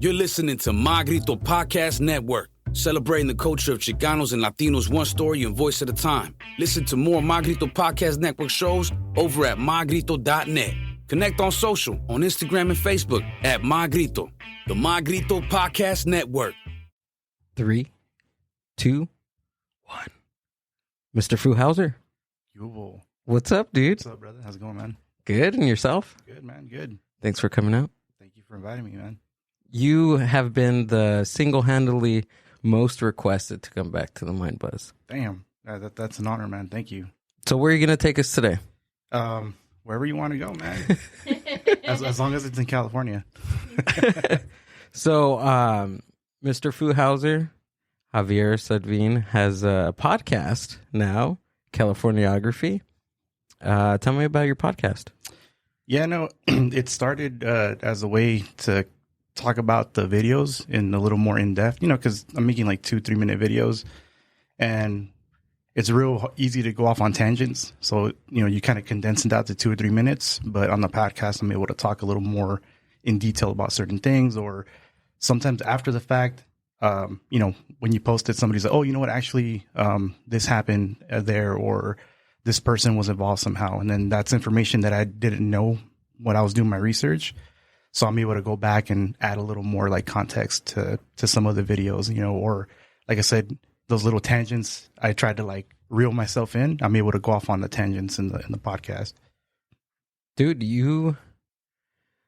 You're listening to My Grito Podcast Network, celebrating the culture of Chicanos and Latinos one story and voice at a time. Listen to more My Grito Podcast Network shows over at mygrito.net. Connect on social, on Instagram and Facebook at My Grito, the My Grito Podcast Network. 3, 2, 1. Mr. Foo Howser. Yo. What's up, dude? What's up, brother? How's it going, man? Good, and yourself? Good, man. Good. Thanks for coming out. Thank you for inviting me, man. You have been the single-handedly most requested to come back to the Mind Buzz. Damn. That's an honor, man. Thank you. So where are you going to take us today? Wherever you want to go, man. as long as it's in California. So, Mr. Foo Howser, Javier Sadvin, has a podcast now, Californiography. Tell me about your podcast. Yeah, no, it started as a way to talk about the videos in a little more in depth, because I'm making like 2-3 minute videos and it's real easy to go off on tangents. So, you kind of condense it out to 2 or 3 minutes, but on the podcast, I'm able to talk a little more in detail about certain things, or sometimes after the fact, when you post it, somebody's like, oh, you know what, actually, this happened there, or this person was involved somehow. And then that's information that I didn't know when I was doing my research. So I'm able to go back and add a little more like context to some of the videos, or like I said, those little tangents, I tried to like reel myself in. I'm able to go off on the tangents in the podcast. Dude,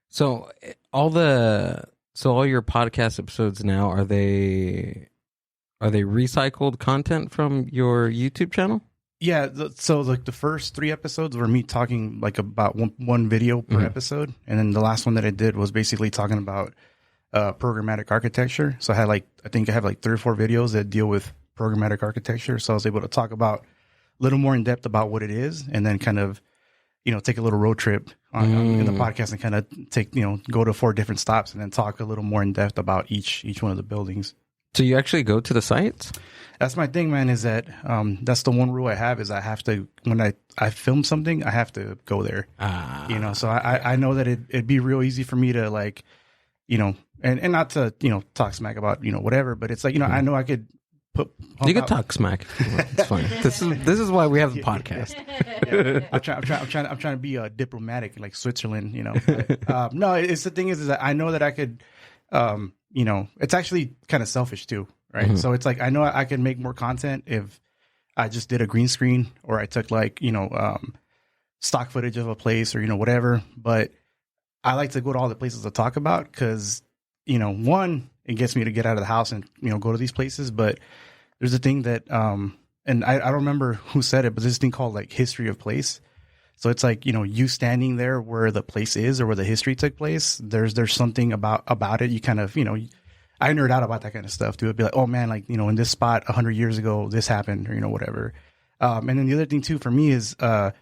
so all your podcast episodes now, are they recycled content from your YouTube channel? Yeah, so like the first 3 episodes were me talking like about one video per episode, and then the last one that I did was basically talking about programmatic architecture. So I have like 3 or 4 videos that deal with programmatic architecture. So I was able to talk about a little more in depth about what it is, and then kind of take a little road trip in the podcast and kind of go to 4 different stops and then talk a little more in depth about each one of the buildings. So you actually go to the sites? That's my thing, man, is that that's the one rule I have, is I have to, when I film something, I have to go there. So I know that it'd be real easy for me to like, and not to, talk smack about, whatever, but it's like, I know I could you could talk smack. It's fine. This is why we have the podcast. Yeah. I'm trying to be diplomatic, like Switzerland, But, no, it's the thing is that I know that I could, it's actually kind of selfish too, right? Mm-hmm. So it's like I know I could make more content if I just did a green screen, or I took like stock footage of a place, or whatever. But I like to go to all the places to talk about because one, it gets me to get out of the house and go to these places. But there's a thing that and I don't remember who said it, but there's this thing called like history of place. So it's like, you standing there where the place is or where the history took place. There's something about it. You kind of, I nerd out about that kind of stuff too. It'd be like, oh man, like, in this spot 100 years ago, this happened, or, whatever. And then the other thing too, for me is, the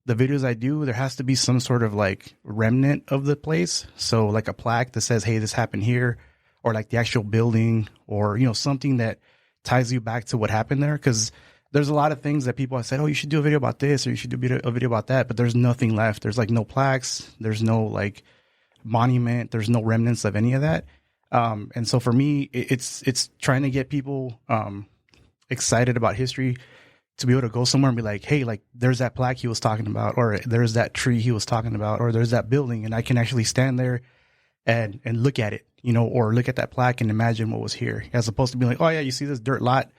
videos I do, there has to be some sort of like remnant of the place. So like a plaque that says, hey, this happened here, or like the actual building, or, something that ties you back to what happened there. Cause there's a lot of things that people have said, oh, you should do a video about this, or you should do a video about that. But there's nothing left. There's like no plaques. There's no like monument. There's no remnants of any of that. And so for me, it's trying to get people excited about history, to be able to go somewhere and be like, hey, like there's that plaque he was talking about, or there's that tree he was talking about, or there's that building. And I can actually stand there and look at it, or look at that plaque and imagine what was here, as opposed to being like, oh yeah, you see this dirt lot,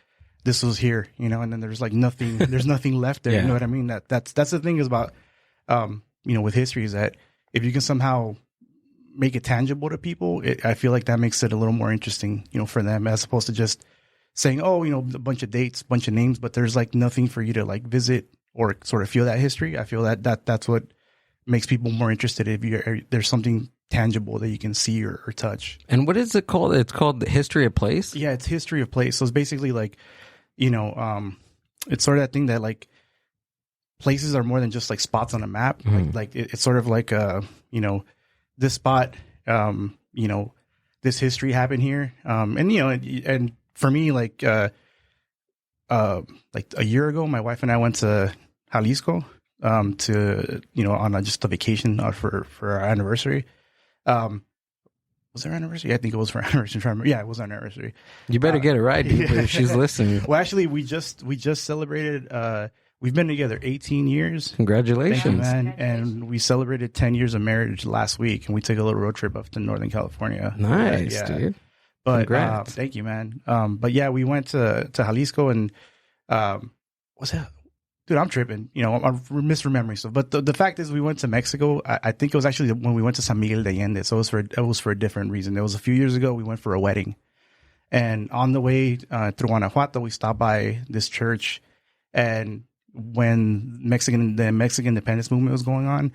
this was here, and then there's like nothing, there's nothing left there. Yeah. You know what I mean? That's the thing is about, with history, is that if you can somehow make it tangible to people, I feel like that makes it a little more interesting, for them, as opposed to just saying, oh, a bunch of dates, bunch of names, but there's like nothing for you to like visit or sort of feel that history. I feel that's what makes people more interested, if there's something tangible that you can see or touch. And what is it called? It's called the History of Place? Yeah, it's History of Place. So it's basically like, it's sort of that thing that like places are more than just like spots on a map. Mm-hmm. Like it's sort of like, this spot, this history happened here. And for me, like a year ago, my wife and I went to Jalisco, to, on just a vacation for our anniversary. Was their anniversary? I think it was for anniversary. Yeah, it was our anniversary. You better get it right, dude. If she's listening. Well, actually, we just celebrated. We've been together 18 years. Congratulations, Thank you, man. And we celebrated 10 years of marriage last week, and we took a little road trip up to Northern California. Nice, dude. But thank you, man. But yeah, we went to Jalisco, and what's that? Dude, I'm tripping. You know, I'm misremembering stuff. But the fact is, we went to Mexico. I think it was actually when we went to San Miguel de Allende. So it was for a different reason. It was a few years ago. We went for a wedding, and on the way through Guanajuato, we stopped by this church. And when the Mexican independence movement was going on,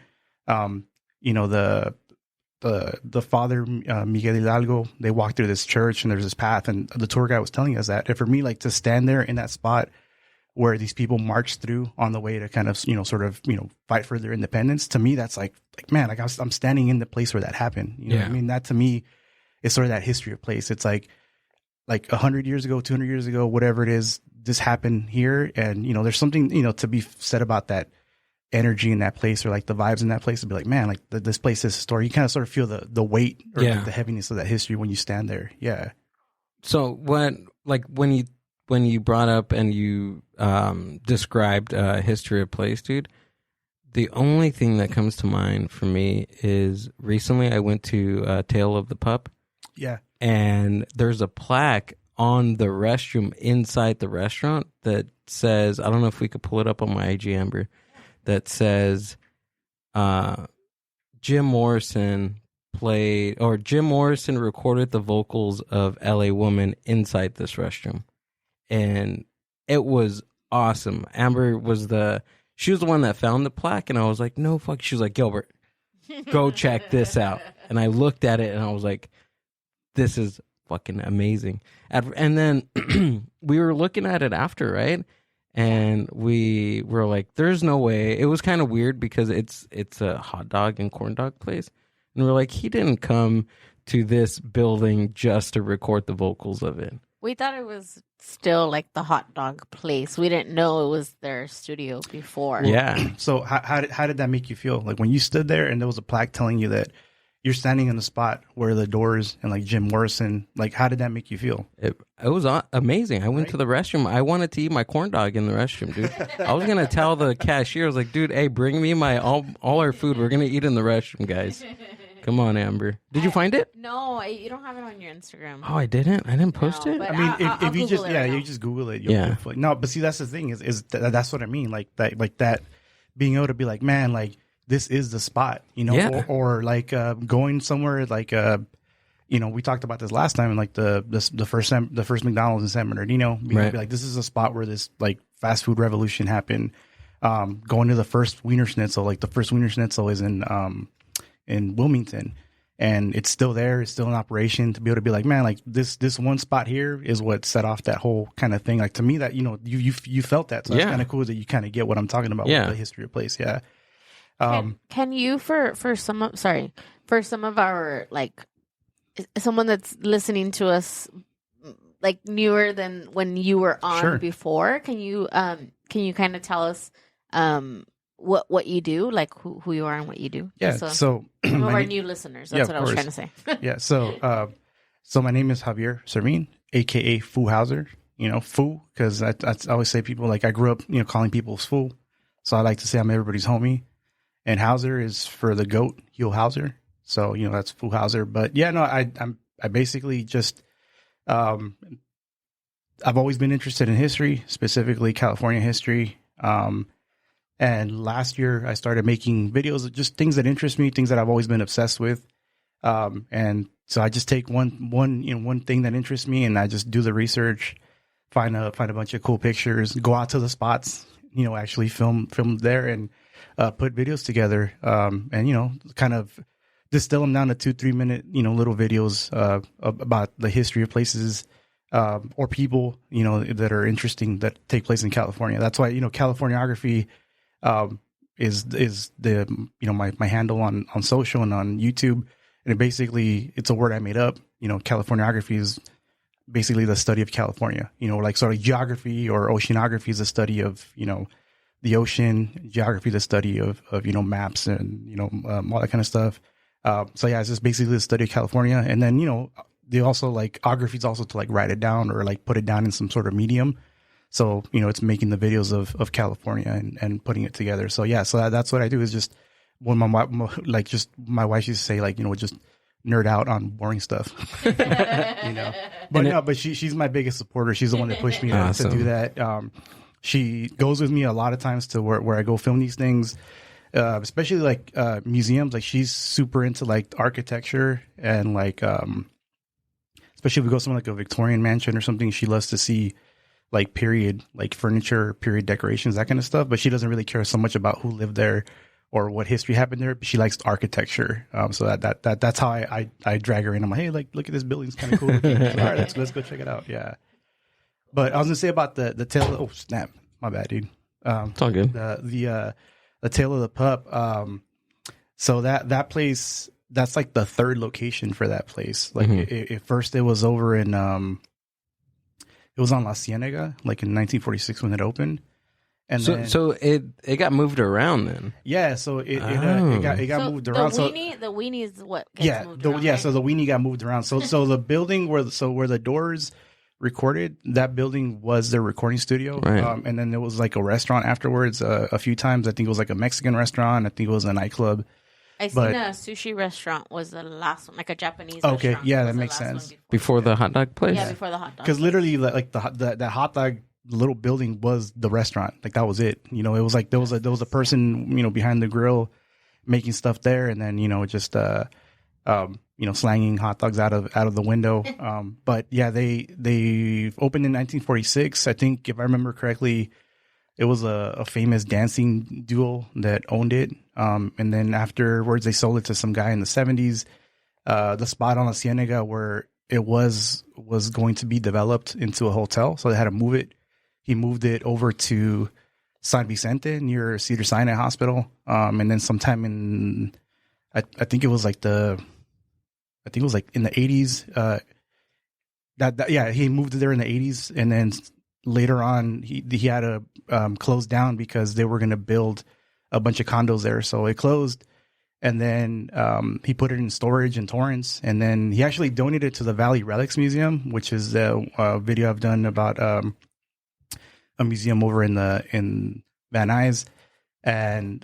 you know, the father Miguel Hidalgo, they walked through this church, and there's this path, and the tour guide was telling us that. And for me, like, to stand there in that spot where these people marched through on the way to kind of, you know, sort of, you know, fight for their independence, to me, that's like man, like I'm standing in the place where that happened. You know what I mean? That to me is sort of that history of place. It's like 100 years ago, 200 years ago, whatever it is, this happened here. And, you know, there's something, you know, to be said about that energy in that place, or like the vibes in that place, to be like, man, like this place is historic. You kind of sort of feel the weight or like the heaviness of that history when you stand there. Yeah. So when you brought up and you described history of place, dude, the only thing that comes to mind for me is recently I went to Tale of the Pup. Yeah. And there's a plaque on the restroom inside the restaurant that says, I don't know if we could pull it up on my IG, Amber, that says Jim Morrison recorded the vocals of LA Woman inside this restroom. And it was awesome. Amber she was the one that found the plaque, and I was like, no, fuck. She was like, Gilbert, go check this out. And I looked at it, and I was like, this is fucking amazing. And then we were looking at it after, right? And we were like, there's no way. It was kind of weird because it's a hot dog and corn dog place. And we're like, he didn't come to this building just to record the vocals of it. We thought it was still like the hot dog place. We didn't know it was their studio before. Yeah. So how did that make you feel? Like when you stood there and there was a plaque telling you that you're standing in the spot where the Doors and like Jim Morrison, like how did that make you feel? It was amazing. I went to the restroom. I wanted to eat my corn dog in the restroom, dude. I was going to tell the cashier, I was like, dude, hey, bring me all our food. We're going to eat in the restroom, guys. Come on, Amber. Did you find it? No, you don't have it on your Instagram. Oh, I didn't? I didn't post it? I mean, if you just, you just Google it. No, but see, that's the thing is that's what I mean. Like that being able to be like, man, like this is the spot, you know, or like going somewhere like, you know, we talked about this last time, and like the first McDonald's in San Bernardino, be like, this is a spot where this like fast food revolution happened. Going to the first Wiener Schnitzel, like the first Wiener Schnitzel is in Wilmington, and it's still there. It's still in operation. To be able to be like, man, like this one spot here is what set off that whole kind of thing. Like to me, that, you know, you felt that. So it's kind of cool that you kind of get what I'm talking about with the history of place. Yeah. Can you for some of our, like, someone that's listening to us like newer than when you were on before, can you kind of tell us what you do, like who you are and what you do? Yeah. So some of our new listeners. That's what I was trying to say. Yeah. So my name is Javier Servin, aka Foo Howser. You know, Foo, because I always say people, like, I grew up, you know, calling people fool. So I like to say I'm everybody's homie. And Hauser is for the goat, GILL Hauser. So, you know, that's Foo Howser. But yeah, no, I basically just, I've always been interested in history, specifically California history. And last year I started making videos of just things that interest me, things that I've always been obsessed with. And so I just take one thing that interests me, and I just do the research, find a bunch of cool pictures, go out to the spots, you know, actually film there, and put videos together, and, you know, kind of distill them down to 2-3 minute, you know, little videos about the history of places or people, you know, that are interesting that take place in California. That's why, you know, Californiography is the, you know, my handle on social and on YouTube. And it's a word I made up. You know, Californiography is basically the study of California. You know, like sort of geography or oceanography is a study of, you know, the ocean. Geography, the study of you know, maps and, you know, all that kind of stuff. So yeah, it's just basically the study of California. And then, they also like ography is also to like write it down or like put it down in some sort of medium. So, it's making the videos of California and putting it together. So yeah, so that's what I do is just when my wife used to say like, just nerd out on boring stuff, but she's my biggest supporter. She's the one that pushed me to do that. She goes with me a lot of times to where I go film these things, especially like museums. Like she's super into like architecture and like, especially if we go somewhere like a Victorian mansion or something, she loves to see like period, like furniture, period decorations, that kind of stuff. But she doesn't really care so much about who lived there or what history happened there. But she likes architecture. So that's how I drag her in. I'm like, hey, like, look at this building. It's kind of cool. All right, let's go check it out. Yeah. But I was gonna say about the tail. Oh snap! My bad, dude. It's all good. The Tale of the Pup. So that place, that's like the third location for that place. Like at first it was over in it was on La Cienega, like in 1946 when it opened. And so it got moved around then. Yeah, so it got moved around. The weenie is what gets moved around, right? So the weenie got moved around. So the building where the Doors recorded, that building was their recording studio. Right. And then there was like a restaurant afterwards a few times. I think it was like a Mexican restaurant. I think it was a nightclub. I seen a sushi restaurant was the last one, like a Japanese restaurant. Okay, yeah, that makes sense. Before the hot dog place? Yeah, before the hot dog. Because literally, like the hot dog little building was the restaurant. Like that was it. It was like there was a person behind the grill making stuff there, and then just slanging hot dogs out of the window. But yeah, they opened in 1946. I think if I remember correctly, it was a famous dancing duo that owned it. And then afterwards, they sold it to some guy in the 70s. The spot on La Cienega where it was going to be developed into a hotel, so they had to move it. He moved it over to San Vicente near Cedars-Sinai Hospital. And then sometime in, I think it was like in the 80s. He moved it there in the 80s, and then later on he had to close down because they were going to build a bunch of condos there. So it closed, and then he put it in storage in Torrance, and then he actually donated it to the Valley Relics Museum, which is a video I've done about a museum over in Van Nuys. And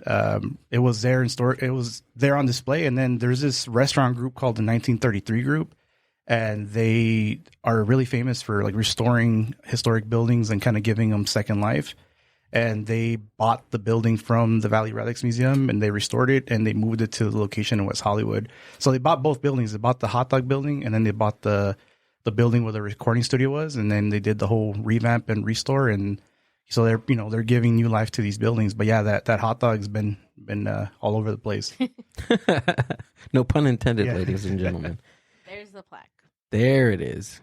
it was there in store. It was there on display. And then there's this restaurant group called the 1933 Group, and they are really famous for like restoring historic buildings and kind of giving them second life. And they bought the building from the Valley Relics Museum, and they restored it, and they moved it to the location in West Hollywood. So they bought both buildings. They bought the hot dog building, and then they bought the building where the recording studio was, and then they did the whole revamp and restore. And so they're giving new life to these buildings. But yeah, that hot dog's been all over the place. No pun intended, ladies and gentlemen. There's the plaque. There it is.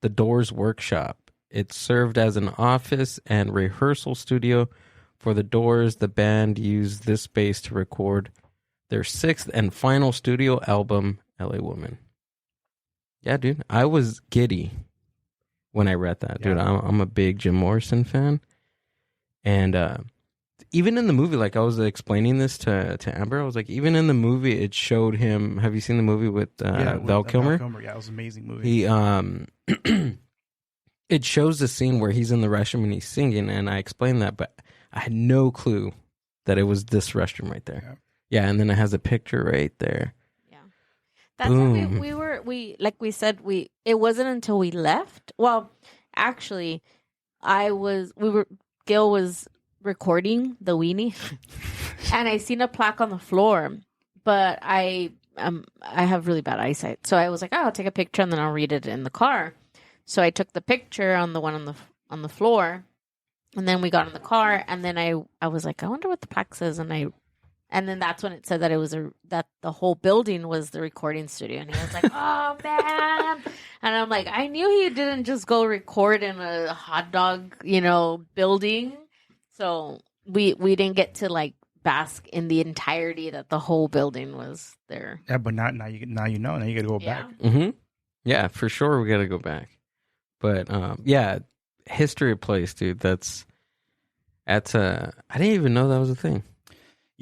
The Doors Workshop. It served as an office and rehearsal studio for the Doors. The band used this space to record their sixth and final studio album, LA Woman. Yeah, dude. I was giddy when I read that, dude. I'm a big Jim Morrison fan. And even in the movie, like I was explaining this to Amber, I was like, even in the movie, it showed him. Have you seen the movie with Val Kilmer? Val Kilmer, yeah, it was an amazing movie. He it shows the scene where he's in the restroom and he's singing, and I explained that, but I had no clue that it was this restroom right there. Yeah, and then it has a picture right there. Yeah, that's how we like we said, it wasn't until we left. Well, actually, Gil was recording the weenie, and I seen a plaque on the floor, but I have really bad eyesight, so I was like, oh, I'll take a picture and then I'll read it in the car. So I took the picture on the one on the floor, and then we got in the car, and then I was like, I wonder what the plaque says, and then that's when it said that it was that the whole building was the recording studio, and he was like, oh man, and I'm like, I knew he didn't just go record in a hot dog, building, so we didn't get to like bask in the entirety that the whole building was there. Yeah, but now you got to go back. Mm-hmm. Yeah, for sure we got to go back. But history of place, dude. That's I didn't even know that was a thing.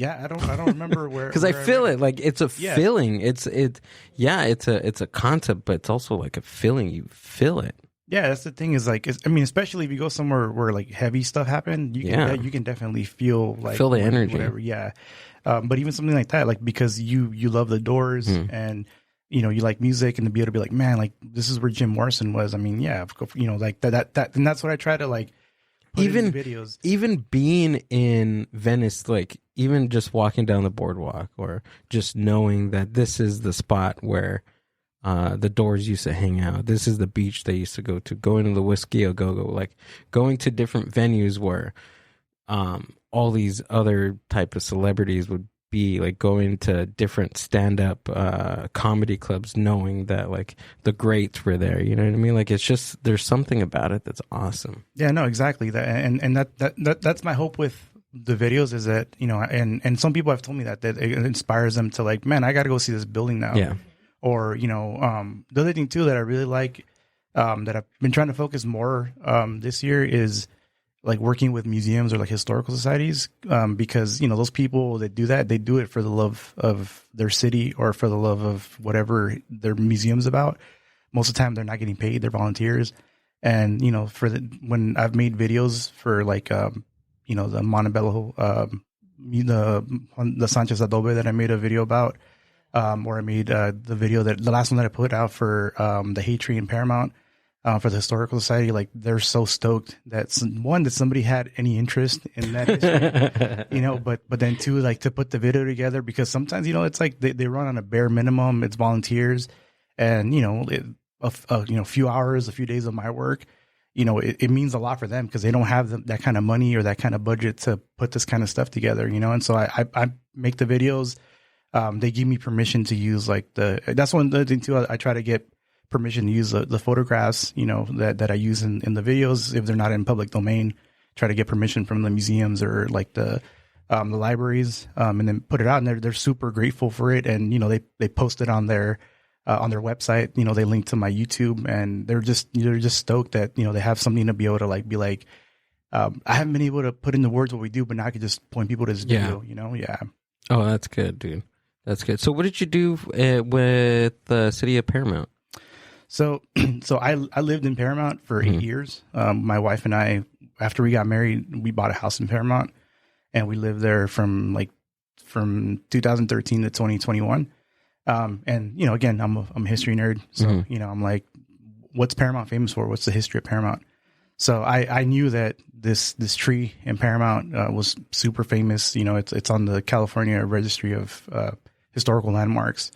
Yeah, I don't remember where because I feel it like it's a feeling. It's a concept, but it's also like a feeling. You feel it. Yeah, that's the thing is like, especially if you go somewhere where like heavy stuff happened, you can definitely feel the energy. Whatever, yeah. But even something like that, like because you love the Doors and you like music, and to be able to be like, man, like this is where Jim Morrison was. I mean, yeah, like that, and that's what I try to like. Even videos. Even being in Venice, like even just walking down the boardwalk, or just knowing that this is the spot where the Doors used to hang out. This is the beach they used to go to. Going to the Whiskey A Go Go, like going to different venues where all these other type of celebrities would be, like going to different stand-up comedy clubs, knowing that like the greats were there. You know what I mean? Like it's just, there's something about it that's awesome. Yeah, no, exactly. That and that's my hope with the videos, is that and some people have told me that it inspires them to like, man, I got to go see this building now. Yeah. Or the other thing too that I really like, that I've been trying to focus more this year is like working with museums or like historical societies, because those people that do that, they do it for the love of their city or for the love of whatever their museum's about. Most of the time, they're not getting paid; they're volunteers. And when I've made videos for like the Montebello, the Sanchez Adobe that I made a video about, or I made the last one that I put out for the Hate Tree in Paramount. For the Historical Society, like they're so stoked that somebody had any interest in that history, but then two, like to put the video together, because sometimes, it's like they run on a bare minimum, it's volunteers, and, a few hours, a few days of my work, it means a lot for them because they don't have that kind of money or that kind of budget to put this kind of stuff together, and so I make the videos, they give me permission to use like that's one other thing too, I try to get permission to use the photographs, that I use in the videos, if they're not in public domain, try to get permission from the museums or like the libraries, and then put it out, and they're super grateful for it. And, they post it on their website, they link to my YouTube, and they're just stoked that, they have something to be able to like, be like, I haven't been able to put in the words what we do, but now I can just point people to this video, Yeah. Oh, that's good, dude. That's good. So what did you do with the city of Paramount? So I lived in Paramount for 8 years. My wife and I, after we got married, we bought a house in Paramount, and we lived there from 2013 to 2021. And again, I'm a history nerd, so I'm like, what's Paramount famous for? What's the history of Paramount? So I knew that this tree in Paramount was super famous. It's on the California Registry of Historical Landmarks.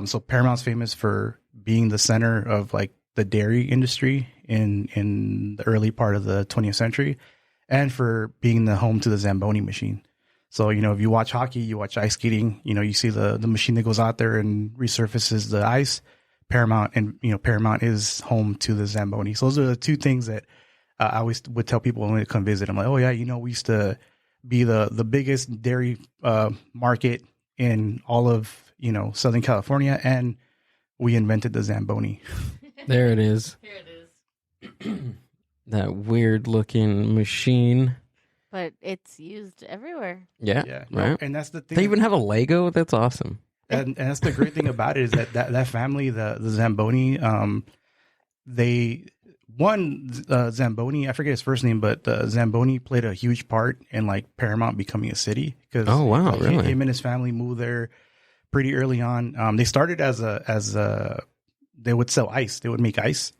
So Paramount's famous for being the center of like the dairy industry in the early part of the 20th century, and for being the home to the Zamboni machine. So, if you watch hockey, you watch ice skating, you see the machine that goes out there and resurfaces the ice. Paramount is home to the Zamboni. So those are the two things that I always would tell people when they come visit. I'm like, oh yeah, we used to be the biggest dairy market in all of Southern California, and we invented the Zamboni. There it is. Here it is. That weird looking machine. But it's used everywhere. Yeah. No, right. And that's the thing. They even have a Lego. That's awesome. And that's the great thing about it, is that family, the Zamboni, Zamboni, I forget his first name, but Zamboni played a huge part in like Paramount becoming a city. Because really? Him and his family moved there pretty early on. They started as they would sell ice. They would make ice,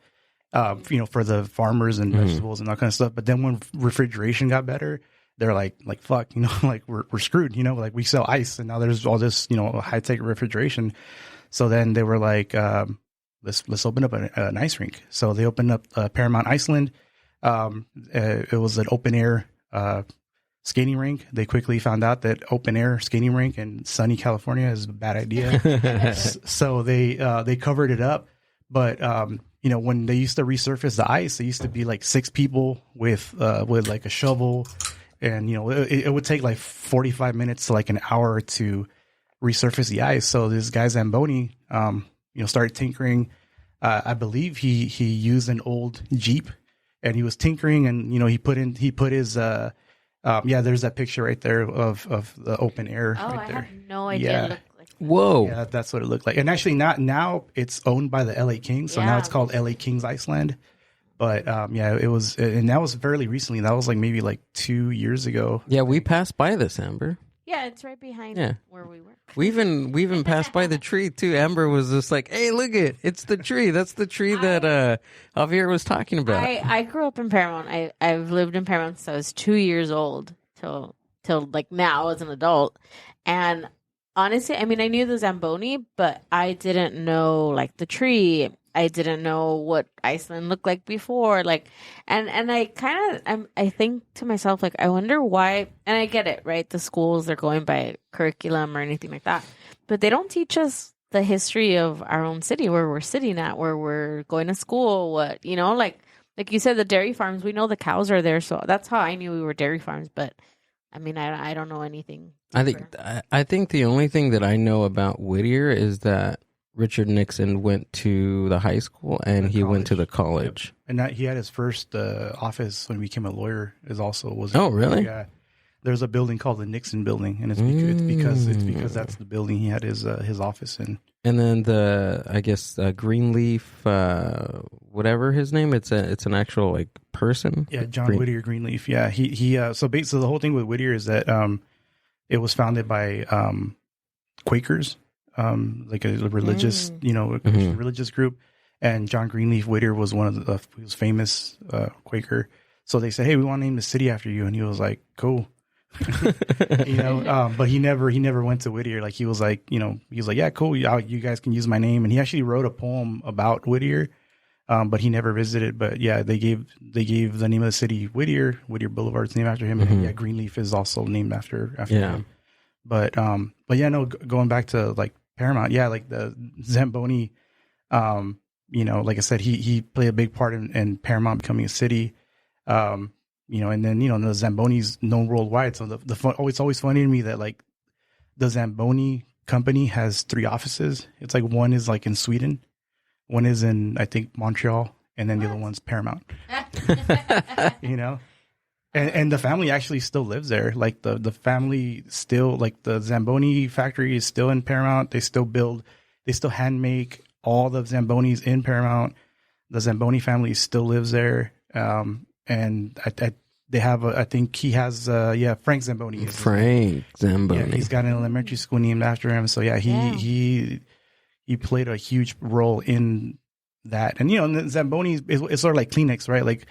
for the farmers and vegetables and that kind of stuff. But then when refrigeration got better, they're like fuck, like we're screwed. Like we sell ice, and now there's all this high tech refrigeration. So then they were like, let's open up an ice rink. So they opened up Paramount Iceland. It was an open air skating rink. They quickly found out that open air skating rink in sunny California is a bad idea. So they covered it up. But when they used to resurface the ice, it used to be like 6 people with like a shovel, and it would take like 45 minutes to like an hour to resurface the ice. So this guy Zamboni started tinkering. I believe he used an old Jeep, and he was tinkering, and he put his Yeah, there's that picture right there of the open air. Oh, right I there. have no idea. It looked like that. Whoa. Yeah, that's what it looked like. And actually, not now. It's owned by the LA Kings, so now it's called LA Kings Iceland. But yeah, it was, and that was fairly recently. That was like maybe like 2 years ago. Yeah, we passed by this, Amber. Yeah, it's right behind where we were. We even passed by the tree too. Amber was just like, "Hey, look it's the tree. That's the tree that Javier was talking about." I grew up in Paramount. I've lived in Paramount since I was 2 years old till like now as an adult. And honestly, I mean, I knew the Zamboni, but I didn't know like the tree. I didn't know what Iceland looked like before. Like, and I kind of, I think to myself, like, I wonder why, and I get it, right? The schools, they're going by curriculum or anything like that, but they don't teach us the history of our own city, where we're sitting at, where we're going to school, what, you know, like you said, the dairy farms, we know the cows are there. So that's how I knew we were dairy farms. But I mean, I don't know anything deeper. I think the only thing that I know about Whittier is that Richard Nixon went to the high school and he went to the college. Yep. And that he had his first office when he became a lawyer. Oh, really? Yeah. There's a building called the Nixon Building, and it's because that's the building he had his office in. And then I guess Greenleaf, whatever his name, it's an actual like person. Yeah, John Whittier Greenleaf. Yeah, he so basically the whole thing with Whittier is that it was founded by Quakers. Like a religious, religious group, and John Greenleaf Whittier was one of he was famous Quaker. So they said, "Hey, we want to name the city after you," and he was like, "Cool," But he never went to Whittier. Like he was like, yeah, cool, you guys can use my name. And he actually wrote a poem about Whittier, but he never visited. But yeah, they gave the name of the city Whittier Boulevard's named after him, Mm-hmm. and yeah, Greenleaf is also named after him. But yeah, no, going back to like Paramount, yeah, like the Zamboni, like I said, he played a big part in Paramount becoming a city, and then, the Zamboni's known worldwide. So it's always funny to me that like the Zamboni company has 3 offices. It's like one is like in Sweden, one is in, I think, Montreal, and then the other one's Paramount, And the family actually still lives there. Like the family still, like the Zamboni factory is still in Paramount. They still hand make all the Zambonis in Paramount. The Zamboni family still lives there. And they have, I think he has, Frank Zamboni. Frank Zamboni. Yeah, he's got an elementary school named after him. So yeah, he played a huge role in that. And, the Zamboni is sort of like Kleenex, right? Like,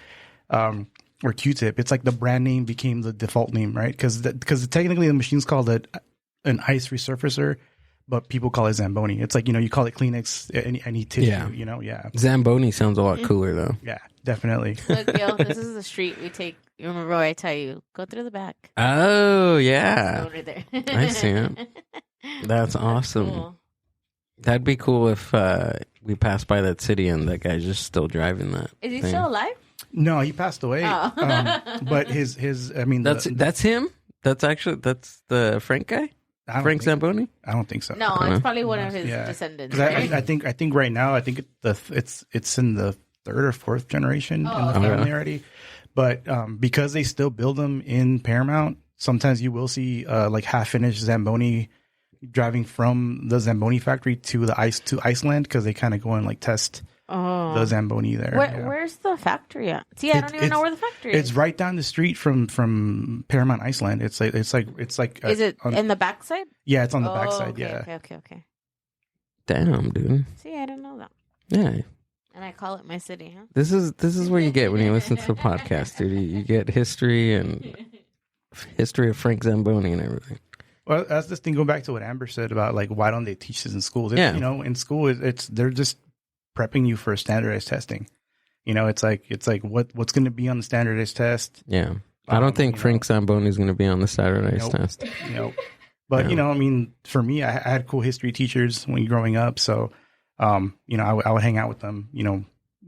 or Q-tip. It's like the brand name became the default name, right? Because technically the machine's called an ice resurfacer, but people call it Zamboni. It's like, you call it Kleenex, any tissue, yeah. Zamboni sounds a lot cooler, though. Yeah, definitely. Look, Gil, this is the street we take. You remember what I tell you? Go through the back. Oh, yeah. Go over there. I see it. That's awesome. Cool. That'd be cool if we passed by that city and that guy's just still driving that. Is he thing. still alive? No, he passed away. Oh. But his, I mean, that's him. That's the Frank guy. Frank Zamboni. I don't think so. No, it's probably one of his descendants. Right? I think right now, it's in the 3rd or 4th generation in the family already. But because they still build them in Paramount, sometimes you will see like half-finished Zamboni driving from the Zamboni factory to Iceland, because they kind of go and like test the Zamboni there. Where's the factory at? See, I don't even know where the factory is. It's right down the street from Paramount Iceland. It's like. Is it in the backside? Yeah, it's on the backside. Okay, yeah. Okay. Damn, dude. See, I didn't know that. Yeah. And I call it my city, huh? This is what you get when you listen to the podcast, dude. You get history and history of Frank Zamboni and everything. Well, that's this thing. Going back to what Amber said about like, why don't they teach this in schools? In school, they're just prepping you for standardized testing. It's like what's going to be on the standardized test. Yeah, I don't think Frank Zamboni is going to be on the standardized test. But I mean, for me, I had cool history teachers when growing up, so I would hang out with them,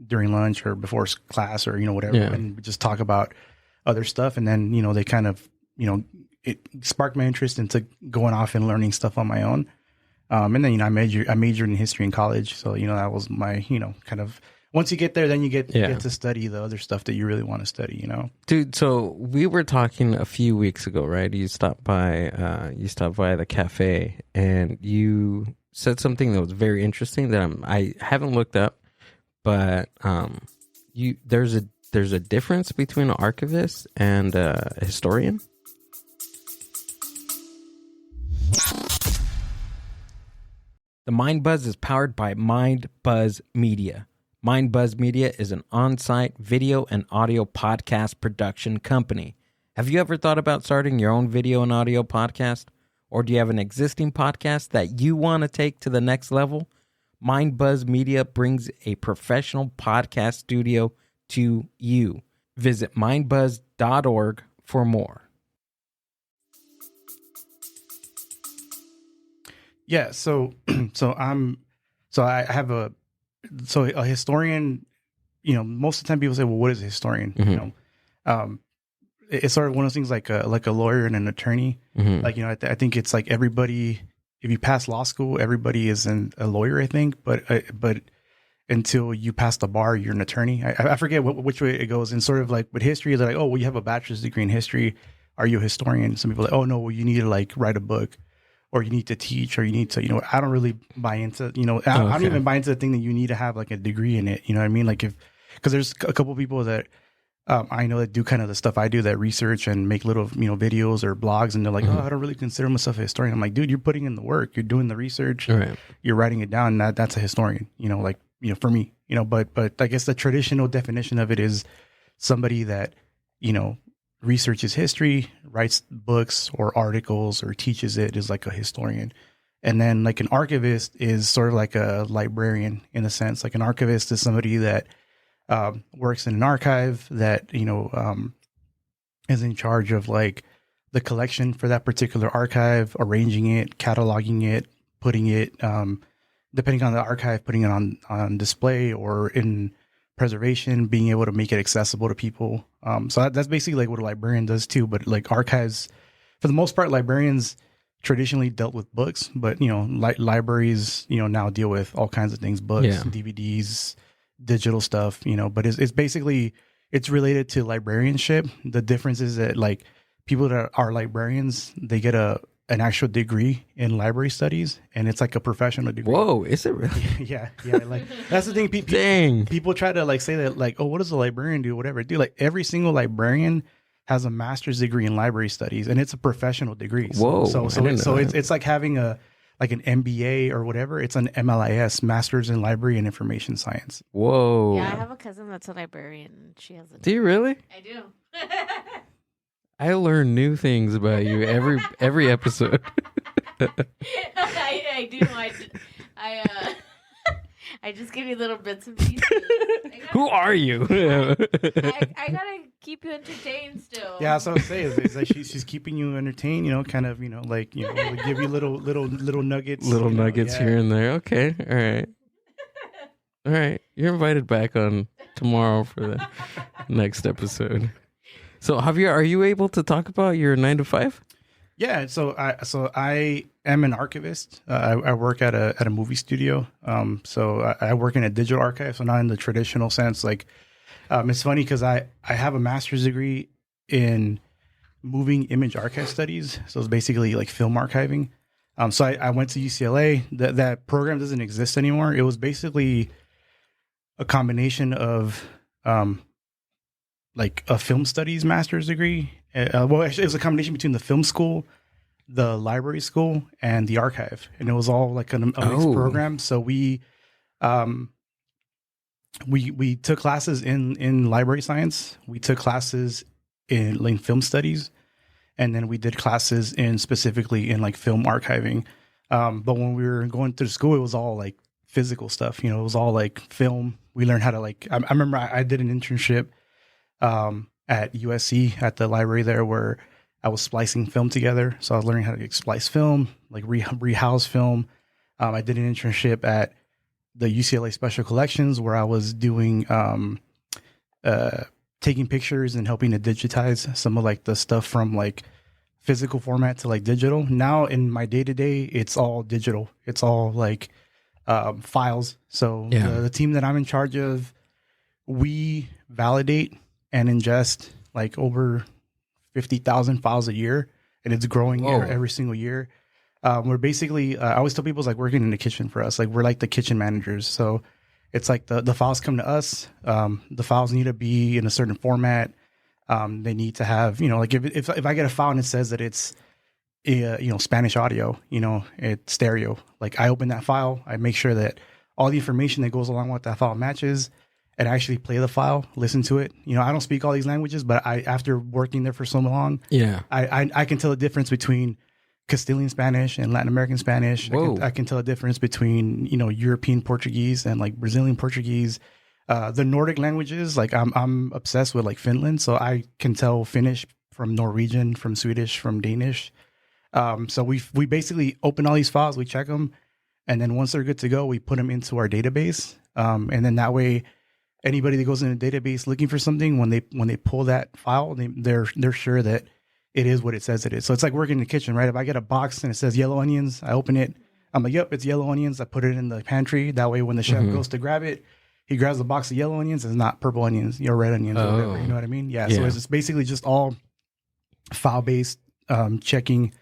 during lunch or before class or whatever, and just talk about other stuff, and then they kind of it sparked my interest into going off and learning stuff on my own. And then, I majored in history in college. So, that was my, kind of once you get there, then you get to study the other stuff that you really want to study, you know? Dude, so we were talking a few weeks ago, right? You stopped by the cafe, and you said something that was very interesting that I haven't looked up, but there's a difference between an archivist and a historian. The Mind Buzz is powered by Mind Buzz Media. Mind Buzz Media is an on-site video and audio podcast production company. Have you ever thought about starting your own video and audio podcast? Or do you have an existing podcast that you want to take to the next level? Mind Buzz Media brings a professional podcast studio to you. Visit mindbuzz.org for more. Yeah, so I have a historian. You know, most of the time people say, "Well, what is a historian?" Mm-hmm. You know, it's sort of one of those things like a lawyer and an attorney. Mm-hmm. Like, you know, I think it's like everybody. If you pass law school, everybody is a lawyer. I think, but until you pass the bar, you're an attorney. I forget which way it goes. And sort of like with history, they're like, "Oh, well, you have a bachelor's degree in history. Are you a historian?" Some people are like, "Oh no, well, you need to like write a book." Or you need to teach, or you need to, you know, I don't really buy into, you know, I don't even buy into the thing that you need to have like a degree in it. You know what I mean? Like because there's a couple of people that I know that do kind of the stuff I do, that research and make little, you know, videos or blogs, and they're like, "Oh, I don't really consider myself a historian." I'm like, dude, you're putting in the work, you're doing the research, right. You're writing it down. That's a historian, you know, like, you know, for me, you know, but I guess the traditional definition of it is somebody that, you know, researches history, writes books or articles or teaches it, is like a historian. And then like an archivist is sort of like a librarian in a sense. Like an archivist is somebody that works in an archive, that, you know, is in charge of like the collection for that particular archive, arranging it, cataloging it, putting it, depending on the archive, putting it on display or in preservation, being able to make it accessible to people. So that's basically like what a librarian does too. But like archives, for the most part, librarians traditionally dealt with books, but, you know, libraries, you know, now deal with all kinds of things, books, DVDs, digital stuff, you know, but it's basically, it's related to librarianship. The difference is that like people that are librarians, they get an actual degree in library studies, and it's like a professional degree. Whoa, is it really? Yeah. Like that's the thing. Dang. People try to like say that like, "Oh, what does a librarian do?" Whatever. Dude, like every single librarian has a master's degree in library studies, and it's a professional degree. Whoa. So it's like having an MBA or whatever. It's an MLIS, Master's in Library and Information Science. Whoa. Yeah, I have a cousin that's a librarian. She has a. Do you really? I do. I learn new things about you every episode. I do. I just give you little bits and pieces. Who are you? I gotta keep you entertained still. Yeah, that's what I was saying. It's like she's keeping you entertained. You know, kind of. You know, like, you know, give you little nuggets. Little nuggets here and there. Okay. All right. You're invited back on tomorrow for the next episode. So Javier, are you able to talk about your 9 to 5? Yeah, so I am an archivist. I work at a movie studio. So I work in a digital archive, so not in the traditional sense. Like, it's funny because I have a master's degree in moving image archive studies. So it's basically like film archiving. So I went to UCLA. That program doesn't exist anymore. It was basically a combination of like a film studies master's degree. Well, actually, it was a combination between the film school, the library school, and the archive, and it was all like a mixed program. So we took classes in library science. We took classes in film studies, and then we did classes specifically in like film archiving. But when we were going through school, it was all like physical stuff. You know, it was all like film. We learned how to like. I remember I did an internship at USC at the library there where I was splicing film together. So I was learning how to splice film, like rehouse film. I did an internship at the UCLA Special Collections where I was doing taking pictures and helping to digitize some of like the stuff from like physical format to like digital. Now in my day-to-day, it's all digital. It's all like files. So the team that I'm in charge of, we validate and ingest like over 50,000 files a year, and it's growing every single year. We're basically, I always tell people it's like working in the kitchen for us. Like we're like the kitchen managers. So it's like the files come to us. The files need to be in a certain format. They need to have, like if I get a file and it says that it's Spanish audio, it's stereo. Like I open that file, I make sure that all the information that goes along with that file matches, and I actually play the file, listen to it. I don't speak all these languages, but after working there for so long, I can tell the difference between Castilian Spanish and Latin American Spanish. I can tell the difference between, European Portuguese and like Brazilian Portuguese. The Nordic languages, like I'm obsessed with like Finland, so I can tell Finnish from Norwegian, from Swedish, from Danish. So we basically open all these files, we check them, and then once they're good to go, we put them into our database. And then that way, anybody that goes in the database looking for something, when they pull that file, they're sure that it is what it says it is. So it's like working in the kitchen, right? If I get a box and it says yellow onions, I open it. I'm like, yep, it's yellow onions. I put it in the pantry. That way, when the chef goes to grab it, he grabs a box of yellow onions. It's not purple onions, red onions, or whatever. You know what I mean? Yeah. So it's basically just all file-based checking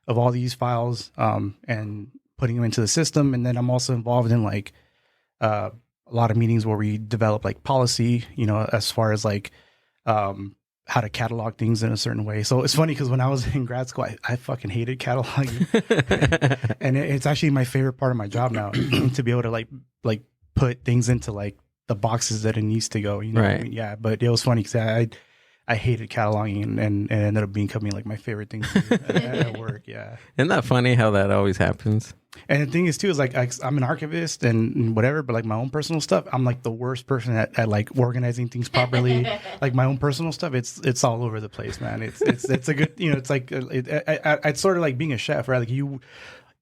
of all these files and putting them into the system. And then I'm also involved in like a lot of meetings where we develop like policy, as far as like how to catalog things in a certain way. So it's funny because when I was in grad school, I fucking hated cataloging. And it's actually my favorite part of my job now to be able to like put things into like the boxes that it needs to go. Right. What I mean? Yeah. But it was funny because I hated cataloging and it ended up becoming like my favorite thing to do at work. Yeah. Isn't that funny how that always happens? And the thing is too, is like I'm an archivist and whatever, but like my own personal stuff, I'm like the worst person at like organizing things properly. Like my own personal stuff, it's all over the place, man. It's a good, it's like it's sort of like being a chef, right? Like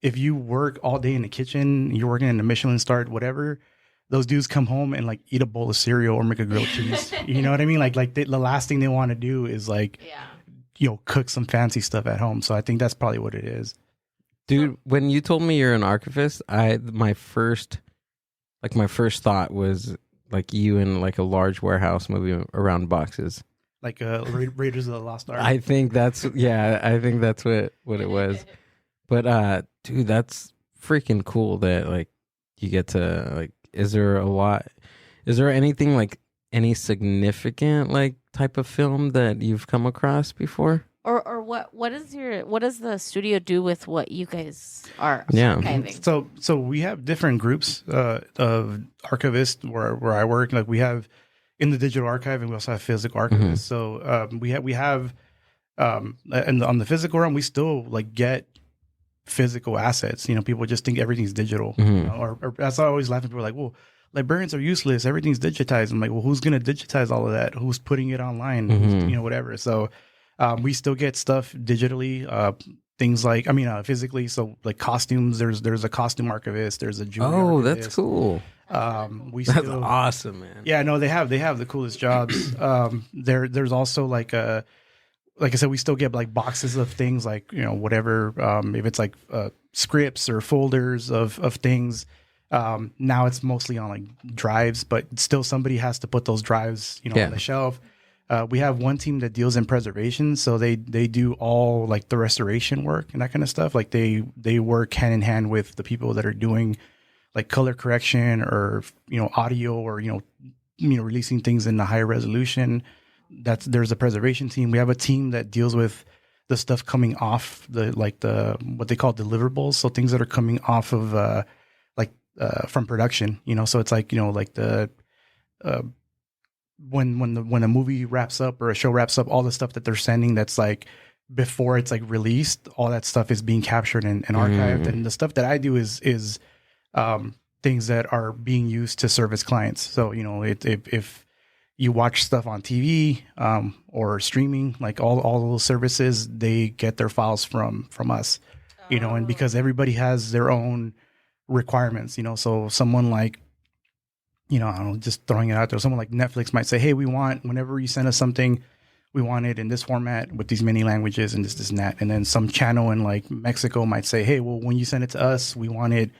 if you work all day in the kitchen, you're working in the Michelin starred whatever, those dudes come home and like eat a bowl of cereal or make a grilled cheese. You know what I mean? Like the last thing they want to do is like, cook some fancy stuff at home. So I think that's probably what it is. Dude, when you told me you're an archivist, my first thought was like you in like a large warehouse moving around boxes. Like Raiders of the Lost Ark. I think that's what it was. But dude, that's freaking cool that like you get to like, is there anything like any significant like type of film that you've come across before? Or what does the studio do with what you guys are archiving? So we have different groups of archivists where I work. Like we have in the digital archive, and we also have physical archivists. So we have and on the physical realm, we still like get physical assets. People just think everything's digital. Or that's why I always laugh at people like, well, librarians are useless. Everything's digitized. I'm like, well, who's going to digitize all of that? Who's putting it online? Who's, whatever. So we still get stuff digitally, things like, physically. So like costumes, there's a costume archivist, there's a jewelry archivist. That's cool. That's awesome, man. Yeah, no, they have the coolest jobs. There's also like I said, we still get like boxes of things like, whatever, if it's like scripts or folders of things. Now it's mostly on like drives, but still somebody has to put those drives, on the shelf. We have one team that deals in preservation, so they do all like the restoration work and that kind of stuff. Like they work hand in hand with the people that are doing like color correction or audio or releasing things in a higher resolution. There's a preservation team. We have a team that deals with the stuff coming off the what they call deliverables, so things that are coming off of from production. So it's like like the when a movie wraps up or a show wraps up, all the stuff that they're sending that's like before it's like released, all that stuff is being captured and archived. And the stuff that I do is things that are being used to service clients. So if you watch stuff on TV or streaming, like all those services, they get their files from us. And because everybody has their own requirements, so someone like I don't know, just throwing it out there. Someone like Netflix might say, hey, we want, whenever you send us something, we want it in this format with these many languages and this and that. And then some channel in like Mexico might say, hey, well, when you send it to us, we want it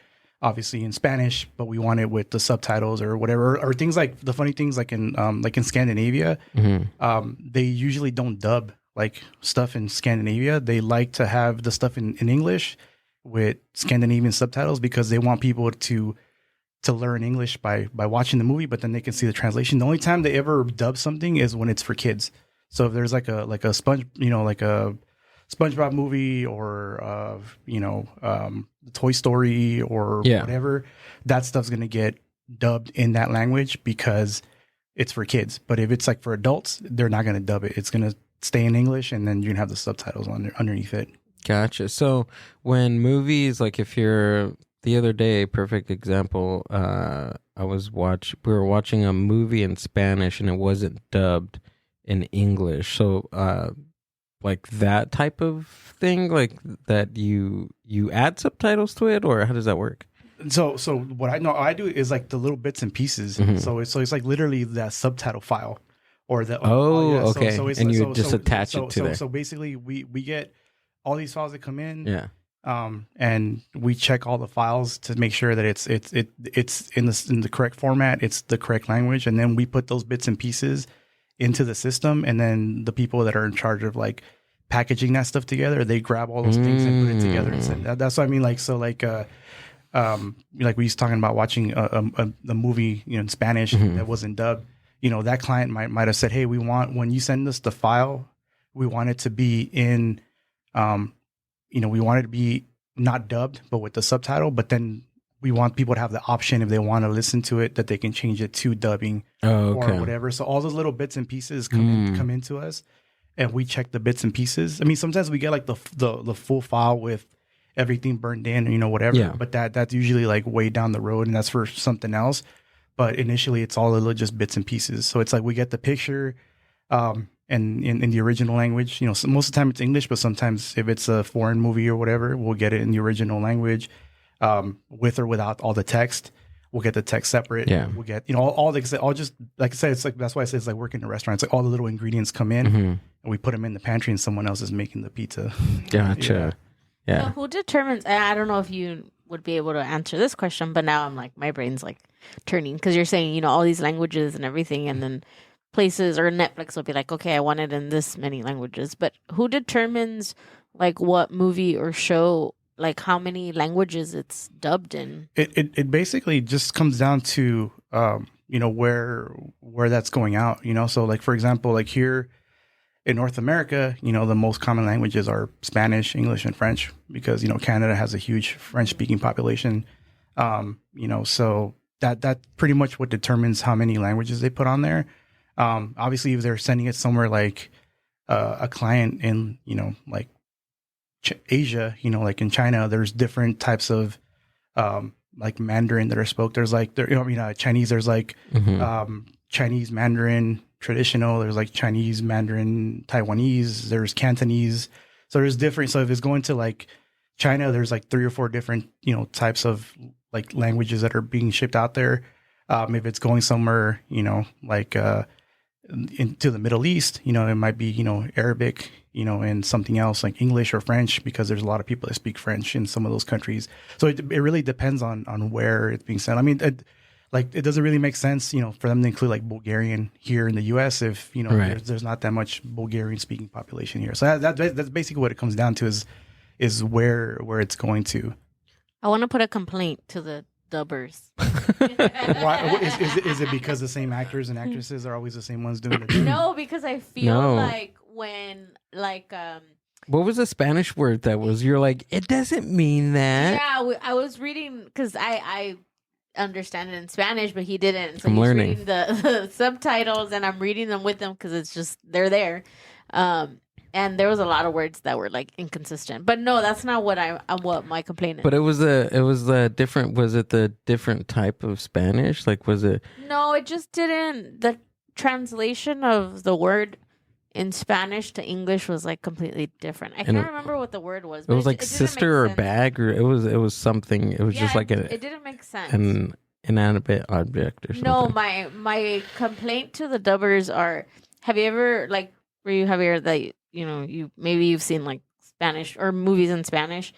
obviously in Spanish, but we want it with the subtitles or whatever, or things like the funny things like in Scandinavia, they usually don't dub like stuff in Scandinavia. They like to have the stuff in English with Scandinavian subtitles because they want people to learn English by watching the movie, but then they can see the translation. The only time they ever dub something is when it's for kids. So if there's like a SpongeBob movie or Toy Story or whatever, that stuff's gonna get dubbed in that language because it's for kids. But if it's like for adults, they're not gonna dub it. It's gonna stay in English, and then you can have the subtitles underneath it. Gotcha. So when movies, like if you're the other day, perfect example, we were watching a movie in Spanish and it wasn't dubbed in English. So like that type of thing, like that you add subtitles to it, or how does that work? So what I do is like the little bits and pieces. So it's like literally that subtitle file or the okay. So and you just attach it to there. So basically we get all these files that come in. Yeah. And we check all the files to make sure that it's in the correct format, it's the correct language, and then we put those bits and pieces into the system, and then the people that are in charge of like packaging that stuff together, they grab all those things and put it together and send. That's what I mean. Like like we used talking about watching a movie in Spanish that wasn't dubbed. That client might have said, hey, we want, when you send us the file, we want it to be in we want it to be not dubbed, but with the subtitle. But then we want people to have the option, if they want to listen to it, that they can change it to dubbing or whatever. So all those little bits and pieces come into us, and we check the bits and pieces. I mean, sometimes we get like the full file with everything burned in, whatever. Yeah. But that's usually like way down the road, and that's for something else. But initially, it's all little just bits and pieces. So it's like we get the picture. And in the original language, so most of the time it's English, but sometimes if it's a foreign movie or whatever, we'll get it in the original language, with or without all the text. We'll get the text separate. Yeah. We'll get, all just, like I said, it's like, that's why I say it's like working in a restaurant. It's like all the little ingredients come in and we put them in the pantry, and someone else is making the pizza. Gotcha. Yeah. So who determines, and I don't know if you would be able to answer this question, but now I'm like, my brain's like turning, because you're saying, all these languages and everything, and then places or Netflix will be like, okay, I want it in this many languages. But who determines like what movie or show, like how many languages it's dubbed in? It basically just comes down to where that's going out. So like, for example, like here in North America, the most common languages are Spanish, English, and French, because Canada has a huge French speaking population. So that's pretty much what determines how many languages they put on there. Obviously, if they're sending it somewhere like a client in, like Asia, like in China, there's different types of like Mandarin that are spoke. There's like, Chinese, there's like Chinese Mandarin traditional. There's like Chinese Mandarin Taiwanese. There's Cantonese. So there's different. So if it's going to like China, there's like 3 or 4 different, types of like languages that are being shipped out there. If it's going somewhere, like into the Middle East, it might be, Arabic, and something else like English or French, because there's a lot of people that speak French in some of those countries. So it really depends on where it's being sent. I mean, it doesn't really make sense, for them to include like Bulgarian here in the U.S. if, right. there's not that much Bulgarian speaking population here. So that's basically what it comes down to is where it's going to. I want to put a complaint to the dubbers. Why, is it because the same actors and actresses are always the same ones doing it? No, because I feel like when what was the Spanish word that was, you're like, it doesn't mean that? Yeah, I was reading, because I understand it in Spanish, but he didn't. So I'm learning reading the subtitles, and I'm reading them with them because it's just, they're there. And there was a lot of words that were like inconsistent, but no, that's not what what my complaint is. But it was different. Was it the different type of Spanish? Like, was it? No, it just didn't. The translation of the word in Spanish to English was like completely different. I can't remember what the word was. It was like sister or bag, or it was something. It was just like it didn't make sense. An inanimate object or something. No, my complaint to the dubbers are: have you ever that you've seen like Spanish or movies in Spanish,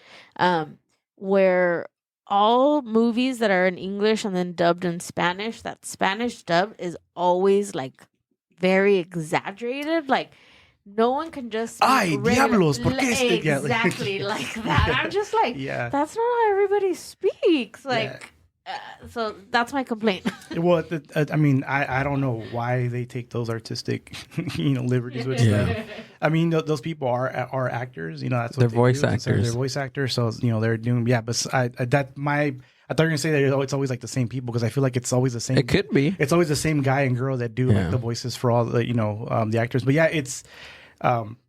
where all movies that are in English and then dubbed in Spanish, that Spanish dub is always like very exaggerated. Like no one can just Ay, diablos, ¿por qué exactly like that. I'm just like, that's not how everybody speaks. Like, so that's my complaint. Well, I mean, I don't know why they take those artistic, liberties with stuff. I mean, those people are actors. That's what they're voice actors. They're voice actors. So they're doing but I thought you were gonna say that it's always like the same people because I feel like it's always the same. It could be. It's always the same guy and girl that do like the voices for all the the actors. But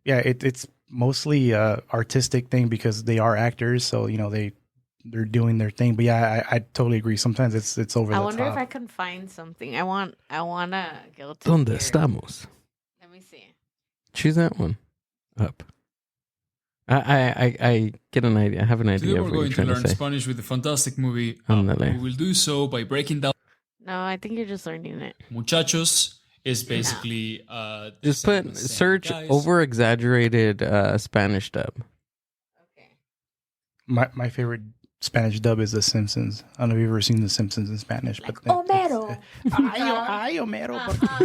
it's mostly artistic thing because they are actors. So they're doing their thing. But I totally agree. Sometimes it's over the top. I wonder if I can find something. I wanna go to ¿Dónde here. estamos? Let me see. Choose that one. Up. I get an idea. I have an idea Today of we're what going you're to trying to learn say. Spanish with a fantastic movie. Ándale. We will do so by breaking down. No, I think you're just learning it. Muchachos is basically Just search guys. over exaggerated Spanish dub. Okay. My favorite Spanish dub is The Simpsons. I don't know if you've ever seen The Simpsons in Spanish. Like but Homero. Ay, Homero.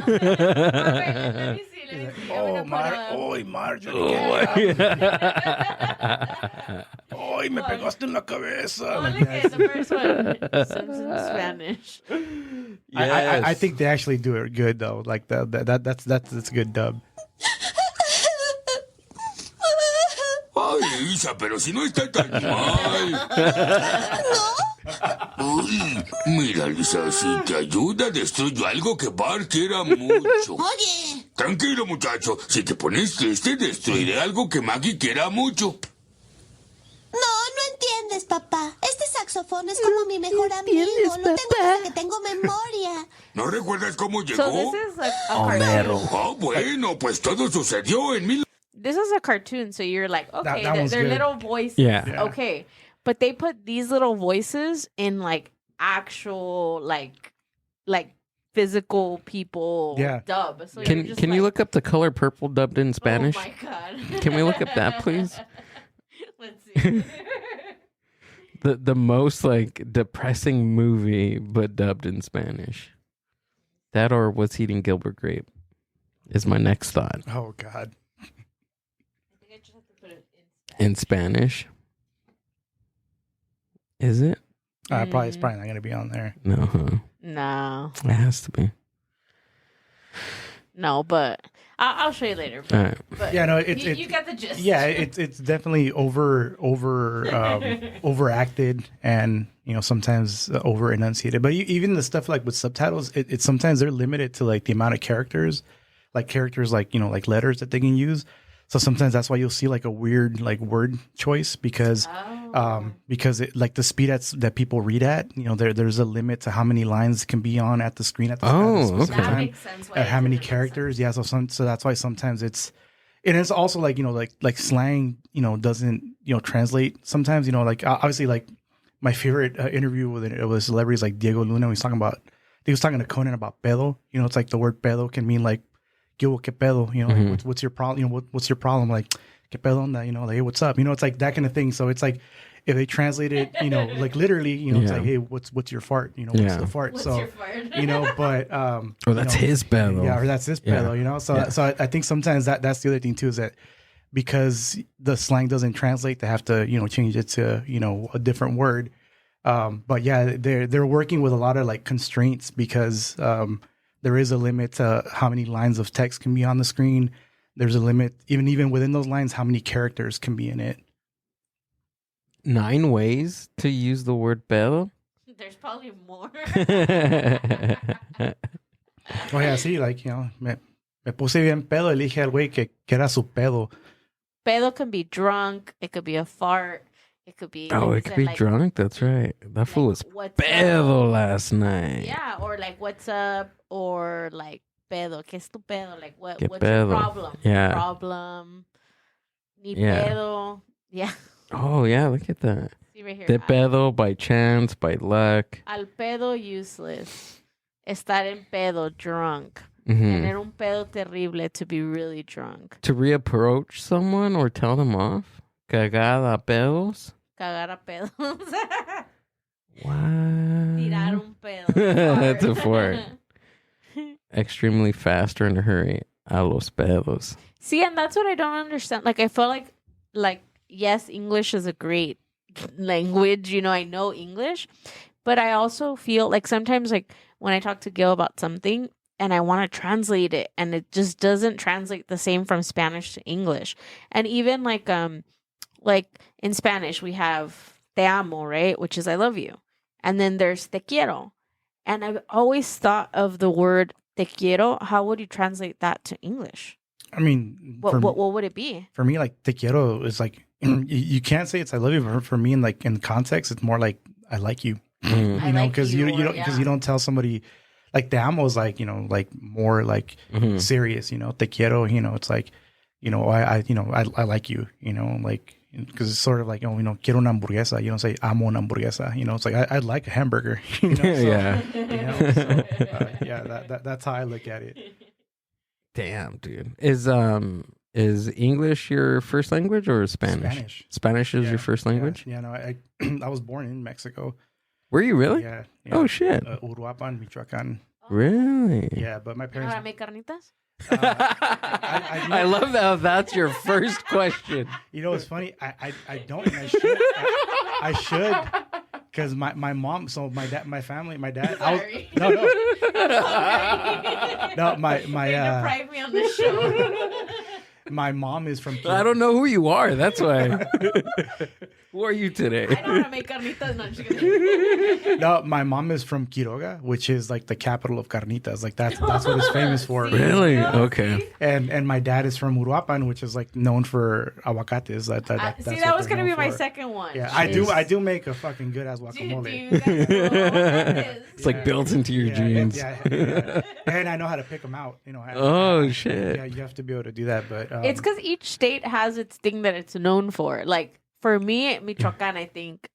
Let me see. Oh, Marjorie. Ay, me pegaste en la cabeza. Look at the first one. Simpsons Spanish. I think they actually do it good though. Like that's a good dub. Ay, Isa, pero si no está tan mal. Uy, mira, Lisa, si te ayuda, destruyo algo que Bart quiera mucho. Oye. Tranquilo, muchacho. Si te pones triste, destruiré algo que Maggie quiera mucho. No entiendes, papá. Este saxofón es como mi mejor amigo. Lo tengo desde que tengo memoria. ¿No recuerdas cómo llegó? So this is like a cartoon. Ah, bueno, pues todo sucedió en mil... This is a cartoon, so you're like, okay, that one's they're good. little voices. Yeah. Okay. But they put these little voices in like actual like physical people dub. So Can you look up The Color Purple dubbed in Spanish? Oh my god. Can we look up that, please? Let's see. The most like depressing movie but dubbed in Spanish. That or What's Eating Gilbert Grape is my next thought. Oh God. I think I just have to put it In Spanish. Is it? It's probably not gonna be on there. No, huh? No. It has to be. No, but I'll show you later. But, All right. but Yeah, no, you get the gist. Yeah, it's definitely overacted and sometimes over enunciated. But even the stuff like with subtitles, it sometimes they're limited to like the amount of characters like like letters that they can use. So sometimes that's why you'll see like a weird like word choice because it, like the speed that people read at, there's a limit to how many lines can be on at the screen at the okay. That makes sense. how many characters. Yeah, so that's why sometimes it's also like like slang doesn't translate sometimes. Like obviously like my favorite interview with celebrities like Diego Luna. He was talking to Conan about pedo. It's like the word pedo can mean like ¿qué pedo? Like, what's your problem? What's your problem? Like, ¿qué pedo onda? Like, hey, what's up? It's like that kind of thing. So it's like if they translate it, like literally, it's like, hey, what's your fart? What's the fart? What's so your fart? But that's his pedo. Yeah, or that's his pedo. So I think sometimes that's the other thing too is that because the slang doesn't translate, they have to change it to a different word. But yeah, they're working with a lot of like constraints because there is a limit to how many lines of text can be on the screen. There's a limit, even within those lines, how many characters can be in it. 9 ways to use the word pedo? There's probably more. Oh yeah, sí, like, me puse bien pedo, elige al güey que era su pedo. Pedo can be drunk. It could be a fart. It could be. Oh, it could be drunk. That's right. That fool was pedo last night. Yeah, or like what's up, or like pedo. ¿Qué es tu pedo? Like what's pedo? your problem? Yeah. Problem. Ni pedo. Yeah. Oh yeah, look at that. See right here. De pedo, by chance, by luck. Al pedo, useless. Estar en pedo, drunk. Mm-hmm. Tener un pedo terrible, to be really drunk. To reapproach someone or tell them off. Cagada pedos. Cagar a pedos. What? Tirar un pedo. That's a fart. Extremely fast or in a hurry. A los pedos. See, and that's what I don't understand. Like, I feel like yes, English is a great language. You know, I know English, but I also feel like sometimes, like when I talk to Gil about something and I want to translate it, and it just doesn't translate the same from Spanish to English. And even like in Spanish we have te amo, right, which is I love you, and then there's te quiero, and I've always thought of the word te quiero. How would you translate that to English? I mean, What would it be? For me, like te quiero is like you can't say it's I love you, but for me, in context, it's more like I like you. Mm. You know, because you don't tell somebody like te amo is like, you know, like more like serious. You know, te quiero, you know, it's like, you know, I like you. You know, like because it's sort of like, oh, you know, quiero una hamburguesa. You don't say amo una hamburguesa. You know, it's like I'd like a hamburger. You know, so, Yeah. You know, so, yeah, that's how I look at it. Damn, dude. Is English your first language or Spanish? Spanish is your first language? Yeah, no, I was born in Mexico. Were you really? Yeah. Oh, shit. Uruapan, Michoacan. Really? Yeah, but my You know parents... how to make carnitas? I love that that's your first question. You know, it's funny. I don't, and I should. Because my mom, so my dad, Sorry. No, my Deprive me on this show. my mom is from... I don't know who you are. That's why. Who are you today? I know how to make carnitas. No, I'm just kidding. No, my mom is from Quiroga, which is like the capital of carnitas. Like that's what it's famous for. Really? Okay. And my dad is from Uruapan, which is like known for aguacates. That was gonna be my second one. Yeah, I do make a fucking good ass guacamole. It's like built into your genes. Yeah. And I know how to pick them out. You know. Shit. Yeah, you have to be able to do that. But It's because each state has its thing that it's known for. Like for me, Michoacan, I think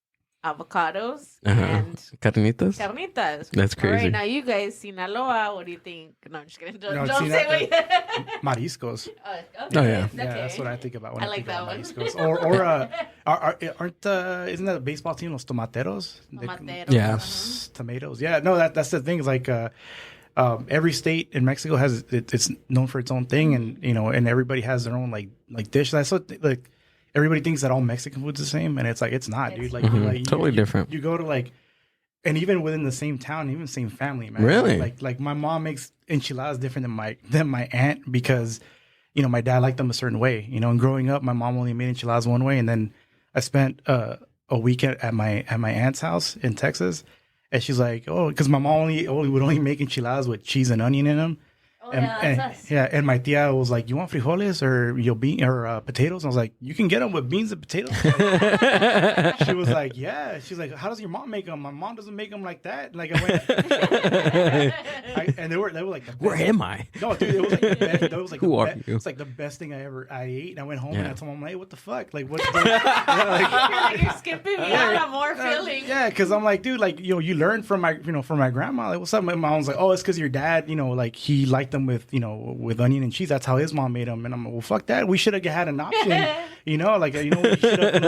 avocados and Carnitas? carnitas. That's crazy. All right, now you guys, Sinaloa, what do you think? No, I'm just kidding. Don't No, say what you... mariscos. Okay. Oh, yeah. Okay. Yeah, that's what I think about when I I like think about that one. mariscos. Aren't isn't that a baseball team, los tomateros? Tomateros. Yeah. Tomatoes. Yeah, no, that's the thing. Is like every state in Mexico has it's known for its own thing, and you know, and everybody has their own like dish. That's what like everybody thinks that all Mexican food's the same, and it's like it's not, dude. Like, totally different. You go to like, and even within the same town, even same family, man. Really? Like my mom makes enchiladas different than my aunt because, you know, my dad liked them a certain way. You know, and growing up, my mom only made enchiladas one way, and then I spent a weekend at my aunt's house in Texas, and she's like, oh, because my mom would only make enchiladas with cheese and onion in them. Oh, yeah, that's us. Yeah, and my tia was like, "You want frijoles or potatoes?" And I was like, "You can get them with beans and potatoes." She was like, "Yeah." She's like, "How does your mom make them?" My mom doesn't make them like that. Like I went, and they were like, the best. Where am I? No, dude, it was like the best. It was like Who are you? It's like the best thing I ate. And I went home and I told my mom, "Hey, what the fuck? Like what?" You're skipping me. I got more feeling. Yeah, because I'm like, dude, like you learn from my grandma. Like, what's up? My mom's like, "Oh, it's because your dad, like he liked them with onion and cheese. That's how his mom made them." And I'm like, well, fuck that. We should have had an option, we should have,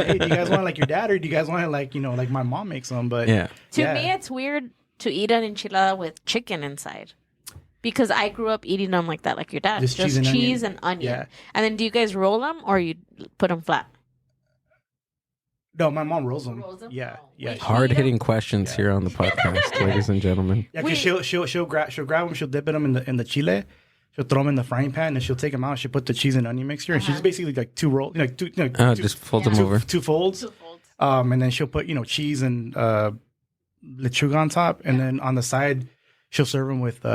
hey, do you guys want it like your dad or do you guys want it like, like my mom makes them? But to me, it's weird to eat an enchilada with chicken inside because I grew up eating them like that, like your dad. Just cheese and onion. Yeah. And then do you guys roll them or you put them flat? No, my mom rolls them. Yeah, yeah. Hard hitting questions here on the podcast, ladies and gentlemen. Yeah, because she'll grab them, she'll dip them in the chile, she'll throw them in the frying pan, and she'll take them out. She'll put the cheese and onion mixture, and she's basically like two rolls, just folds them over. Two folds. And then she'll put cheese and lechuga on top, and then on the side she'll serve them with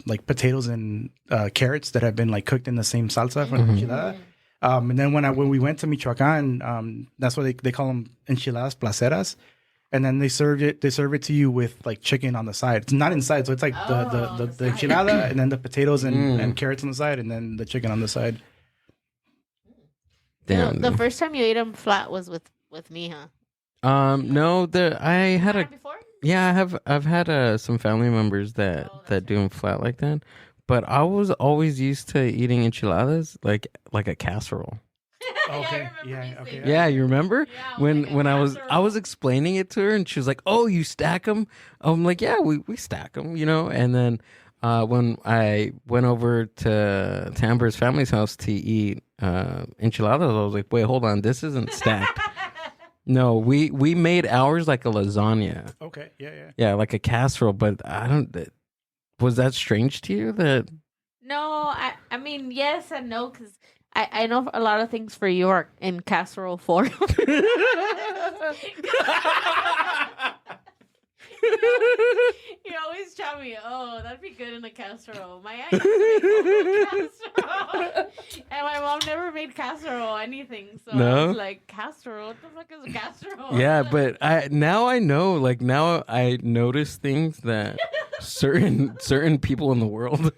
like potatoes and carrots that have been like cooked in the same salsa from the enchilada. And then when we went to Michoacan, that's why they call them enchiladas placeras. And then they serve it to you with like chicken on the side. It's not inside, so it's like the enchilada and then the potatoes and carrots on the side and then the chicken on the side. Damn. The first time you ate them flat was with me, huh? No, I had a before? Yeah, I've had some family members that do them flat like that. But I was always used to eating enchiladas like a casserole. Okay. Yeah. Okay. Yeah, you remember Yeah, when I was casserole. explaining it to her, and she was like, "Oh, you stack them?" I'm like, "Yeah, we stack them," And then when I went over to Amber's family's house to eat enchiladas, I was like, "Wait, hold on, this isn't stacked." No, we made ours like a lasagna. Okay. Yeah. Yeah, like a casserole. But I don't. Was that strange to you? That No, I mean, yes and no, because I know a lot of things for you are in casserole form. You always tell me, oh, that'd be good in a casserole. My aunt used to make casserole. And my mom never made casserole or anything. So I No? was like, casserole? What the fuck is a casserole? yeah, but now I know. Like now I notice things that certain people in the world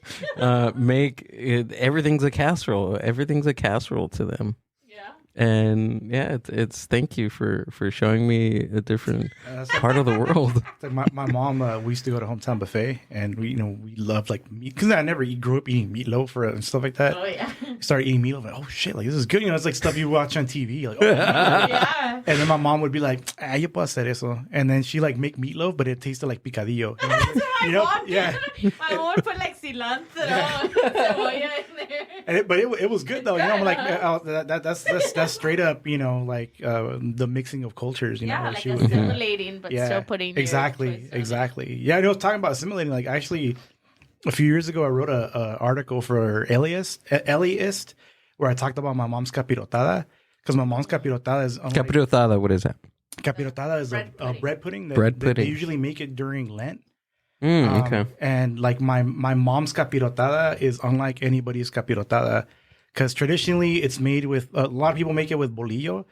make. Everything's a casserole. Everything's a casserole to them. Yeah. And yeah, it's thank you for showing me a different That's part of the world. like my mom. We used to go to hometown buffet, and we loved like meat because I never grew up eating meatloaf and stuff like that. Oh, yeah. Started eating meatloaf, like, oh shit, like this is good. It's like stuff you watch on TV. Like, oh, Yeah. and then my mom would be like, yo puedo hacer eso. And then she like make meatloaf, but it tasted like picadillo. That's what my mom Yeah. did. My mom would put like cilantro, cebolla in there. But it was good though. I'm like, Huh? that's straight up, like the mixing of cultures. Yeah, where like she would- assimilating, but still putting your exactly, choice on it. exactly. Yeah, I was talking about assimilating. Like actually, a few years ago, I wrote a article for Eliist where I talked about my mom's capirotada because my mom's capirotada is Capirotada, what is that? capirotada is Bread a pudding. bread pudding. Bread They pudding. usually make it during Lent. Okay. And like my mom's capirotada is unlike anybody's capirotada because traditionally it's made with a lot of people make it with bolillo.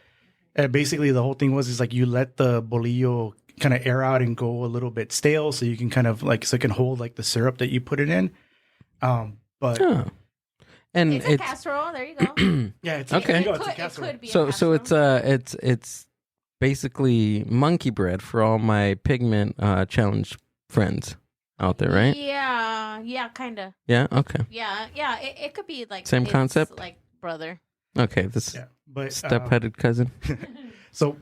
And basically the whole thing is like you let the bolillo kind of air out and go a little bit stale so you can kind of like so it can hold like the syrup that you put it in. But Oh. And It's a casserole. There you go. yeah, it's Okay. you know, It it's a could, casserole. be a so casserole. it's basically monkey bread for all my pigment challenge friends out there, right? Yeah, kind of. Yeah. Okay. Yeah. It could be like Same its, concept? like brother. Okay. This Yeah, but step-headed cousin.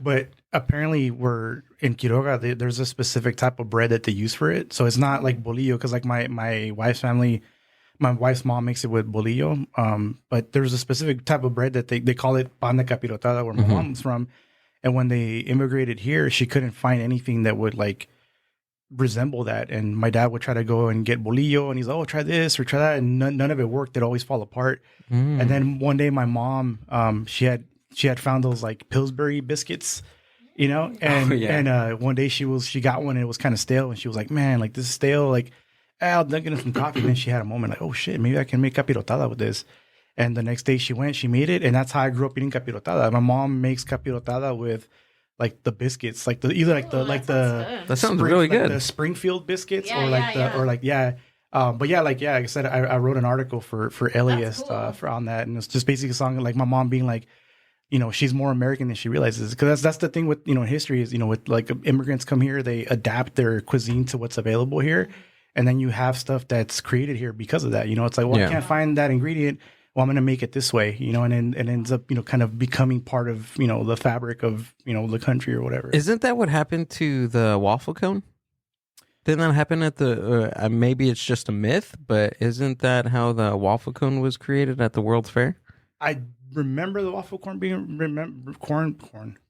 but apparently we're in Quiroga. There's a specific type of bread that they use for it. So it's not like bolillo because like my wife's family, my wife's mom makes it with bolillo. But there's a specific type of bread that they call it pan de capirotada where my mom's from. And when they immigrated here, she couldn't find anything that would like resemble that. And my dad would try to go and get bolillo and he's like, oh, try this or try that. And none of it worked. It always fall apart. And then one day my mom, she had found those like Pillsbury biscuits, and one day she got one and it was kind of stale and she was like, man, like this is stale. Like, I'll dunk it in some coffee. And then she had a moment like, oh shit, maybe I can make capirotada with this. And the next day she made it. And that's how I grew up eating capirotada. My mom makes capirotada with like the biscuits, like That sounds really like good. the Springfield biscuits Yeah, or like yeah, yeah. but yeah, like I said, I wrote an article for Elias cool. on that, and it's just basically a song like my mom being like, she's more American than she realizes, because that's the thing with history is with like immigrants come here, they adapt their cuisine to what's available here, and then you have stuff that's created here because of that. It's like, well, Yeah. I can't find that ingredient. Well, I'm going to make it this way, and then it ends up kind of becoming part of the fabric of the country or whatever. Isn't that what happened to the waffle cone? Didn't that happen at the? Maybe it's just a myth, but isn't that how the waffle cone was created at the World's Fair? I remember the waffle cone being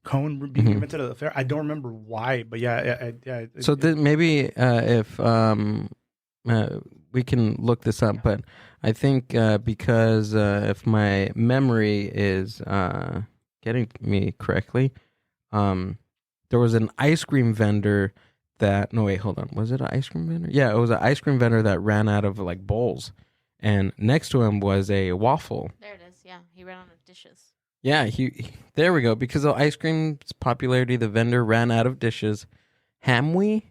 cone being invented at the fair. I don't remember why, but yeah. So maybe if we can look this up, but I think because if my memory is getting me correctly, there was an ice cream vendor that... No, wait, hold on. Was it an ice cream vendor? Yeah, it was an ice cream vendor that ran out of like bowls. And next to him was a waffle. There it is. Yeah, he ran out of dishes. Yeah, there we go. Because of ice cream's popularity, the vendor ran out of dishes. Hamway?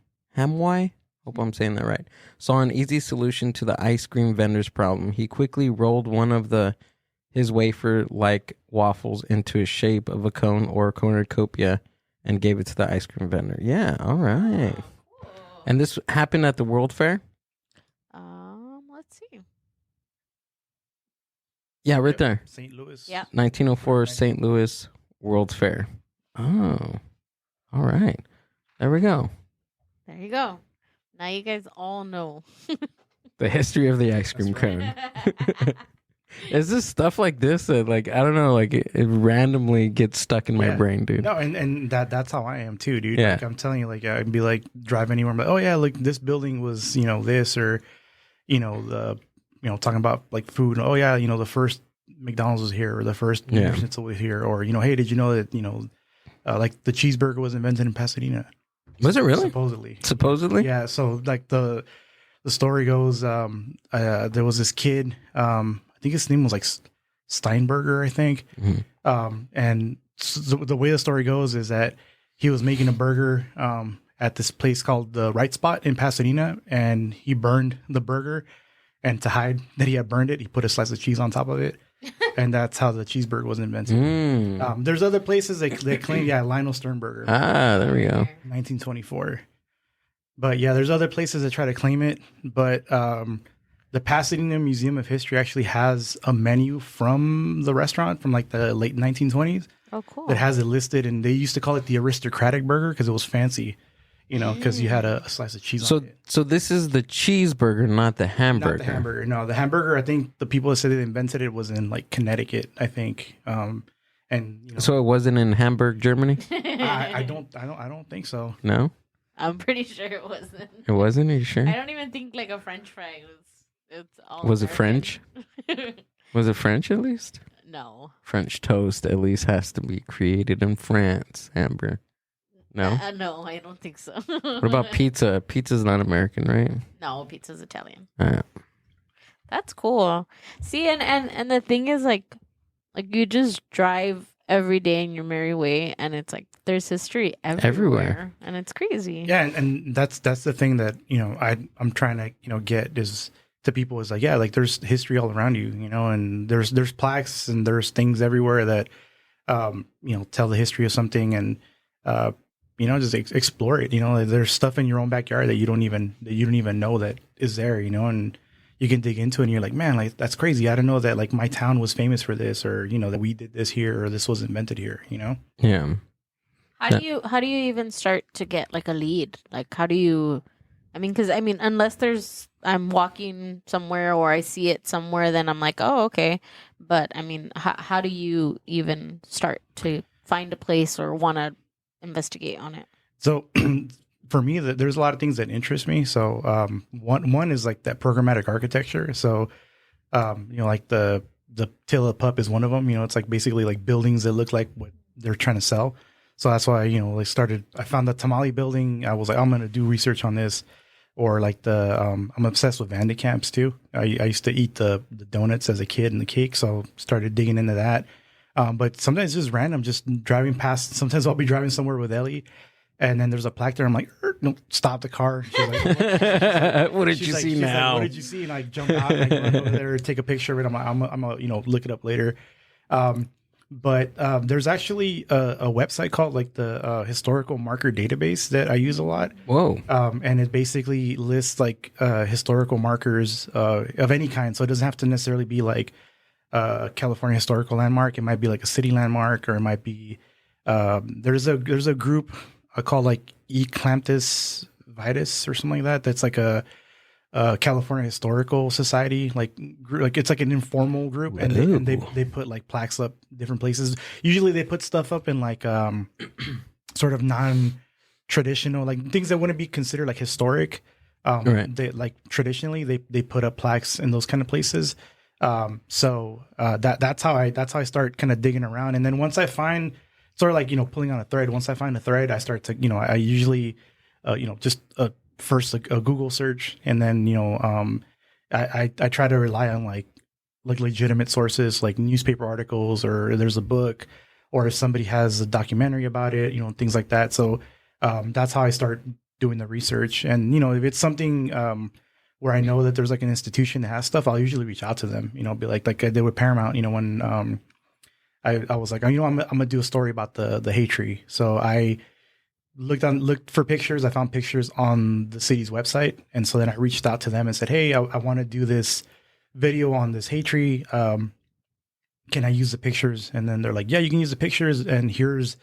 Hope I'm saying that right. Saw an easy solution to the ice cream vendor's problem. He quickly rolled one of his wafer-like waffles into a shape of a cone or a cornucopia and gave it to the ice cream vendor. Yeah, all right. Cool. And this happened at the World Fair? Let's see. Yeah, right there. St. Louis. Yeah. 1904 St. Louis World's Fair. Oh, all right. There we go. There you go. Now you guys all know. The history of the ice cream cone. Is this stuff like this that, like, I don't know, like it randomly gets stuck in my brain, dude? No, and that's how I am too, dude. Yeah. Like, I'm telling you, like I'd be like drive anywhere, I'm like, oh yeah, like this building was, you know, this, or talking about like food. Oh yeah, the first McDonald's was here, or the first Schnitzel was here, or hey, did you know that like the cheeseburger was invented in Pasadena? Was it really? Supposedly. Yeah. So like the story goes, there was this kid. I think his name was like Steinberger, I think. Mm-hmm. And so the way the story goes is that he was making a burger at this place called the Right Spot in Pasadena, and he burned the burger. And to hide that he had burned it, he put a slice of cheese on top of it. And that's how the cheeseburger was invented. There's other places they claim, Lionel Sternberger. Ah, there we go. 1924. But yeah, there's other places that try to claim it. But the Pasadena Museum of History actually has a menu from the restaurant from like the late 1920s. Oh, cool. That has it listed, and they used to call it the aristocratic burger because it was fancy, because you had a slice of cheese on it. So this is the cheeseburger, not the hamburger. Not the hamburger. No, the hamburger, I think the people that said they invented it was in like Connecticut, I think. So it wasn't in Hamburg, Germany? I don't think so. No? I'm pretty sure it wasn't. It wasn't? Are you sure? I don't even think like a French fry was. It's all. Was it American. French? Was it French at least? No. French toast at least has to be created in France, Amber. No? No, I don't think so. What about pizza? Pizza's not American, right? No, pizza's Italian. Yeah. That's cool. See, and the thing is, like you just drive every day in your merry way, and it's like there's history everywhere. And it's crazy. Yeah, and that's the thing that I'm trying to get is to people is like, yeah, like there's history all around you, and there's plaques and there's things everywhere that tell the history of something, and just explore it. There's stuff in your own backyard that you don't even know that is there, and you can dig into it and you're like, man, like that's crazy. I didn't know that like my town was famous for this, or that we did this here, or this was invented here, Yeah. How do you even start to get like a lead? Like how do you because unless I'm walking somewhere or I see it somewhere, then I'm like, oh, okay. But how do you even start to find a place or want to investigate on it? So for me, there's a lot of things that interest me. So one is like that programmatic architecture. So like the Tail of the Pup is one of them. It's like basically like buildings that look like what they're trying to sell. So that's why I found the tamale building. I was like, I'm going to do research on this. Or like I'm obsessed with Vandecamps too. I used to eat the donuts as a kid and the cake, so started digging into that. But sometimes it's just random, just driving past. Sometimes I'll be driving somewhere with Ellie, and then there's a plaque there. I'm like, no, stop the car. She's like, what did you see now? What did you see? And I jump out and I run over there, take a picture of it. I'm gonna look it up later. But there's actually a website called like the Historical Marker Database that I use a lot. Whoa. And it basically lists like historical markers of any kind. So it doesn't have to necessarily be like a California historical landmark. It might be like a city landmark, or it might be there's a group called like Eclamptus Vitus or something like that. That's like a California Historical Society, like it's like an informal group, and they put like plaques up different places. Usually they put stuff up in like sort of non-traditional, like things that wouldn't be considered like historic. Right. They like traditionally they put up plaques in those kind of places. So that's how I start kind of digging around, and then once I find sort of like pulling on a thread. Once I find a thread, I start to I usually just first a Google search, and then I try to rely on like legitimate sources, like newspaper articles, or there's a book, or if somebody has a documentary about it, things like that. So that's how I start doing the research. And if it's something where I know that there's like an institution that has stuff, I'll usually reach out to them. Be like I did with Paramount. When I was like, I'm gonna do a story about the hay tree. So I looked for pictures. I found pictures on the city's website. And so then I reached out to them and said, hey, I want to do this video on this hay tree. can I use the pictures? And then they're like, yeah, you can use the pictures. And here's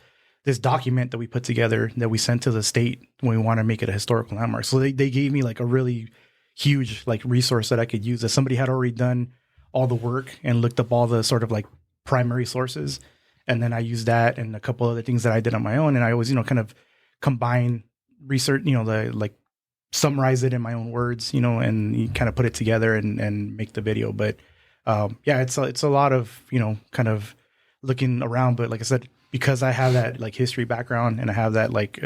this document that we put together that we sent to the state when we want to make it a historical landmark. So they gave me like a really huge like resource that I could use, that somebody had already done all the work and looked up all the sort of like primary sources. And then I used that and a couple other things that I did on my own. And I always, kind of combine research, the like summarize it in my own words, and you kind of put it together and make the video. But yeah, it's a lot of, kind of looking around. But like I said, because I have that like history background and I have that like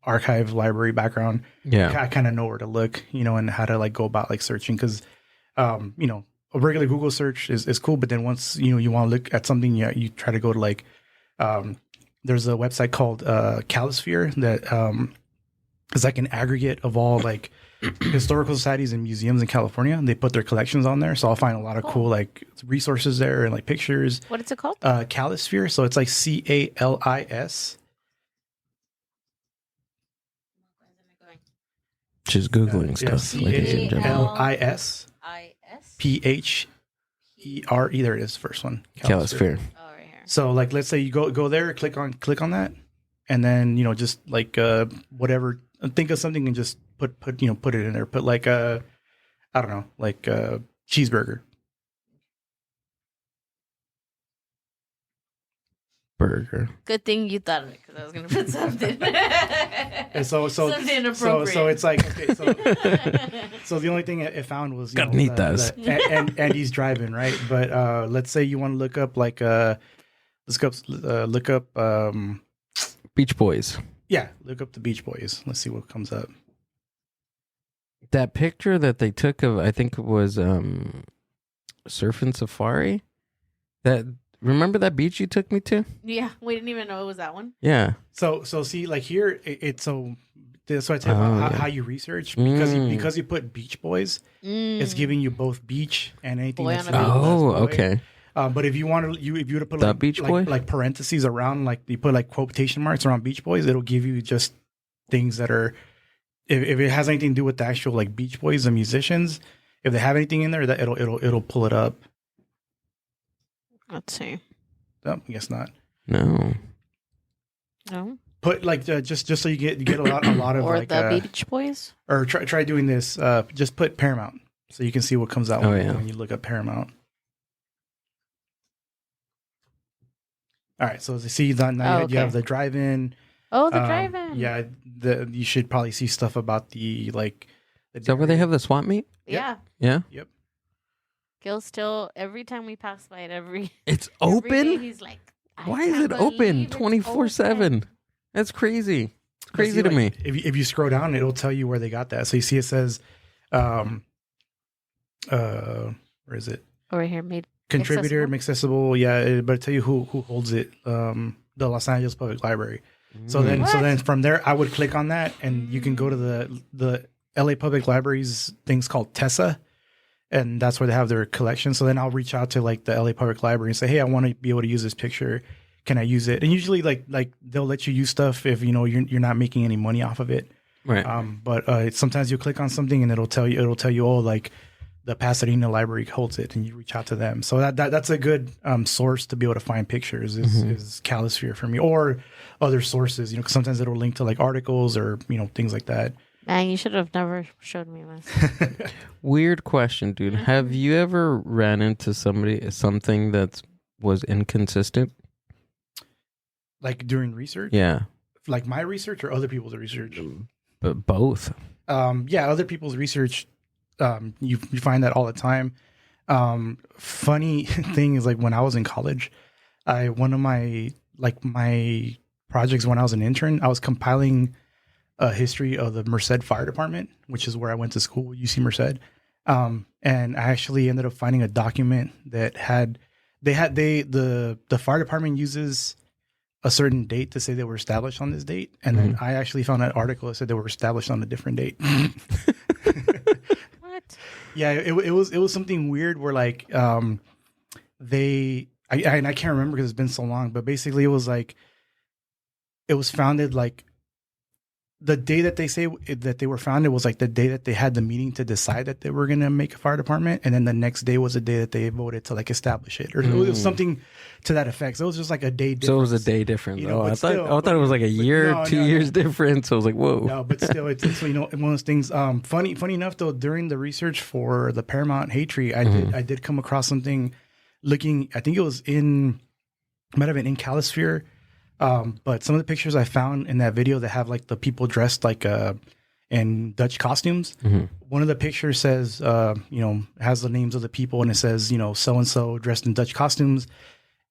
archive library background, I kind of know where to look, and how to like go about like searching. Because, a regular Google search is cool. But then once, you want to look at something, you try to go to like, there's a website called Calisphere that is like an aggregate of all like historical societies and museums in California. And they put their collections on there. So I'll find a lot of cool like resources there and like pictures. What is it called? Calisphere. So it's like CALIS. She's Googling stuff. Ladies and gentlemen. CALIS. PHERE. There it is. First one. Calisphere. Oh, right here. So like, let's say you go there, click on that. And then, just like whatever, think of something and just put it in there. Put like I don't know, like a cheeseburger. Burger. Good thing you thought of it, because I was going to put something. And so something inappropriate. So it's like, okay, so the only thing it found was Carnitas. And he's driving, right? But let's say you want to look up like look up Beach Boys. Yeah, look up the Beach Boys. Let's see what comes up. That picture that they took of, I think it was Surfing Safari. Remember that beach you took me to? Yeah, we didn't even know it was that one. Yeah. So see, like here, it's so I tell you about how you research, because you put Beach Boys, it's giving you both beach and anything. Boy that's on a beach. Oh, okay. But if you want to, if you were to put The like Beach Boy? like parentheses around, like you put like quotation marks around Beach Boys, it'll give you just things that are, if it has anything to do with the actual like Beach Boys, the musicians, if they have anything in there, that it'll pull it up. Let's see. Oh, I guess not. No. Put like just so you get a lot of or like the Beach Boys. Or try doing this. Just put Paramount so you can see what comes out when you look up Paramount. All right, so see that now you have the drive-in. Oh, the drive-in. Yeah, you should probably see stuff about the like. Is that where they have the swap meet? Yeah. Yeah. Yep. Gil still, every time we pass by it, it's every open. day he's like, why is it open 24/7? That's crazy. It's crazy to me. If you scroll down, it'll tell you where they got that. So you see it says, where is it? Over here, made Contributor, accessible. Yeah, but tell you who holds it. The Los Angeles Public Library. So then from there, I would click on that, and you can go to the LA Public Library's things called Tessa, and that's where they have their collection. So then I'll reach out to like the LA Public Library and say, hey, I want to be able to use this picture. Can I use it? And usually like they'll let you use stuff if you're not making any money off of it. Right. But sometimes you click on something and it'll tell you, oh, like the Pasadena Library holds it, and you reach out to them. So that's a good source to be able to find pictures is Calisphere for me, or other sources, because sometimes it'll link to like articles or, things like that. Man, you should have never showed me this. Weird question, dude. Have you ever ran into something that was inconsistent? Like during research? Yeah. Like my research or other people's research? But both. Yeah, other people's research. You find that all the time. Funny thing is, like when I was in college, one of my projects when I was an intern, I was compiling a history of the Merced Fire Department, which is where I went to school, UC Merced. And I actually ended up finding a document that the fire department uses a certain date to say they were established on this date. And then I actually found an article that said they were established on a different date. What? Yeah, it was something weird where like and I can't remember because it's been so long, but basically it was founded like the day that they say that they were founded was like the day that they had the meeting to decide that they were going to make a fire department. And then the next day was the day that they voted to like establish it, or it was something to that effect. So it was just like a day difference. So it was a day difference. You know, I thought it was like a year, 2 years difference. So I was like, whoa. No, but still, it's one of those things. Funny enough though, during the research for the Paramount Hate Tree, I did come across something looking, I think it might have been in Calisphere. But some of the pictures I found in that video that have like the people dressed like in Dutch costumes. One of the pictures says, has the names of the people, and it says, so and so dressed in Dutch costumes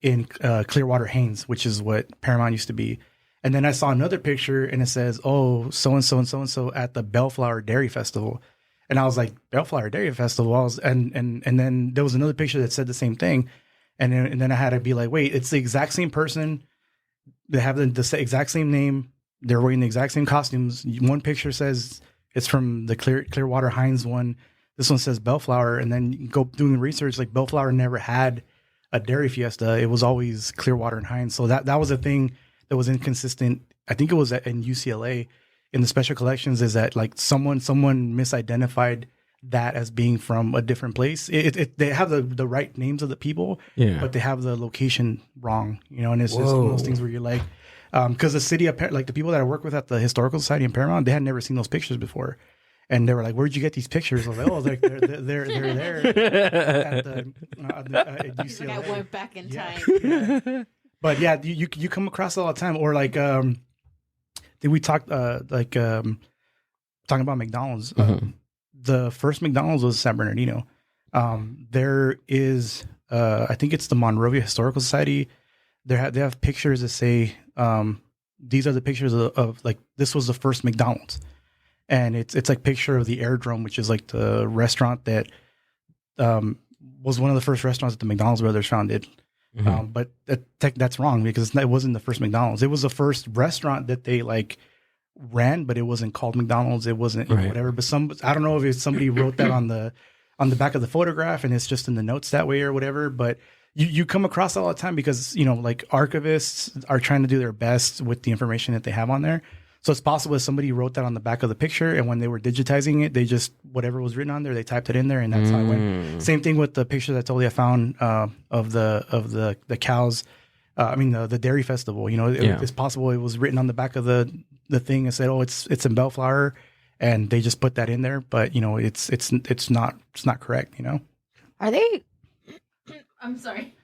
in Clearwater, Haynes, which is what Paramount used to be. And then I saw another picture, and it says, oh, so and so and so and so at the Bellflower Dairy Festival. And I was like, Bellflower Dairy Festival. And then there was another picture that said the same thing. And then I had to be like, wait, it's the exact same person. They have the exact same name. They're wearing the exact same costumes. One picture says it's from the Clearwater Hines one. This one says Bellflower. And then you go doing the research, like Bellflower never had a dairy fiesta. It was always Clearwater and Hines. So that was a thing that was inconsistent. I think it was in UCLA in the special collections, is that like someone misidentified that as being from a different place. They have the right names of the people, but they have the location wrong, and it's just one of those things where you're like, because the city, like the people that I work with at the Historical Society in Paramount, they had never seen those pictures before. And they were like, "Where'd you get these pictures?" I was like, "Oh, they're there at the UCLA." I went back in time. Yeah. But yeah, you come across it all the time, or like we talked talking about McDonald's. The first McDonald's was San Bernardino. There is, I think it's the Monrovia Historical Society. They have pictures that say, these are the pictures of like, this was the first McDonald's. And it's like picture of the Aerodrome, which is like the restaurant that was one of the first restaurants that the McDonald's brothers founded. But that's wrong, because it wasn't the first McDonald's. It was the first restaurant that they like ran, but it wasn't called McDonald's. It wasn't whatever. But I don't know if somebody wrote that on the back of the photograph and it's just in the notes that way or whatever. But you come across all the time because like archivists are trying to do their best with the information that they have on there. So it's possible that somebody wrote that on the back of the picture, and when they were digitizing it, they just whatever was written on there, they typed it in there, and that's how it went. Same thing with the picture that totally I found of the cows. The dairy festival. It's possible it was written on the back of the thing and said, "Oh, it's in Bellflower," and they just put that in there. But it's not correct. Are they? I'm sorry.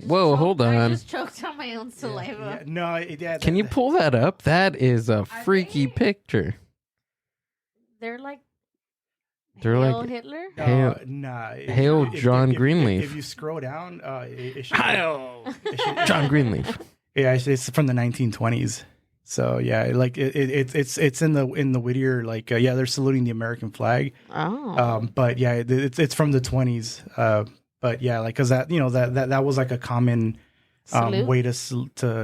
Hold on. I just choked on my own saliva. Can you pull that up? That is a freaky picture. They're like Hail Hitler? Hail John Greenleaf. If you scroll down, it should Hail John Greenleaf. Yeah, it's from the 1920s. So yeah, like it's in the Whittier, like they're saluting the American flag. Oh. But yeah, it's from the 20s. But yeah, like because that was like a common way to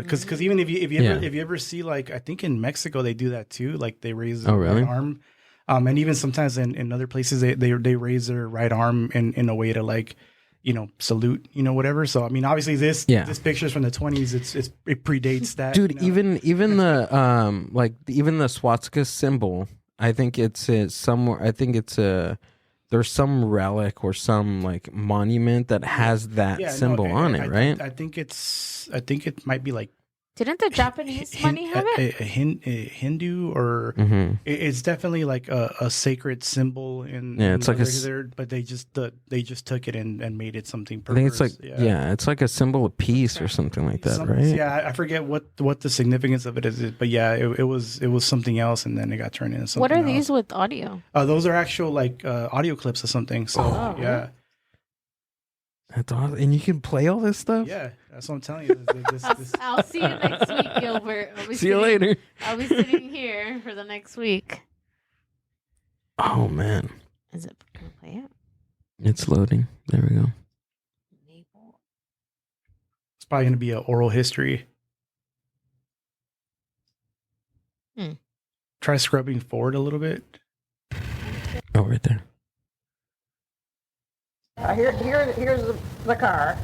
because even if you ever see, like I think in Mexico they do that too, like they raise their right arm, and even sometimes in other places they raise their right arm in a way to like salute whatever. So I mean, obviously this picture's from the 20s. It predates that, dude. Even the even the swastika symbol, I think it's somewhere. I think it's there's some relic or some like monument that has that symbol on it, right? I think it might be like. Didn't the Japanese money have it? A Hindu or it's definitely like a sacred symbol it's like there, but they just took it and made it something. I think it's like it's like a symbol of peace or something like that, right? Yeah, I forget what the significance of it is, but yeah, it was something else, and then it got turned into something. What are else. These with audio? Those are actual like audio clips or something. So yeah. That's awesome. And you can play all this stuff? Yeah, that's what I'm telling you. I'll see you next week, Gilbert. See you later. I'll be sitting here for the next week. Oh, man. Is it going to play it? It's loading. There we go. It's probably going to be an oral history. Try scrubbing forward a little bit. Oh, right there. Here's the car.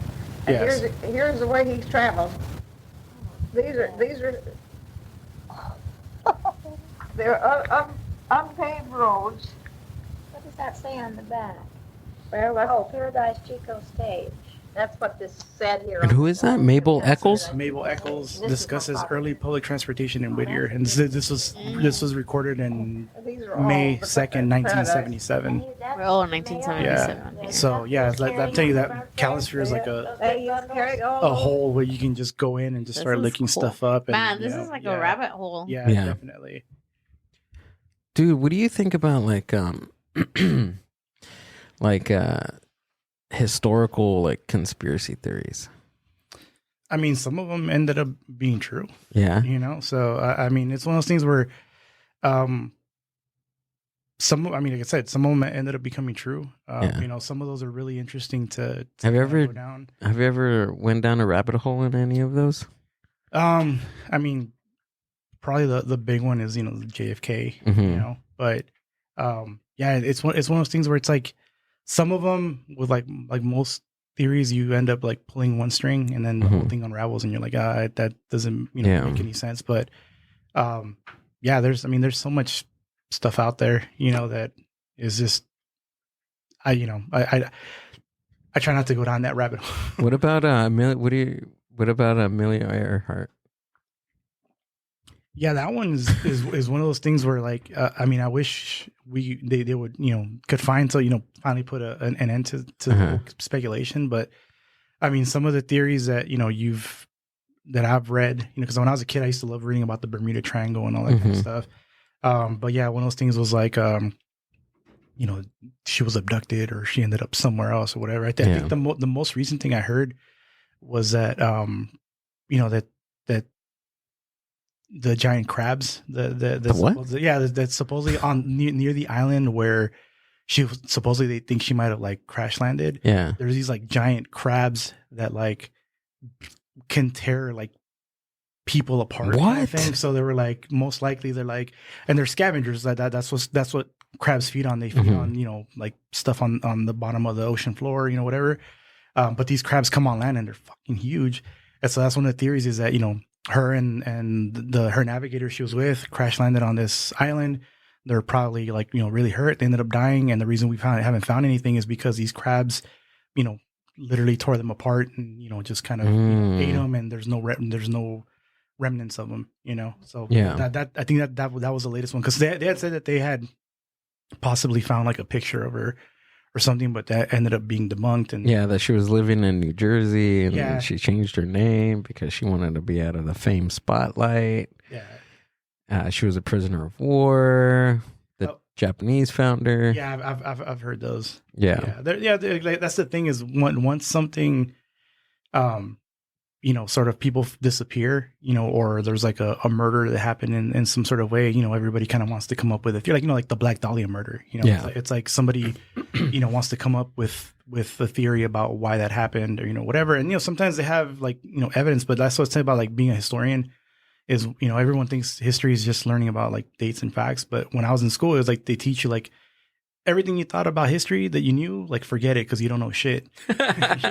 And yes. Here's the way he's traveled. These are They're unpaved roads. What does that say on the back? Well, that's, Paradise Chico Stage. that's what this said here. And who is that? Mabel Eccles? Mabel Eccles This is discusses my early public transportation in Whittier, and this was recorded in These are all May the 2nd, 1977. Oh, 1977. Yeah. So yeah, I'm telling you that Calisphere is like They used to carry all a hole where you can just go in and just This start is licking cool. stuff up. And, Man, this you know, is like yeah. a rabbit hole. Yeah, Yeah. definitely. Dude, what do you think about like like historical like conspiracy theories? I mean, some of them ended up being true. Yeah. You know, so I mean, it's one of those things where, like I said, some of them ended up becoming true. Yeah. You know, some of those are really interesting to Have you ever go down. Have you ever went down a rabbit hole in any of those? I mean, probably the big one is, you know, the JFK, Mhm. you know, but, yeah, it's one of those things where it's like some of them with like most theories, you end up like pulling one string and then the whole Mhm. thing unravels and you're like, that doesn't, Yeah. make any sense. But, yeah, there's so much stuff out there, you know, that is just, I try not to go down that rabbit hole. What about what about Amelia Earhart? Yeah, that one is one of those things where like I mean, I wish they would, you know, could find, so, you know, finally put an end to the whole speculation. But I mean, some of the theories that, you know, that I've read, you know, because when I was a kid, I used to love reading about the Bermuda Triangle and all that kind of stuff. But yeah, one of those things was like, you know, she was abducted or she ended up somewhere else or whatever. I think the most recent thing I heard was that, you know, that the giant crabs, the what? that's supposedly on near the island where supposedly they think she might have like crash landed. Yeah. There's these like giant crabs that like can tear like people apart. What? I think so. They were like, most likely they're like, and they're scavengers. That's what crabs feed on. They feed on, you know, like stuff on the bottom of the ocean floor, you know, whatever. But these crabs come on land and they're fucking huge. And so that's one of the theories, is that, you know, her and her navigator she was with crash landed on this island. They're probably like, you know, really hurt. They ended up dying, and the reason we haven't found anything is because these crabs, you know, literally tore them apart and, you know, just kind of ate them, and there's no remnants of them, you know. So yeah, that I think that was the latest one, because they had said that they had possibly found like a picture of her or something, but that ended up being debunked. And yeah, that she was living in New Jersey and Yeah. she changed her name because she wanted to be out of the fame spotlight. yeah, She was a prisoner of war. The Japanese found her. yeah, I've heard those. Yeah. Like, that's the thing, is once something, you know, sort of people disappear, you know, or there's like a murder that happened in some sort of way, you know, everybody kind of wants to come up with it. If you're like, you know, like the Black Dahlia murder, you know, Yeah. it's like somebody, you know, wants to come up with a theory about why that happened, or, you know, whatever. And, you know, sometimes they have like, you know, evidence, but that's what's about like being a historian is, you know, everyone thinks history is just learning about like dates and facts. But when I was in school, it was like, they teach you like everything you thought about history that you knew, like forget it, because you don't know shit.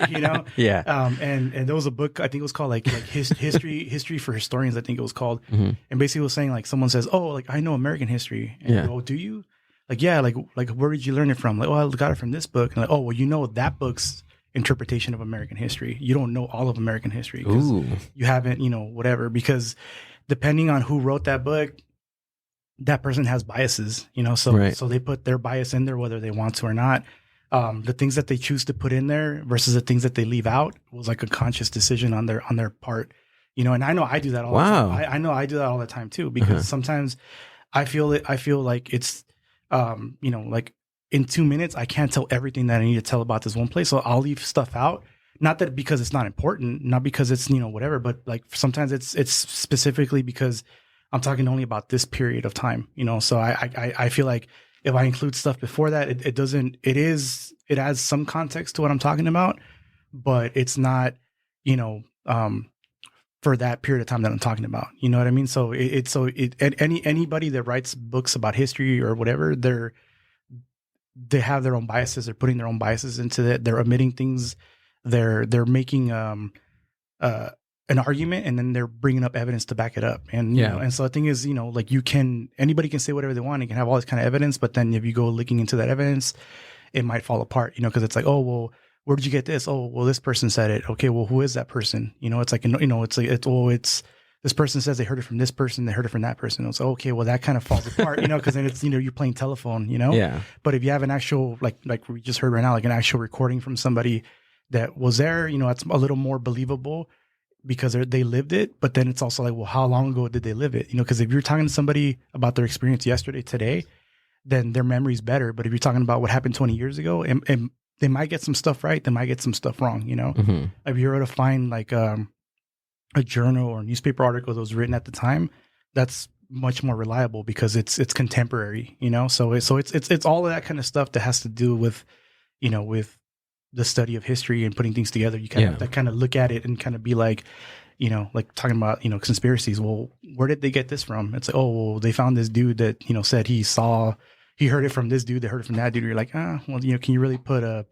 You know? Yeah. And there was a book, I think it was called like history for historians, I think it was called. And basically it was saying like, someone says, oh, like I know American history. And you go, do you? Like, yeah, like where did you learn it from? Like, well, I got it from this book. And like, oh, well, you know that book's interpretation of American history. You don't know all of American history because you haven't, you know, whatever, because depending on who wrote that book, that person has biases, you know, so they put their bias in there whether they want to or not. The things that they choose to put in there versus the things that they leave out was like a conscious decision on their part, you know. And I know I do that all the time. I know I do that all the time too, because sometimes I feel like it's, you know, like in 2 minutes I can't tell everything that I need to tell about this one place, so I'll leave stuff out. Not that because it's not important, not because it's, you know, whatever, but like sometimes it's specifically because I'm talking only about this period of time, you know. So I feel like if I include stuff before that, it adds some context to what I'm talking about, but it's not, you know, for that period of time that I'm talking about. You know what I mean? So anybody that writes books about history or whatever, they have their own biases. They're putting their own biases into it. They're omitting things. They're making an argument and then they're bringing up evidence to back it up. And, you know, and so the thing is, you know, like anybody can say whatever they want. You can have all this kind of evidence, but then if you go looking into that evidence, it might fall apart, you know, because it's like, oh, well, where did you get this? Oh, well, this person said it. Okay, well, who is that person? You know, it's like, you know, it's this person says they heard it from this person, they heard it from that person. It's okay, well, that kind of falls apart, you know, because then it's, you know, you're playing telephone, you know? Yeah. But if you have an actual, like we just heard right now, like an actual recording from somebody that was there, you know, it's a little more believable because they lived it. But then it's also like, well, how long ago did they live it? You know, because if you're talking to somebody about their experience yesterday, today, then their memory's better. But if you're talking about what happened 20 years ago, and they might get some stuff right, they might get some stuff wrong, you know? Mm-hmm. If you were to find like a journal or newspaper article that was written at the time, that's much more reliable because it's contemporary, you know? So it's all of that kind of stuff that has to do with, you know, with the study of history and putting things together. You kind of have to kind of look at it and kind of be like, you know, like talking about, you know, conspiracies. Well, where did they get this from? It's like, oh, well, they found this dude that, you know, said he heard it from this dude, they heard it from that dude. You're like, well, you know, can you really put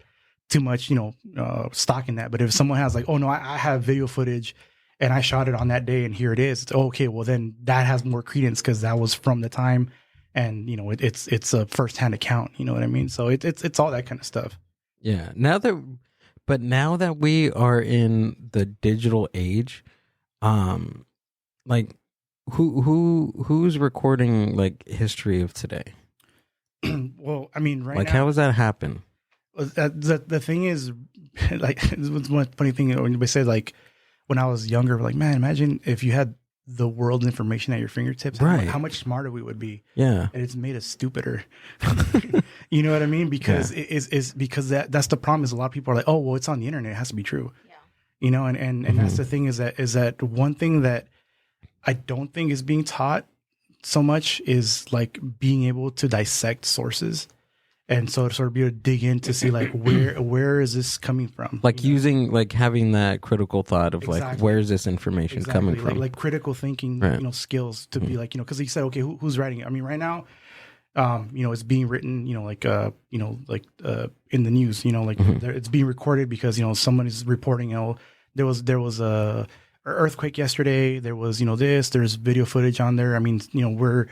too much, you know, stock in that? But if someone has like, oh no, I have video footage and I shot it on that day and here it is, it's okay. Well, then that has more credence because that was from the time, and you know, it's a firsthand account. You know what I mean? So it's all that kind of stuff. Yeah. Now that we are in the digital age, like who's recording like history of today? Well, I mean, right like now, how does that happen? The thing is, like, it's one funny thing when anybody says like, when I was younger, like, man, imagine if you had the world's information at your fingertips, right? How much smarter we would be. Yeah. And it's made us stupider. You know what I mean? Because it is because that's the problem is a lot of people are like, oh, well, it's on the internet, it has to be true. Yeah. You know, and that's the thing is that one thing that I don't think is being taught so much is like being able to dissect sources. And so to sort of be able to dig in to see like where is this coming from? Like using like having that critical thought of like where is this information coming from? Like critical thinking, you know, skills to be like, you know, because you said, okay, who's writing it? I mean, right now, you know, it's being written, you know, like in the news, you know, like it's being recorded because, you know, someone is reporting, you know, there was a earthquake yesterday. There was, you know, there's video footage on there. I mean, you know, we're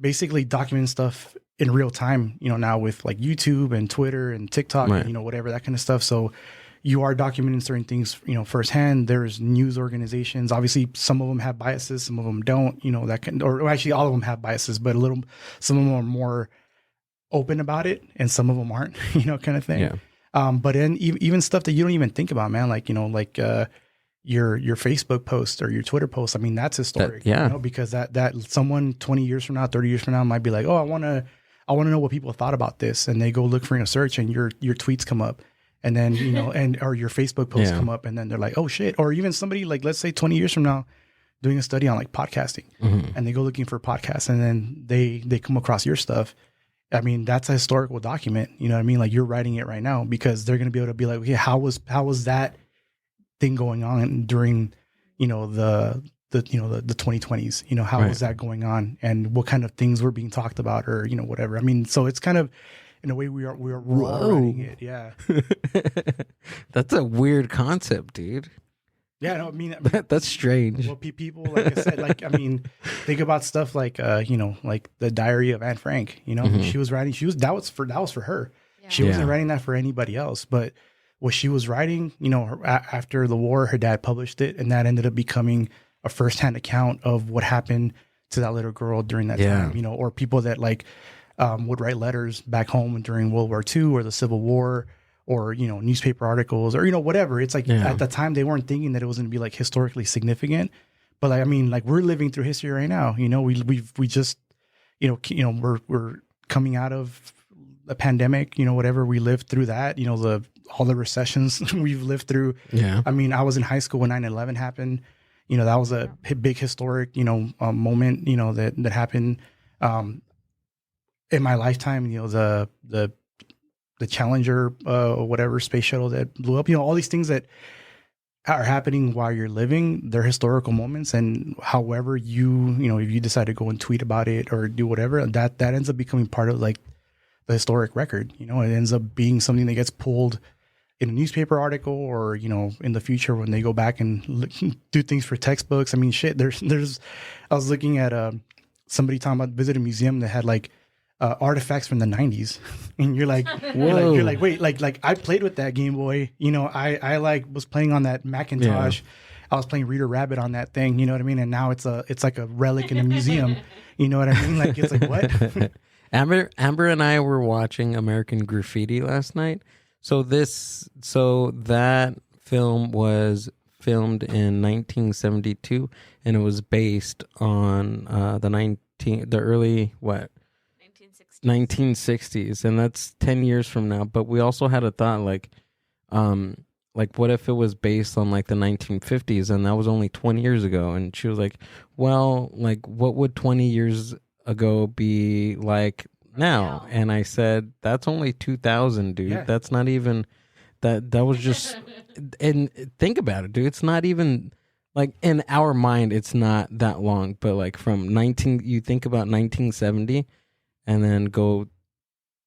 basically documenting stuff in real time, you know, now with like YouTube and Twitter and TikTok, and, you know, whatever, that kind of stuff. So you are documenting certain things, you know, firsthand. There's news organizations. Obviously, some of them have biases, some of them don't, you know, or actually all of them have biases, but some of them are more open about it and some of them aren't, you know, kind of thing. Yeah. But then even stuff that you don't even think about, man, like, you know, like, your Facebook post or your Twitter post. I mean, that's historic, you know, because that someone 20 years from now, 30 years from now might be like, oh, I want to know what people thought about this. And they go look for in a search and your tweets come up, and then, you know, or your Facebook posts come up, and then they're like, oh shit. Or even somebody like, let's say 20 years from now doing a study on like podcasting, and they go looking for podcasts, and then they come across your stuff. I mean, that's a historical document, you know what I mean? Like you're writing it right now because they're going to be able to be like, okay, how was that thing going on during, you know, the 2020s, you know, how was that going on, and what kind of things were being talked about, or, you know, whatever. I mean, so it's kind of, in a way, we're writing it. Yeah. That's a weird concept, dude. Yeah, no, I mean, that's strange. Well, people, like I said, like, I mean, think about stuff like, you know, like the Diary of Anne Frank, you know, she was writing, that was for her. Yeah. She wasn't writing that for anybody else, but what she was writing, you know, after the war, her dad published it, and that ended up becoming a firsthand account of what happened to that little girl during that time, you know, or people that like would write letters back home during World War II or the Civil War, or, you know, newspaper articles, or, you know, whatever. It's like at the time they weren't thinking that it was going to be like historically significant, but like, I mean, like we're living through history right now, you know, we just, you know, we're coming out of a pandemic, you know, whatever, we lived through that, you know, all the recessions we've lived through. Yeah. I mean, I was in high school when 9/11 happened. You know, that was a big historic, you know, moment, you know, that happened in my lifetime. You know, the Challenger or whatever space shuttle that blew up, you know, all these things that are happening while you're living, they're historical moments. And however if you decide to go and tweet about it or do whatever, that ends up becoming part of like the historic record. You know, it ends up being something that gets pulled in a newspaper article, or in the future when they go back and do things for textbooks. I mean, shit. There's. I was looking at somebody talking about visiting a museum that had like artifacts from the 90s, and you're like, you're like, wait, like I played with that Game Boy. I like was playing on that Macintosh. Yeah. I was playing Reader Rabbit on that thing. You know what I mean? And now it's like a relic in a museum. You know what I mean? Like, it's like, what? Amber and I were watching American Graffiti last night. So that film was filmed in 1972, and it was based on the early 1960s, and that's 10 years from now. But we also had a thought like what if it was based on like the 1950s, and that was only 20 years ago? And she was like, well, like what would 20 years ago be like now? And I said, that's only 2000, dude. Yeah. That's not even that was just and think about it, dude. It's not even like in our mind it's not that long, but like from you think about 1970 and then go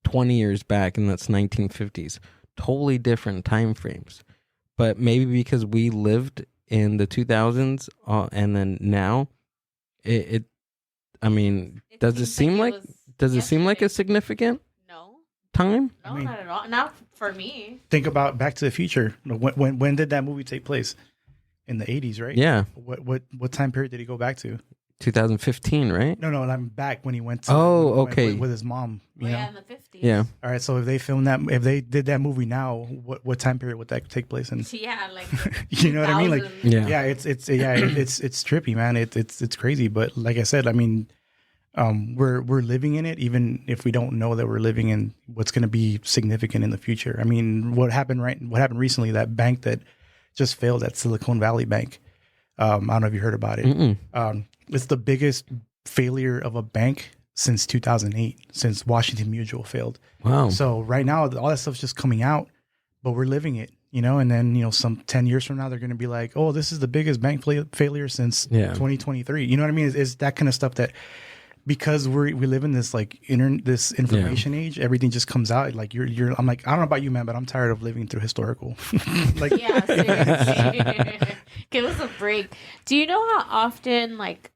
20 years back, and that's 1950s. Totally different time frames. But maybe because we lived in the 2000s and then now, does it seem like a significant time? No, not at all. Not for me. Think about Back to the Future. When did that movie take place? In the 80s, right? Yeah. What time period did he go back to? 2015, right? No, I'm back when he went to. Okay. With his mom. You know? Yeah, in the 50s. Yeah. All right. So if they filmed that, if they did that movie now, what time period would that take place in? Yeah, like you know what I mean? Like, yeah, it's trippy, man. It's crazy, but like I said, I mean, we're living in it, even if we don't know that we're living in what's going to be significant in the future. I mean, what happened recently? That bank that just failed, that Silicon Valley Bank. I don't know if you heard about it. It's the biggest failure of a bank since 2008, since Washington Mutual failed. Wow. So right now, all that stuff's just coming out, but we're living it, and then, some 10 years from now, they're going to be like, oh, this is the biggest bank failure since 2023. You know what I mean? It's that kind of stuff that, because we live in this like this information age, everything just comes out. Like I'm like, I don't know about you, man, but I'm tired of living through historical. Like, yeah, seriously. Give us a break. Do you know how often like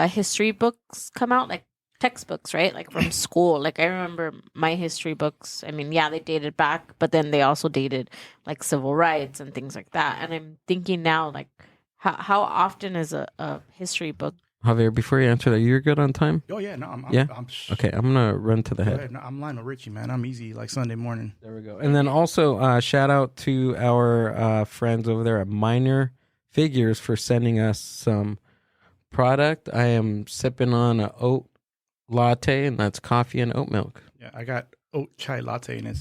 history books come out, like textbooks, right? Like from school. Like I remember my history books. I mean, yeah, they dated back, but then they also dated like civil rights and things like that. And I'm thinking now, like, how often is a history book? Javier, before you answer that, you're good on time? Oh, yeah. No, I'm okay, I'm going to run to the head. No, I'm Lionel Richie, man. I'm easy like Sunday morning. There we go. And then also, shout out to our friends over there at Minor Figures for sending us some product. I am sipping on an oat latte, and that's coffee and oat milk. Yeah, I got oat chai latte, and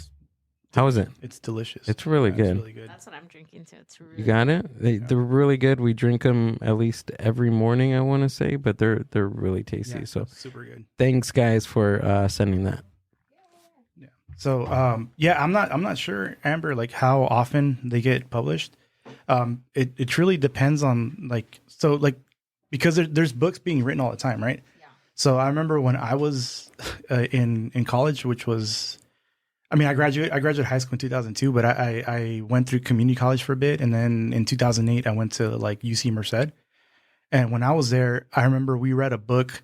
how is it? It's delicious. It's really good. It's really good. That's what I'm drinking too. It's really You got it? They're really good. We drink them at least every morning, I want to say, but they're really tasty. Yeah, so super good. Thanks, guys, for sending that. Yeah. So I'm not sure, Amber, like how often they get published. It really depends on because there's books being written all the time, right? Yeah. So I remember when I was in college, which was, I mean, I graduated high school in 2002, but I went through community college for a bit, and then in 2008 I went to like UC Merced, and when I was there, I remember we read a book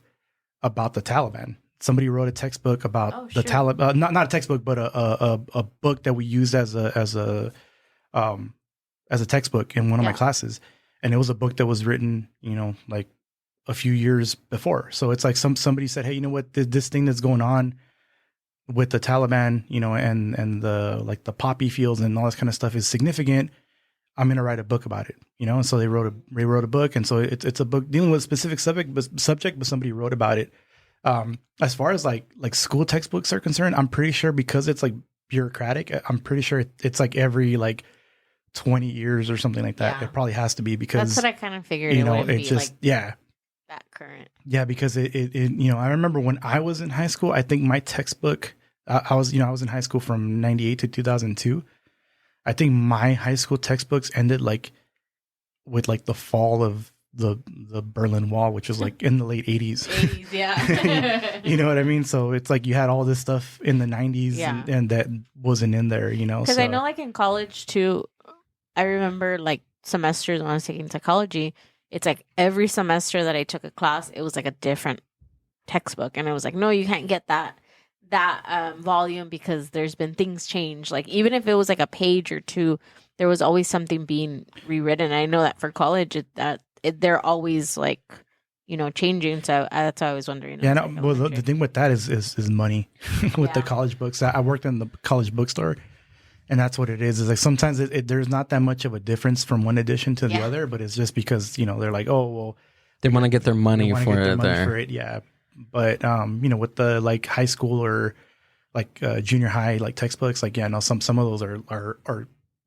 about the Taliban. Somebody wrote a textbook about the Taliban, not a textbook, but a book that we used as a textbook in one of my classes, and it was a book that was written, like a few years before. So it's like somebody said, hey, you know what, this thing that's going on with the Taliban, and the like the poppy fields and all this kind of stuff is significant. I'm gonna write a book about it, And so they wrote a book, and so it's a book dealing with a specific subject, but somebody wrote about it. As far as like school textbooks are concerned, I'm pretty sure because it's like bureaucratic. I'm pretty sure it's like every like 20 years or something like that. Yeah. It probably has to be because that's what I kind of figured. It just that current. Yeah, because it I remember when I was in high school, I think my textbook. I was in high school from 98 to 2002. I think my high school textbooks ended like with like the fall of the Berlin Wall, which was like in the late 80s. 80s, yeah. You know what I mean? So it's like you had all this stuff in the 90s and that wasn't in there, you know? Because so. I know like in college too, I remember like semesters when I was taking psychology, it's like every semester that I took a class, it was like a different textbook. And it was like, no, you can't get that volume because there's been things change. Like even if it was like a page or two, there was always something being rewritten. I know that for college, they're always like, you know, changing. So that's why I was wondering. Yeah, no, well, the thing with that is money with the college books. I worked in the college bookstore, and that's what it is. Is like sometimes there's not that much of a difference from one edition to the other, but it's just because, you know, they're like, oh, well, they want to get their money for it. Yeah. But you know, with the like high school or like junior high like textbooks, like no, some of those are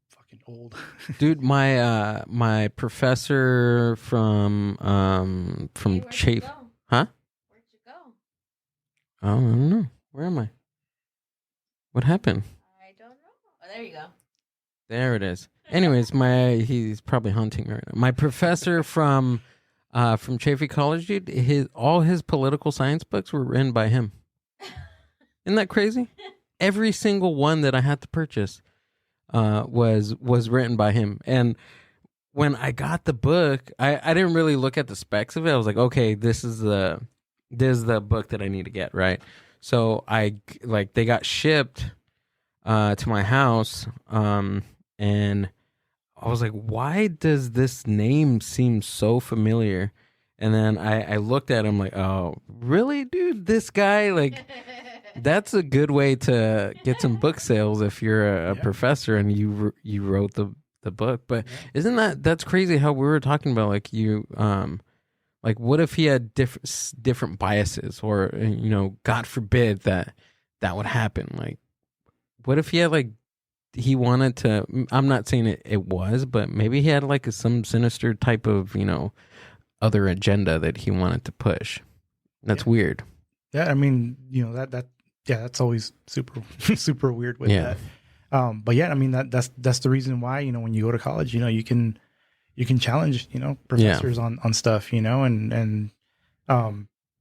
fucking old. Dude, my professor from Chafe, huh? Where'd you go? Oh, I don't know. Where am I? What happened? I don't know. Oh, there you go. There it is. Anyways, he's probably hunting me right now. My professor from Chaffey College, dude, all his political science books were written by him. Isn't that crazy? Every single one that I had to purchase was written by him. And when I got the book, I didn't really look at the specs of it. I was like, okay, this is the book that I need to get, right? So they got shipped to my house, and I was like, why does this name seem so familiar? And then I looked at him like, oh, really, dude? This guy, like, that's a good way to get some book sales if you're a professor and you wrote the book. But isn't that's crazy how we were talking about, like, you, like, what if he had different biases or, you know, God forbid that would happen? Like, what if he had, like, he wanted to, I'm not saying it was, but maybe he had like some sinister type of, you know, other agenda that he wanted to push. That's weird. Yeah, I mean, you know, that's always super weird with that. But yeah, I mean, that's the reason why, you know, when you go to college, you know, you can challenge, you know, professors on stuff, you know, and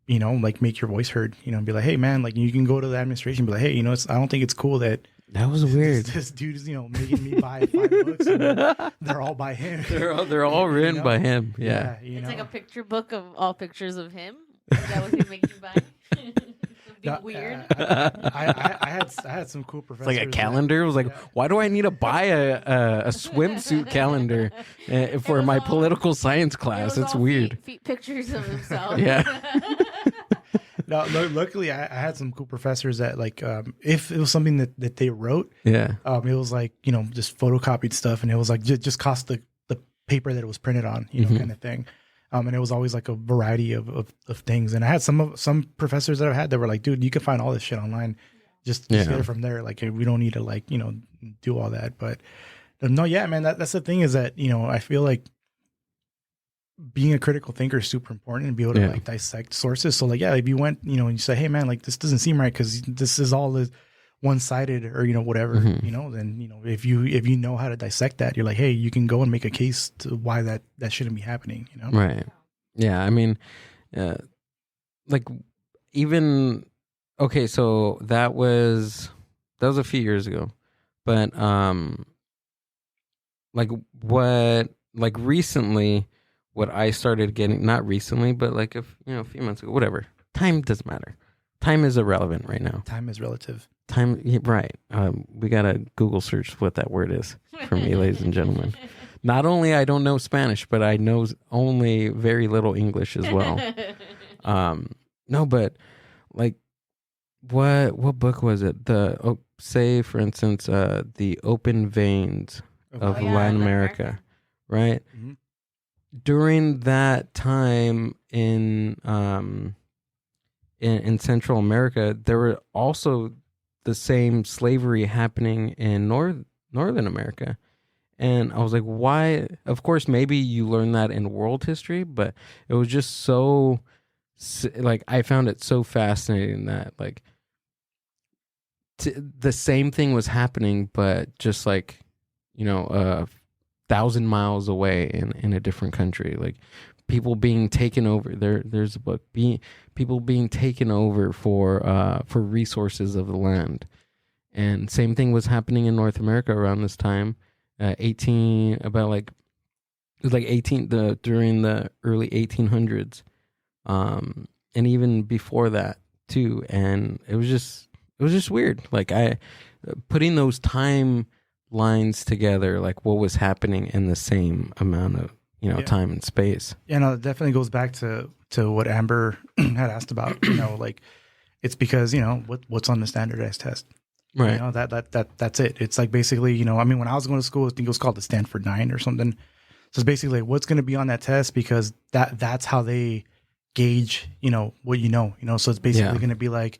you know, like make your voice heard, you know, be like, hey man, like you can go to the administration, be like, hey, you know, I don't think it's cool that was weird. This dude is, you know, making me buy 5 books. And they're all by him. They're all written, you know? By him. Yeah. It's like a picture book of all pictures of him. Is that what he makes you buy? Weird. I had some cool professors. It's like a calendar. It was like, why do I need to buy a swimsuit calendar for my political science class? It's weird. Feet pictures of himself. Yeah. No, luckily I had some cool professors that like if it was something that they wrote, it was like, you know, just photocopied stuff, and it was like just cost the paper that it was printed on, you know, kind of thing. And it was always like a variety of things. And I had some professors that I've had that were like, dude, you can find all this shit online. Just get it from there. Like we don't need to like, you know, do all that. But no, yeah, man, that's the thing is that, you know, I feel like being a critical thinker is super important and be able to like dissect sources. So like, yeah, if you went, you know, and you say, hey man, like this doesn't seem right because this is all one-sided or, you know, whatever, you know, then, you know, if you know how to dissect that, you're like, hey, you can go and make a case to why that shouldn't be happening, you know? Right. Yeah. I mean, like even, okay, so that was a few years ago, but, like recently, what I started getting, not recently, but like a few months ago, whatever. Time doesn't matter. Time is irrelevant right now. Time is relative. Time, right. We got to Google search what that word is for me, ladies and gentlemen. Not only I don't know Spanish, but I know only very little English as well. No, but like, what book was it? Say, for instance, The Open Veins of Latin America, right? Mm-hmm. During that time in Central America, there were also the same slavery happening in Northern America. And I was like, why? Of course, maybe you learn that in world history, but it was just so, like, I found it so fascinating that, like, the same thing was happening, but just like, 1,000 miles away in a different country. Like, people being taken over. There's a book, people being taken over for resources of the land. And same thing was happening in North America around this time. During the early 1800s, and even before that too. And it was just weird. Like putting those time lines together, like what was happening in the same amount of time and space. Yeah, no, it definitely goes back to what Amber had asked about. Like it's because what's on the standardized test. Right. That's it. It's like basically, when I was going to school, I think it was called the Stanford 9 or something. So it's basically like what's going to be on that test, because that's how they gauge, what So it's basically going to be like,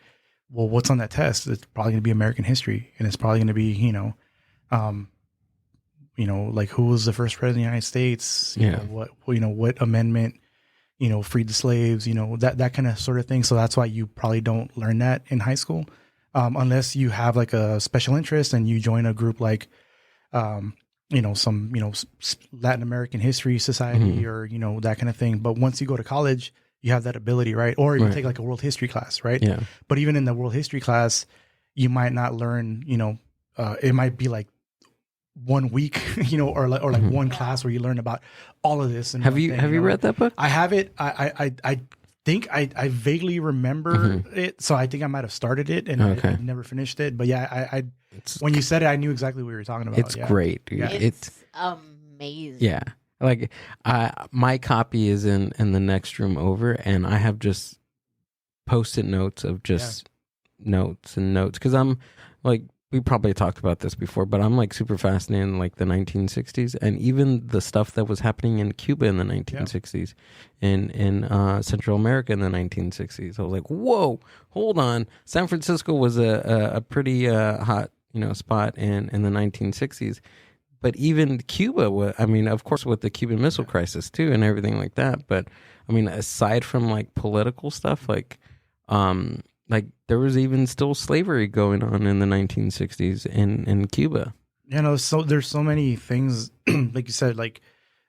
well, what's on that test? It's probably going to be American history, and it's probably going to be, like who was the first president of the United States? What amendment, freed the slaves? That kind of sort of thing. So that's why you probably don't learn that in high school. Unless you have like a special interest and you join a group like, some Latin American History Society or, that kind of thing. But once you go to college, you have that ability, right? Or you take like a world history class, right? Yeah. But even in the world history class, you might not learn, it might be like 1 week, or like one class where you learn about all of this. And have you read that book? I have it. I think I vaguely remember it, so I think I might have started it and I never finished it. But yeah, when you said it, I knew exactly what you were talking about. It's great, dude. Yeah. It's amazing. Yeah, like my copy is in the next room over, and I have just post-it notes of just notes and notes, because I'm like, we probably talked about this before, but I'm like super fascinated in like the 1960s, and even the stuff that was happening in Cuba in the 1960s, in Central America in the 1960s. I was like, whoa, hold on. San Francisco was a pretty hot spot in the 1960s, but even Cuba was, of course, with the Cuban Missile Crisis too and everything like that. But aside from like political stuff, like there was even still slavery going on in the 1960s in Cuba. So there's so many things, like you said, like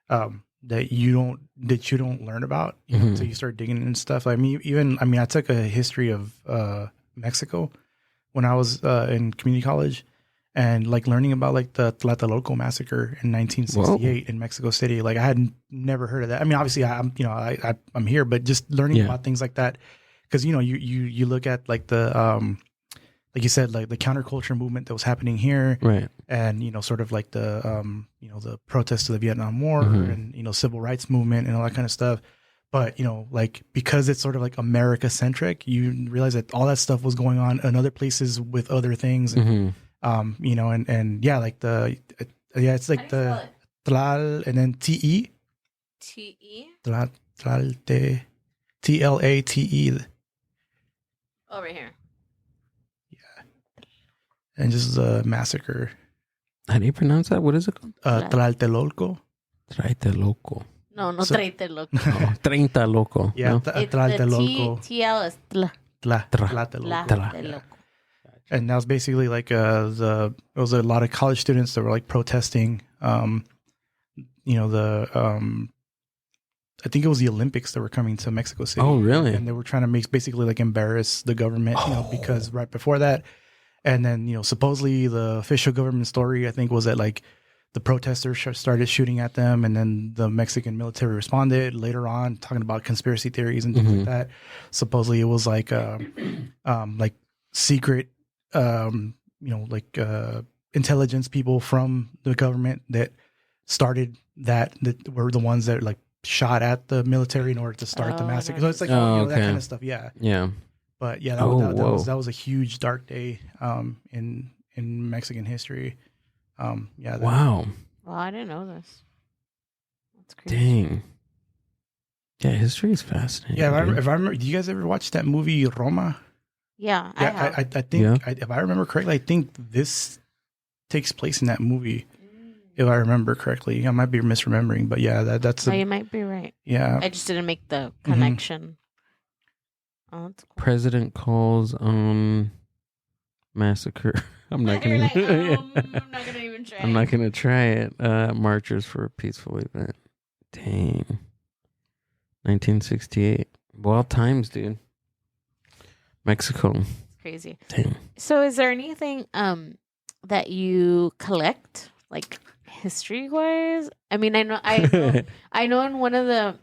that you don't learn about until you start digging into stuff. I took a history of Mexico when I was in community college, and like learning about like the Tlatelolco massacre in 1968 in Mexico City. Like I had never heard of that. Obviously I'm here, but just learning about things like that. Because you look at like the like you said, like the counterculture movement that was happening here, right? And sort of like the the protests to the Vietnam War and civil rights movement and all that kind of stuff. But like because it's sort of like America centric, you realize that all that stuff was going on in other places with other things, and like it's like the Tlal and then Tlate Tlate. Over here. Yeah. And just the massacre. How do you pronounce that? What is it called? Tlatelolco. Tlatelolco. No, Tlatelolco. Oh, Tlatelolco. Yeah, no? Tlatelolco. TL is Tlatelolco. And that was basically like it was a lot of college students that were like protesting I think it was the Olympics that were coming to Mexico City. Oh, really? And they were trying to basically like embarrass the government, because right before that, and then, supposedly the official government story, I think, was that like the protesters started shooting at them, and then the Mexican military responded later on, talking about conspiracy theories and things like that. Supposedly it was like secret, intelligence people from the government that started that were the ones that like shot at the military in order to start the massacre. So it's like that kind of stuff. Yeah. But yeah, that was a huge dark day in Mexican history. Wow. Well, I didn't know this. That's crazy. Dang. Yeah, history is fascinating. Yeah, if I remember, do you guys ever watch that movie Roma? Yeah, I think if I remember correctly, I think this takes place in that movie. If I remember correctly, I might be misremembering, but yeah, that's. You might be right. Yeah, I just didn't make the connection. Oh, that's cool. President calls massacre. I'm not gonna. I'm not gonna even try. I'm not gonna try it. Marchers for a peaceful event. Dang. 1968. Wild times, dude. Mexico. It's crazy. Dang. So is there anything that you collect, like history wise? I mean, I know in one of the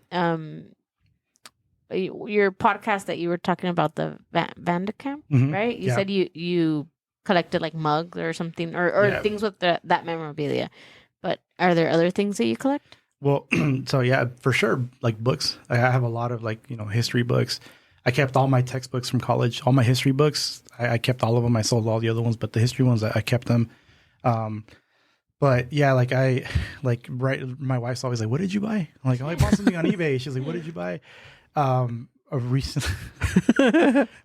your podcast that you were talking about the Vandecamp, right? You said you collected like mugs or something or things with that memorabilia. But are there other things that you collect? Well, so yeah, for sure. Like books, I have a lot of history books. I kept all my textbooks from college, all my history books. I kept all of them. I sold all the other ones, but the history ones, I kept them. But yeah, my wife's always like, "What did you buy?" I'm like, "Oh, I bought something on eBay." She's like, "What did you buy?"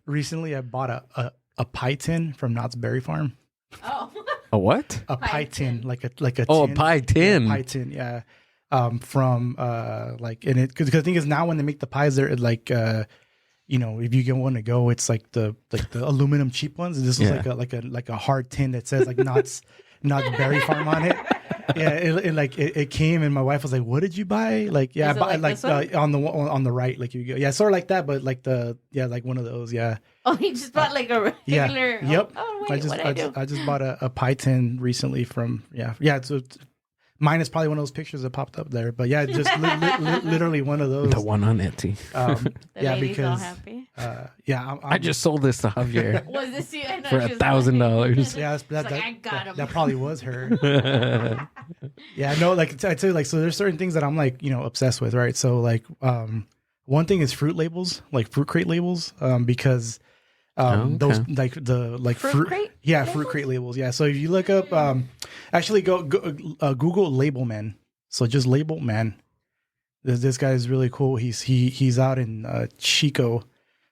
Recently, I bought a pie tin from Knott's Berry Farm. Oh, a what? A pie tin, like a oh, tin. A pie tin. Yeah, pie tin, yeah. From because the thing is now when they make the pies, they're like if you want to go, it's like the aluminum cheap ones. This was like a hard tin that says like Knott's Berry Farm on it. Yeah, it came and my wife was like, "What did you buy?" Like, yeah, I bought on the right, like you go, yeah, sort of like that, but like like one of those, yeah. Oh, you just bought like a regular. Yeah. Yep. Oh, wait, I just bought a pie tin recently from So mine is probably one of those pictures that popped up there, but yeah, just literally one of those. The one on Etsy. Yeah, because all happy. I just sold this to Javier. Was this you? For $1,000. Yeah, I got him. That probably was her. Yeah, no, like I tell you, like so there's certain things that I'm like obsessed with, right? So like one thing is fruit labels, like fruit crate labels, because those fruit crate? Yeah, fruit crate labels. Yeah. So if you look up actually go Google Label Man. So just Label Man. This guy is really cool. He's out in Chico.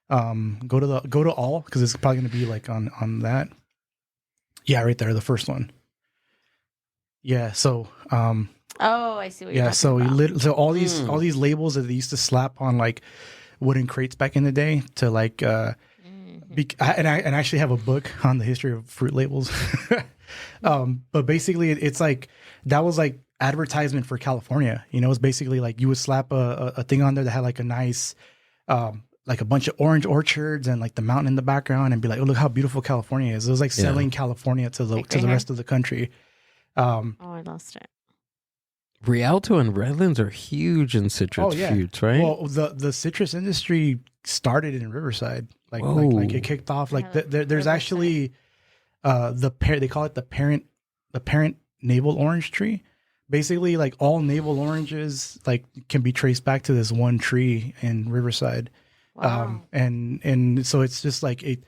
Go to all because it's probably gonna be like on that. Yeah, right there, the first one. Yeah, so oh, I see what you're talking so about. So all these labels that they used to slap on like wooden crates back in the day to like and I actually have a book on the history of fruit labels. But basically it's like that was like advertisement for California. It's basically like you would slap a thing on there that had like a nice like a bunch of orange orchards and like the mountain in the background and be like, "Oh, look how beautiful California is." It was like selling California to the rest of the country. Oh, I lost it. Rialto and Redlands are huge in citrus fruits, right? Well, the citrus industry started in Riverside. Like it kicked off. Like there's actually they call it the parent navel orange tree. Basically, like all navel oranges like can be traced back to this one tree in Riverside. Wow. And so it's just like it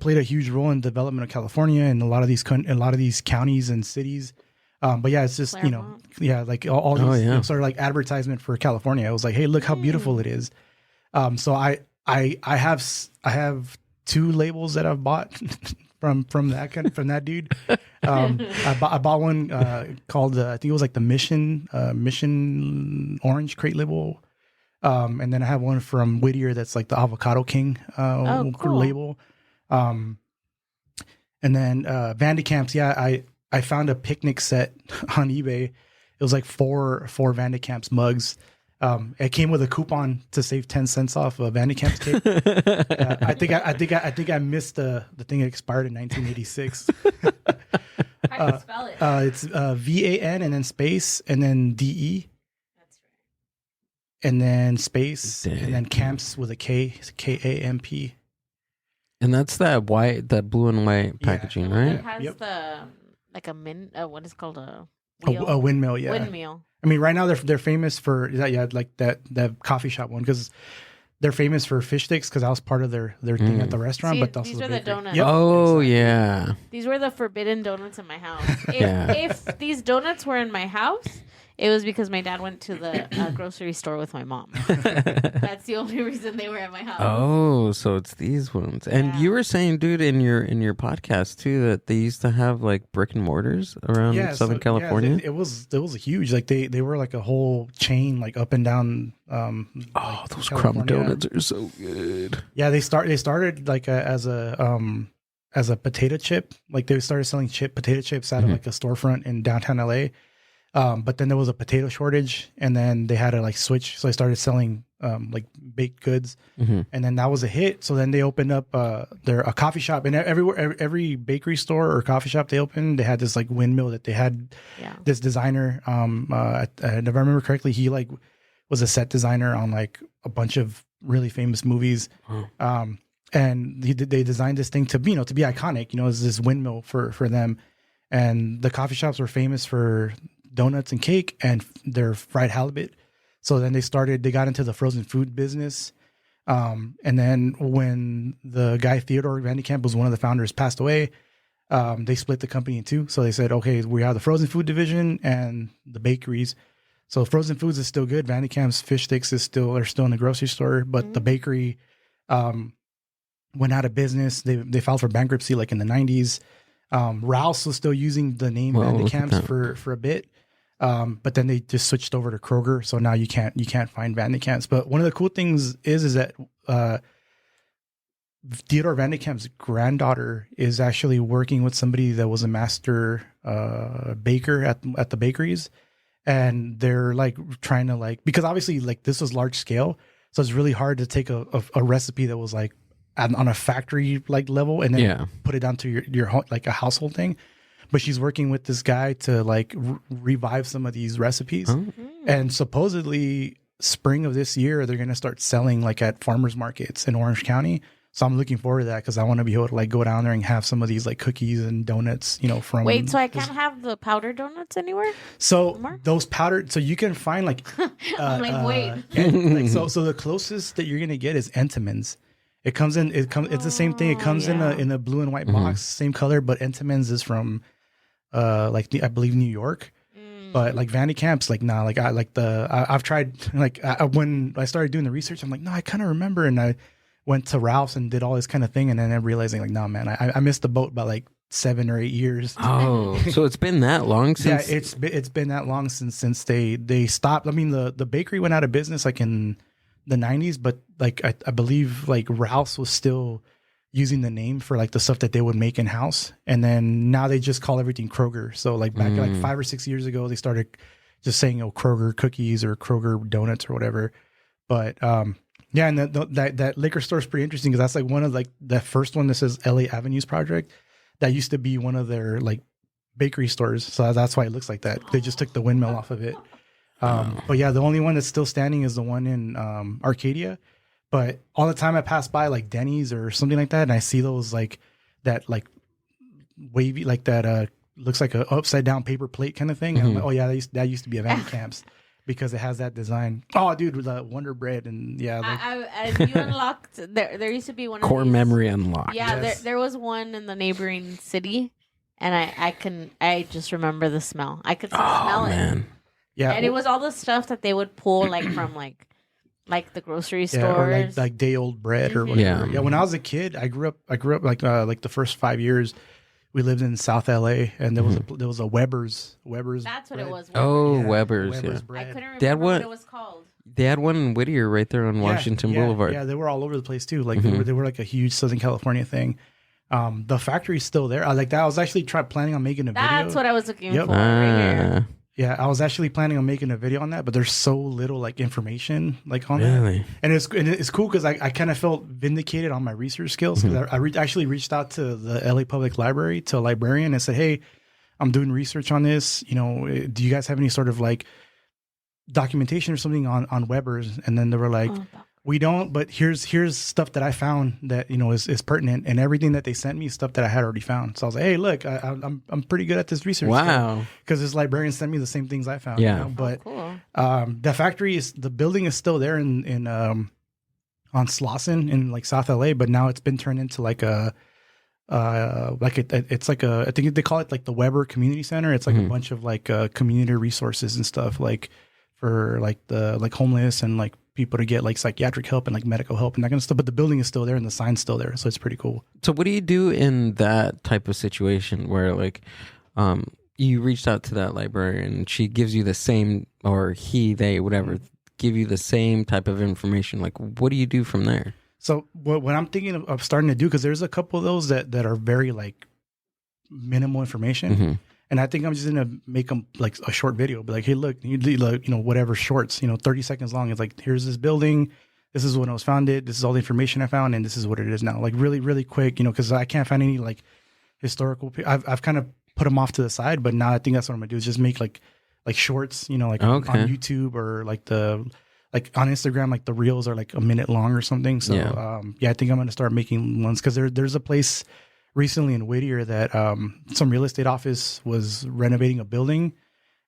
played a huge role in the development of California and a lot of these counties and cities. But yeah, it's just like all these sort of like advertisement for California. It was like, hey, look how beautiful it is. So I have 2 labels that I've bought from that dude. I bought one called I think it was like the Mission Orange crate label. And then I have one from Whittier that's like the Avocado King cool. label. And then Vandecamps, I found a picnic set on eBay. It was like four Vandecamps mugs. It came with a coupon to save 10 cents off a Vandecamps cake. I think I missed the thing expired in 1986. How do you spell it? It's VAN and then space and then DE. That's right. And then space and then camps with a K. It's KAMP. And that's that blue and white packaging, right? It has the like a what is called a windmill. Yeah, windmill. I mean, right now they're famous for that. Yeah, like that coffee shop one because they're famous for fish sticks because I was part of their thing at the restaurant. See, but also these are the donuts. Yep. Oh yeah, these were the forbidden donuts in my house. If these donuts were in my house, it was because my dad went to the grocery store with my mom. That's the only reason they were at my house. Oh, so it's these ones. And you were saying, dude, in your podcast too, that they used to have like brick and mortars around Southern California. Yeah, it was huge. Like they were like a whole chain, like up and down. Those crumb donuts are so good. Yeah, they started like as a potato chip. Like they started selling potato chips out of like a storefront in downtown LA. But then there was a potato shortage, and then they had to like switch. So they started selling like baked goods, and then that was a hit. So then they opened up a coffee shop, and every bakery store or coffee shop they opened, they had this like windmill that they had. This designer, if I remember correctly, he like was a set designer on like a bunch of really famous movies. And they designed this thing to be, to be iconic, as this windmill for them. And the coffee shops were famous for donuts and cake and their fried halibut. So then they got into the frozen food business. And then when the guy Theodore Van de Kamp was one of the founders, passed away, they split the company in two. So they said, okay, we have the frozen food division and the bakeries. So frozen foods is still good. Van de Kamp's fish sticks are still in the grocery store, but the bakery went out of business. They filed for bankruptcy like in the 90s. Rouse was still using the name Van de Kamp's for a bit. But then they just switched over to Kroger. So now you can't find Van de Kamp's. But one of the cool things is that Theodore Van de Kamp's granddaughter is actually working with somebody that was a master baker at the bakeries. And they're like trying to like, because obviously like this was large scale. So it's really hard to take a recipe that was like on a factory like level and then put it down to your home, like a household thing. But she's working with this guy to like revive some of these recipes. And supposedly spring of this year, they're going to start selling like at farmers markets in Orange County. So I'm looking forward to that because I want to be able to like go down there and have some of these like cookies and donuts, from. Wait, so I can't have the powdered donuts anywhere? So those powdered, so you can find like. I'm like, wait. So the closest that you're gonna get is Entenmann's. It comes. It's the same thing. It comes in a blue and white box, same color, but Entenmann's is from, I believe New York. But like Van de Kamp's, like nah, like I've tried when I started doing the research, I'm like, no, I kind of remember, and I went to Ralph's and did all this kind of thing, and then I'm realizing like, no, man, I missed the boat by like 7 or 8 years. Oh, so it's been that long since? Yeah, it's been that long since they stopped. I mean, the bakery went out of business like in the 90s, but like I believe like Ralph's was still using the name for like the stuff that they would make in house, and then now they just call everything Kroger. So like back like 5 or 6 years ago, they started just saying Kroger cookies or Kroger donuts or whatever. But yeah, and that liquor store is pretty interesting because that's like one of like the first one that says LA Avenues Project. That used to be one of their like bakery stores, so that's why it looks like that. They just took the windmill off of it. But yeah, the only one that's still standing is the one in Arcadia. But all the time I pass by like Denny's or something like that, and I see those like that like wavy like that looks like an upside down paper plate kind of thing. And I'm like, oh yeah, that used to be a Van de Kamp's. Because it has that design. Oh, dude, the Wonder Bread and yeah. You unlocked there used to be one core of these, memory unlocked. Yeah, Yes. there was one in the neighboring city, and I just remember the smell. I could smell man. it. Yeah, And it was all the stuff that they would pull like from like the grocery stores, or like day old bread or whatever. Yeah, when I was a kid, I grew up like the first 5 years. We lived in South LA, and there was a Weber's. That's what bread. it was. Oh, Yeah, Weber's. Weber's Yeah. bread. I couldn't They had remember one- what it was called. They had one in Whittier right there on Washington Boulevard. Yeah, they were all over the place too. Like they were like a huge Southern California thing. The factory's still there. I like that. I was actually planning on making a video. That's what I was looking Yep. for. Right here. Yeah, I was actually planning on making a video on that, but there's so little like information like on that. Really? And it's cool because I kind of felt vindicated on my research skills. 'Cause I actually reached out to the LA Public Library, to a librarian, and said, hey, I'm doing research on this. Do you guys have any sort of like documentation or something on Weber's? And then they were like, we don't, but here's stuff that I found that is pertinent, and everything that they sent me is stuff that I had already found. So I was like, hey, look, I'm pretty good at this research. Wow. Because this librarian sent me the same things I found. Yeah. But Cool. the building is still there in on Slauson in like South LA, but now it's been turned into like it's like I think they call it like the Weber Community Center. It's like a bunch of like community resources and stuff like for like the like homeless and like people to get like psychiatric help and like medical help and that kind of stuff. But the building is still there and the sign's still there, so it's pretty cool. So what do you do in that type of situation where like you reached out to that librarian and she gives you the same, or he, they, whatever, give you the same type of information? Like what do you do from there? So what I'm thinking of starting to do, because there's a couple of those that are very like minimal information. And I think I'm just gonna make them like a short video, be like, hey, look, whatever shorts, 30 seconds long. It's like, here's this building. This is when it was founded. This is all the information I found, and this is what it is now. Like really, really quick, because I can't find any like historical. I've kind of put them off to the side, but now I think that's what I'm gonna do is just make like shorts, like on YouTube or like on Instagram, like the reels are like a minute long or something. So I think I'm gonna start making ones because there's a place recently in Whittier that some real estate office was renovating a building,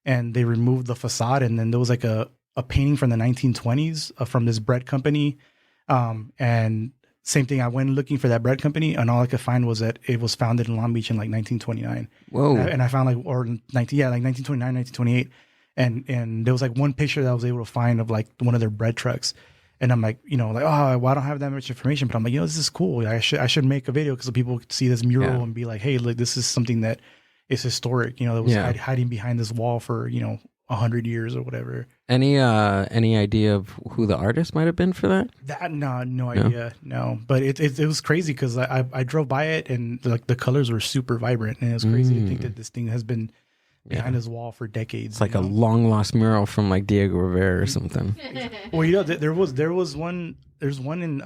and they removed the facade, and then there was like a painting from the 1920s from this bread company, and same thing. I went looking for that bread company, and all I could find was that it was founded in Long Beach in like 1929. Whoa! And I found like 1929, 1928, and there was like one picture that I was able to find of like one of their bread trucks, and I'm like, well, I don't have that much information, but I'm like, this is cool. I should make a video because people could see this mural and be like, hey, look, this is something that is historic. That was hiding behind this wall for 100 years or whatever. Any idea of who the artist might have been for that? No idea. No, but it was crazy because I drove by it and like the colors were super vibrant, and it was crazy to think that this thing has been behind his wall for decades. It's like a long lost mural from like Diego Rivera or something. Well, there's one in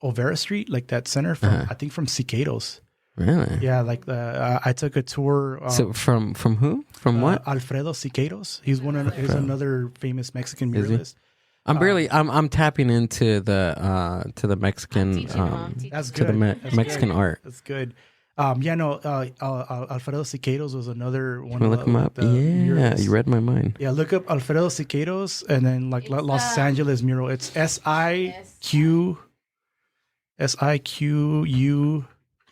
Olvera Street, like that center from I think from Cicados. Really? Yeah, like I took a tour. So from who? From what? Alfredo Cicados. He's another famous Mexican muralist. I'm tapping into the Mexican that's to good. the Mexican art. That's good. Alfredo Cicados was another one. Can we look him up? Muralists. You read my mind. Yeah, look up Alfredo Cicados and then like Los Angeles mural. It's SIQUE.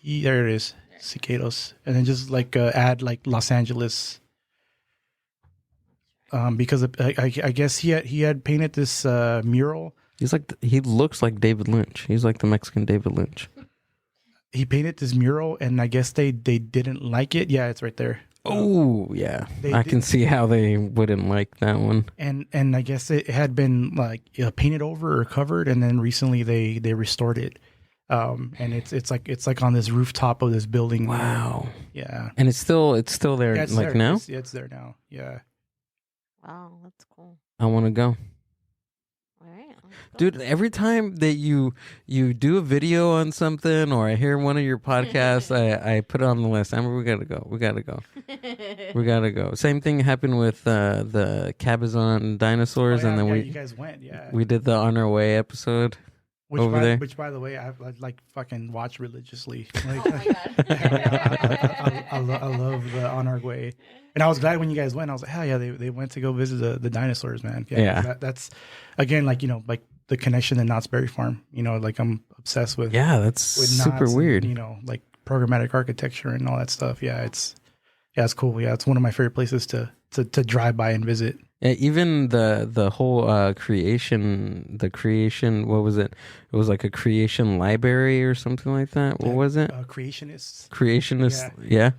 There it is, Cicados, and then just like add like Los Angeles, because I guess he had painted this mural. He looks like David Lynch. He's like the Mexican David Lynch. He painted this mural, and I guess they didn't like it. Yeah, it's right there. Oh yeah, I can see how they wouldn't like that one. And I guess it had been like painted over or covered, and then recently they restored it. And it's like on this rooftop of this building. Wow. Yeah. And it's still there. Yeah, it's like there. now. It's there now. Yeah. Wow, that's cool. I want to go. All right, dude. Every time that you do a video on something, or I hear one of your podcasts, I put it on the list. Amber, we gotta go. We gotta go. Same thing happened with the Cabazon dinosaurs, and then you guys went. Yeah. We did the On Our Way episode. Which by the way, I like fucking watch religiously. Like, oh my god! I love the On Our Way, and I was glad when you guys went. I was like, hell yeah, they went to go visit the dinosaurs, man. Yeah. That's again like like the connection to Knott's Berry Farm. Like I'm obsessed with. Yeah, that's super Knott's weird. And, like programmatic architecture and all that stuff. Yeah, it's cool. Yeah, it's one of my favorite places to drive by and visit. Yeah, even the whole creation, what was it? It was like a creation library or something like that. What was it? Creationists. Yeah.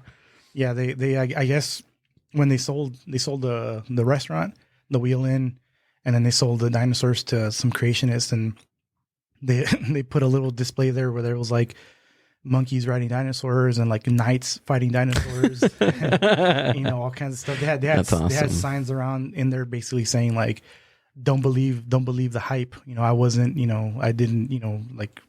Yeah, they I guess when they sold the restaurant, the Wheel Inn, and then they sold the dinosaurs to some creationists, and they put a little display there where there was like monkeys riding dinosaurs and like knights fighting dinosaurs, all kinds of stuff. They had signs around in there basically saying like, don't believe the hype. I wasn't, I didn't, like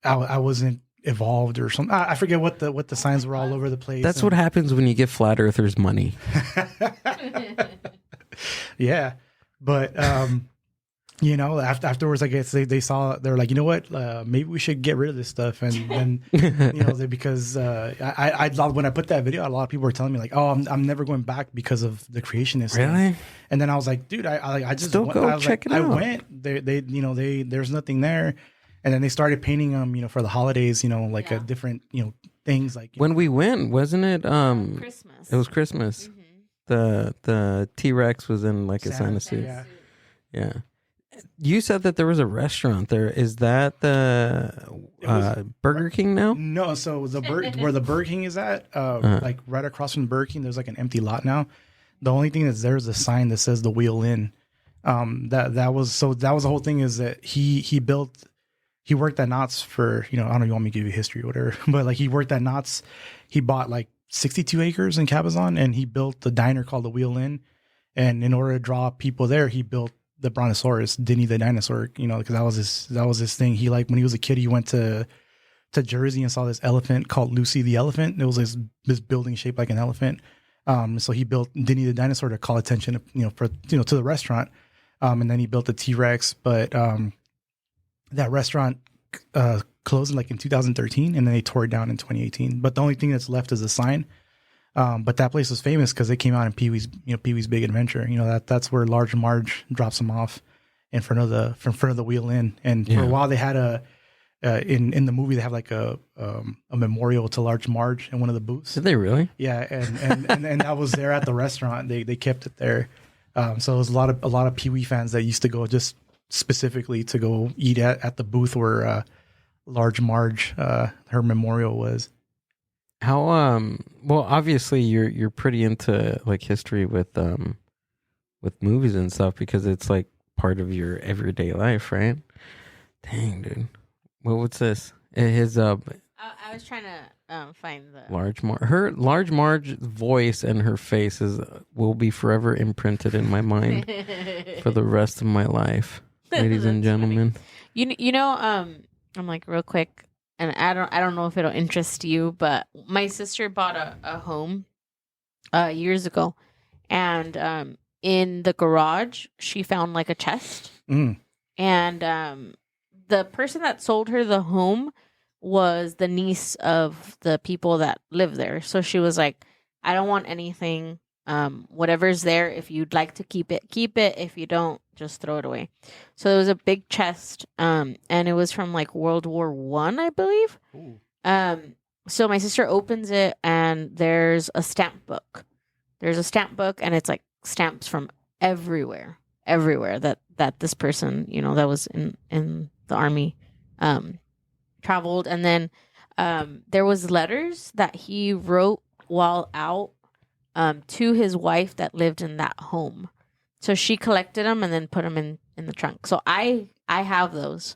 I wasn't evolved or something. I forget what the signs were all over the place. That's what happens when you give flat earthers money. Yeah. But, afterwards, I guess they saw, they're like, you know what, maybe we should get rid of this stuff. And then, because I when I put that video out, a lot of people were telling me like, oh, I'm never going back because of the creationist. Really? And then I was like, dude, I just still go check it out. I went, there's nothing there. And then they started painting them, for the holidays, like a different, things like. When we went, wasn't it? Christmas. It was Christmas. Mm-hmm. The T-Rex was in like a Santa suit. Yeah. You said that there was a restaurant there. Is that the Burger King now? No, so where the Burger King is at, like right across from the Burger King, there's like an empty lot now. The only thing that's there is a sign that says the Wheel Inn. That was the whole thing, is that he worked at Knott's for, I don't know if you want me to give you history or whatever, but like he worked at Knott's. He bought like 62 acres in Cabazon, and he built the diner called the Wheel Inn. And in order to draw people there, he built the Brontosaurus, Denny the dinosaur. Because that was his thing. He when he was a kid, he went to Jersey and saw this elephant called Lucy the elephant. It was this building shaped like an elephant. So he built Denny the dinosaur to call attention, to the restaurant. And then he built the T-Rex, but that restaurant closed in 2013, and then they tore it down in 2018. But the only thing that's left is a sign. But that place was famous because they came out in Pee-wee's Big Adventure. That's where Large Marge drops him off in front of the Wheel Inn. And for a while they had in the movie they have a memorial to Large Marge in one of the booths. Did they really? Yeah, and that was there at the restaurant. They kept it there. So it was a lot of Pee-wee fans that used to go just specifically to go eat at the booth where Large Marge, her memorial was. How well, obviously you're pretty into history with movies and stuff because it's part of your everyday life, right? Dang, dude. What's this? His I was trying to find the her Large Marge's voice and her face will be forever imprinted in my mind for the rest of my life, ladies and gentlemen. Funny. I'm real quick, and I don't know if it'll interest you, but my sister bought a home years ago, and in the garage she found a chest, and the person that sold her the home was the niece of the people that live there. So she was like, I don't want anything. Whatever's there, if you'd like to keep it, keep it. If you don't, just throw it away. So it was a big chest, and it was from World War I believe. Ooh. So my sister opens it, and there's a stamp book. There's a stamp book, and it's stamps from everywhere that this person, that was in the army, traveled. And then there was letters that he wrote while out to his wife that lived in that home. So she collected them and then put them in the trunk. So I have those,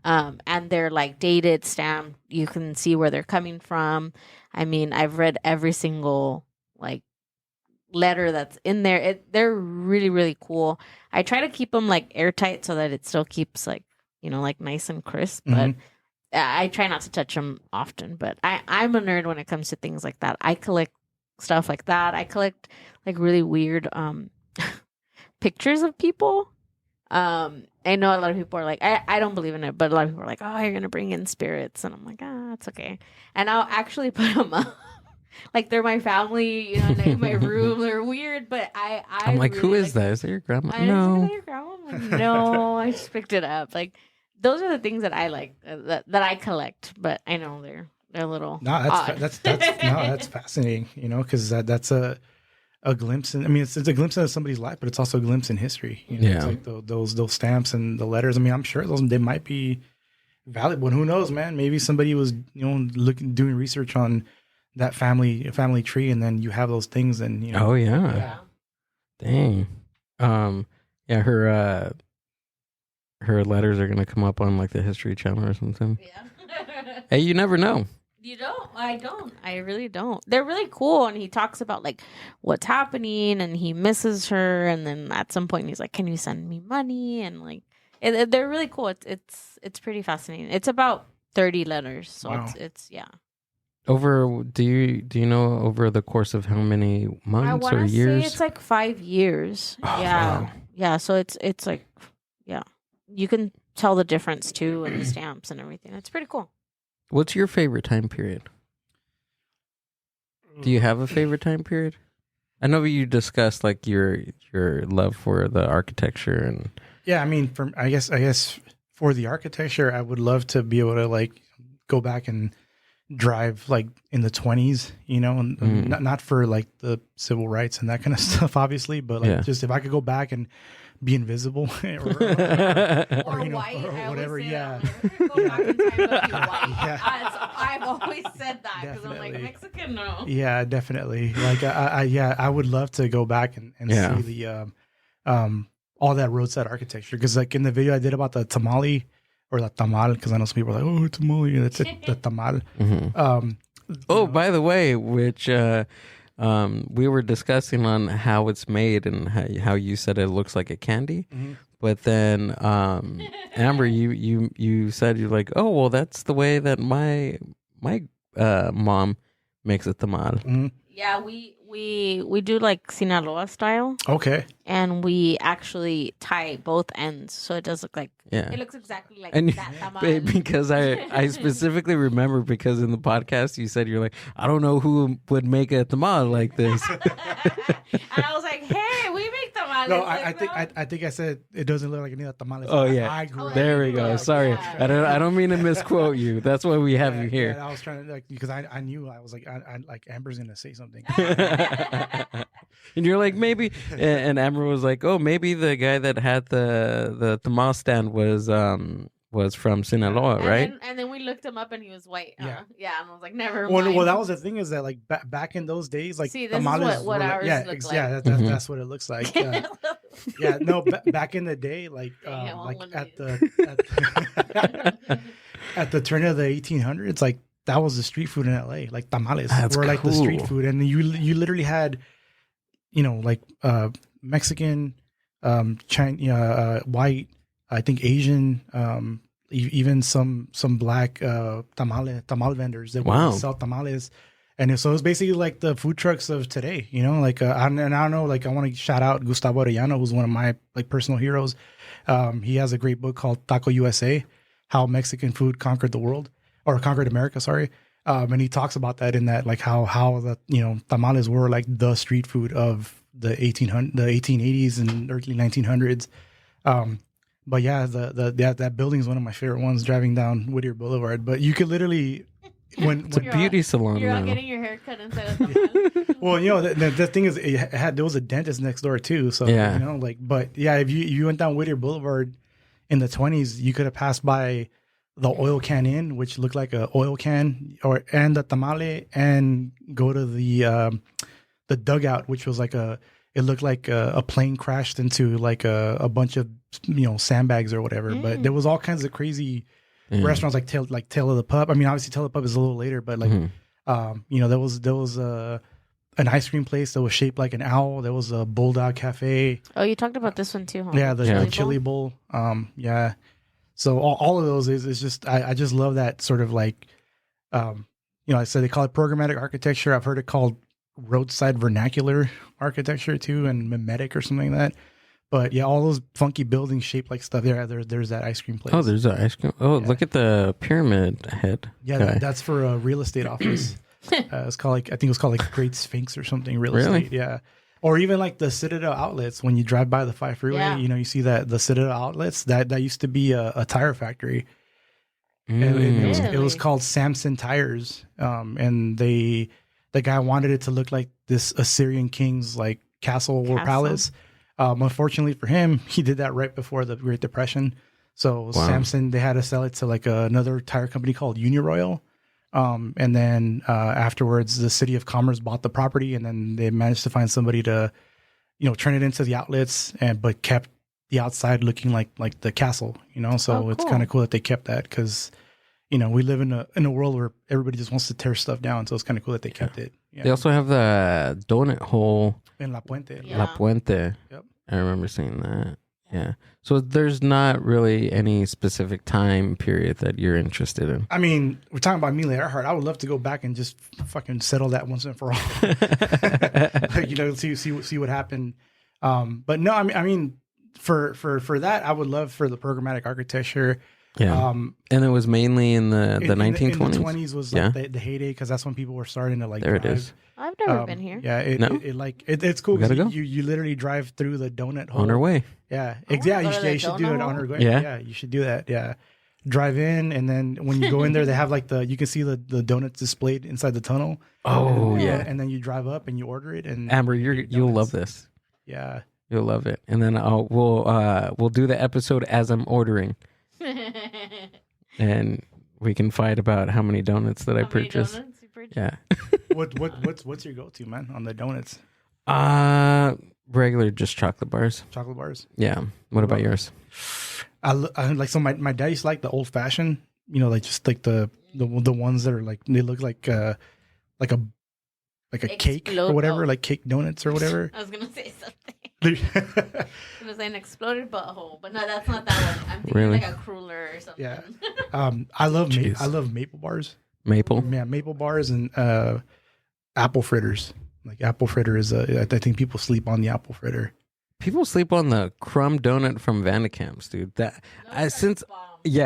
and they're dated, stamped. You can see where they're coming from. I mean, I've read every single letter that's in there. They're really, really cool. I try to keep them airtight so that it still keeps nice and crisp, but I try not to touch them often. But I'm a nerd when it comes to things like that. I collect stuff like that. I collect really weird pictures of people. I know a lot of people are I don't believe in it, but a lot of people are oh, you're gonna bring in spirits, and I'm it's okay. And I'll actually put them up. They're my family, in my room. They're weird, but I'm really who is that? Is that your grandma? No. Is that your grandma? No, I just picked it up. Those are the things that I like, that I collect. But I know they're a little. No, that's that's fascinating. Because that's a glimpse. It's a glimpse into somebody's life, but it's also a glimpse in history. Yeah. It's those stamps and the letters. I'm sure they might be valid, but who knows, man? Maybe somebody was doing research on that family tree, and then you have those things, and Oh yeah. Dang. Yeah, her letters are gonna come up on the History Channel or something. Yeah. Hey, you never know. You don't. I don't. I really don't. They're really cool, and he talks about what's happening, and he misses her, and then at some point he's like, "Can you send me money?" And they're really cool. It's pretty fascinating. It's about 30 letters, so wow. it's yeah. Over, do you know over the course of how many months or years? Say it's 5 years. Oh, yeah, wow. Yeah. So it's yeah, you can tell the difference too in the stamps and everything. It's pretty cool. What's your favorite time period? Do you have a favorite time period? I know you discussed your love for the architecture and. Yeah, I guess for the architecture, I would love to be able to go back and drive in the 20s, and not for the civil rights and that kind of stuff, obviously, but just if I could go back and be invisible or white, or whatever. Yeah. Go back in time and be white. Yeah. I've always said that because I'm Mexican, no. Yeah, definitely. I would love to go back and see the all that roadside architecture, because in the video I did about the tamale or the tamal, because I know some people are oh, tamale, that's it, the tamal. Oh, by the way, which we were discussing on how it's made and how you said it looks like a candy. Mm-hmm. But then, Amber, you said you're like, oh, well, that's the way that my mom makes a tamal. Mm-hmm. Yeah, we do like Sinaloa style, Okay. and we actually tie both ends, so it does look like it looks exactly like And that tamal. because I specifically remember because in the podcast you said you're like, I don't know who would make a tamal like this. And I was like, hey, we make tamales. No, like, I think I said it doesn't look like any of the tamales. Oh yeah, I grew up. there we go. Sorry, Yeah. I don't mean to misquote you. That's why we have you here. I was trying to like because I knew I was like I like Amber's gonna say something. And you're like maybe, and Amber was like, oh, maybe the guy that had the tamal stand was from Sinaloa, right? And then we looked him up, and he was white. Yeah. Yeah, and I was like, never Well, mind. well, that was the thing is that like back in those days, like See, this is tamales what were, ours yeah, look like. yeah, that's what it looks like. Yeah, no, back in the day, like Yeah, like one at of the at the turn of the 1800s, like that was the street food in LA. Like tamales That's were like the street cool. food, and you literally had, like Mexican, China, white, I think Asian, even some black tamal vendors that Wow. would sell tamales. And so it's basically like the food trucks of today, like, and I don't know, like I want to shout out Gustavo Arellano, who's one of my like personal heroes. He has a great book called Taco USA, How Mexican Food Conquered the World, or Conquered America, sorry. And he talks about that in that, like how the, tamales were like the street food of the 1880s and early 1900s. But yeah, that building is one of my favorite ones driving down Whittier Boulevard. But you could literally, when It's a beauty salon You're all now. getting your hair cut inside of the well, the thing is, there was a dentist next door too. So Yeah. But yeah, if you went down Whittier Boulevard in the 20s, you could have passed by the Oil Can Inn, which looked like a oil can, and the tamale, and go to the dugout, which was like it looked like a plane crashed into like a bunch of sandbags or whatever. But there was all kinds of crazy restaurants like Tail of the Pup. I mean, obviously Tail of the Pup is a little later, but like there was an ice cream place that was shaped like an owl. There was a Bulldog Cafe. Oh, you talked about this one too, huh? Yeah, the chili bowl. Yeah. So all of those is just I just love that sort of like I said they call it programmatic architecture. I've heard it called roadside vernacular architecture too, and mimetic or something like that. But yeah, all those funky buildings shaped like stuff. There's that ice cream place. Oh, there's an ice cream. Oh, Yeah. Look at the pyramid head. Yeah, guy. that's for a real estate office. It's called I think it was called like Great Sphinx or something. Real Really? estate, yeah. Or even like the Citadel outlets when you drive by the 5 freeway, Yeah. you see that the Citadel outlets that used to be a tire factory. And it was Really? called Samson Tires, and the guy wanted it to look like this Assyrian king's like castle or palace. Unfortunately for him, he did that right before the Great Depression. So Samson, they had to sell it to like another tire company called Uniroyal. And then afterwards, the city of Commerce bought the property, and then they managed to find somebody to, turn it into the outlets, but kept the outside looking like the castle. So it's cool. kind of cool that they kept that because, we live in a world where everybody just wants to tear stuff down. So it's kind of cool that they kept it. Yeah. They also have the donut hole, In La Puente. Yeah. La Puente. Yep. I remember seeing that. Yeah. So there's not really any specific time period that you're interested in. I mean, we're talking about Amelia Earhart. I would love to go back and just fucking settle that once and for all. See what happened. But no, I mean, for that, I would love for the programmatic architecture. Yeah. And it was mainly in the 1920s. In the 20s was like the heyday because that's when people were starting to like. There it drive. is. I've never been here. Yeah, No? it's cool. We gotta 'cause go. You literally drive through the donut hole On our way. Yeah, wanna exactly. go to the You should do donut it hole. on our way. Yeah? Yeah, you should do that. Yeah, drive in, and then when you go in there, they have like you can see the donuts displayed inside the tunnel. Oh, yeah. and then you drive up and you order it. And Amber, you'll love this. Yeah, You'll love it. And then we'll do the episode as I'm ordering, and we can fight about how many donuts that I How many purchased. donuts you purchased? Yeah. what's your go-to, man, on the donuts? Regular just chocolate bars. Chocolate bars. Yeah. What about yours? I like so my dad used to like the old fashioned. Like just like the ones that are like they look like like a cake or whatever, like cake donuts or whatever. I was gonna say something. It was an exploded butthole, but no, that's not that one. I'm thinking like a cruller or something. Yeah. I love maple bars. Maple? Yeah, maple bars and apple fritters. Like apple fritter is I think people sleep on the apple fritter. People sleep on the crumb donut from Vandekamps, dude.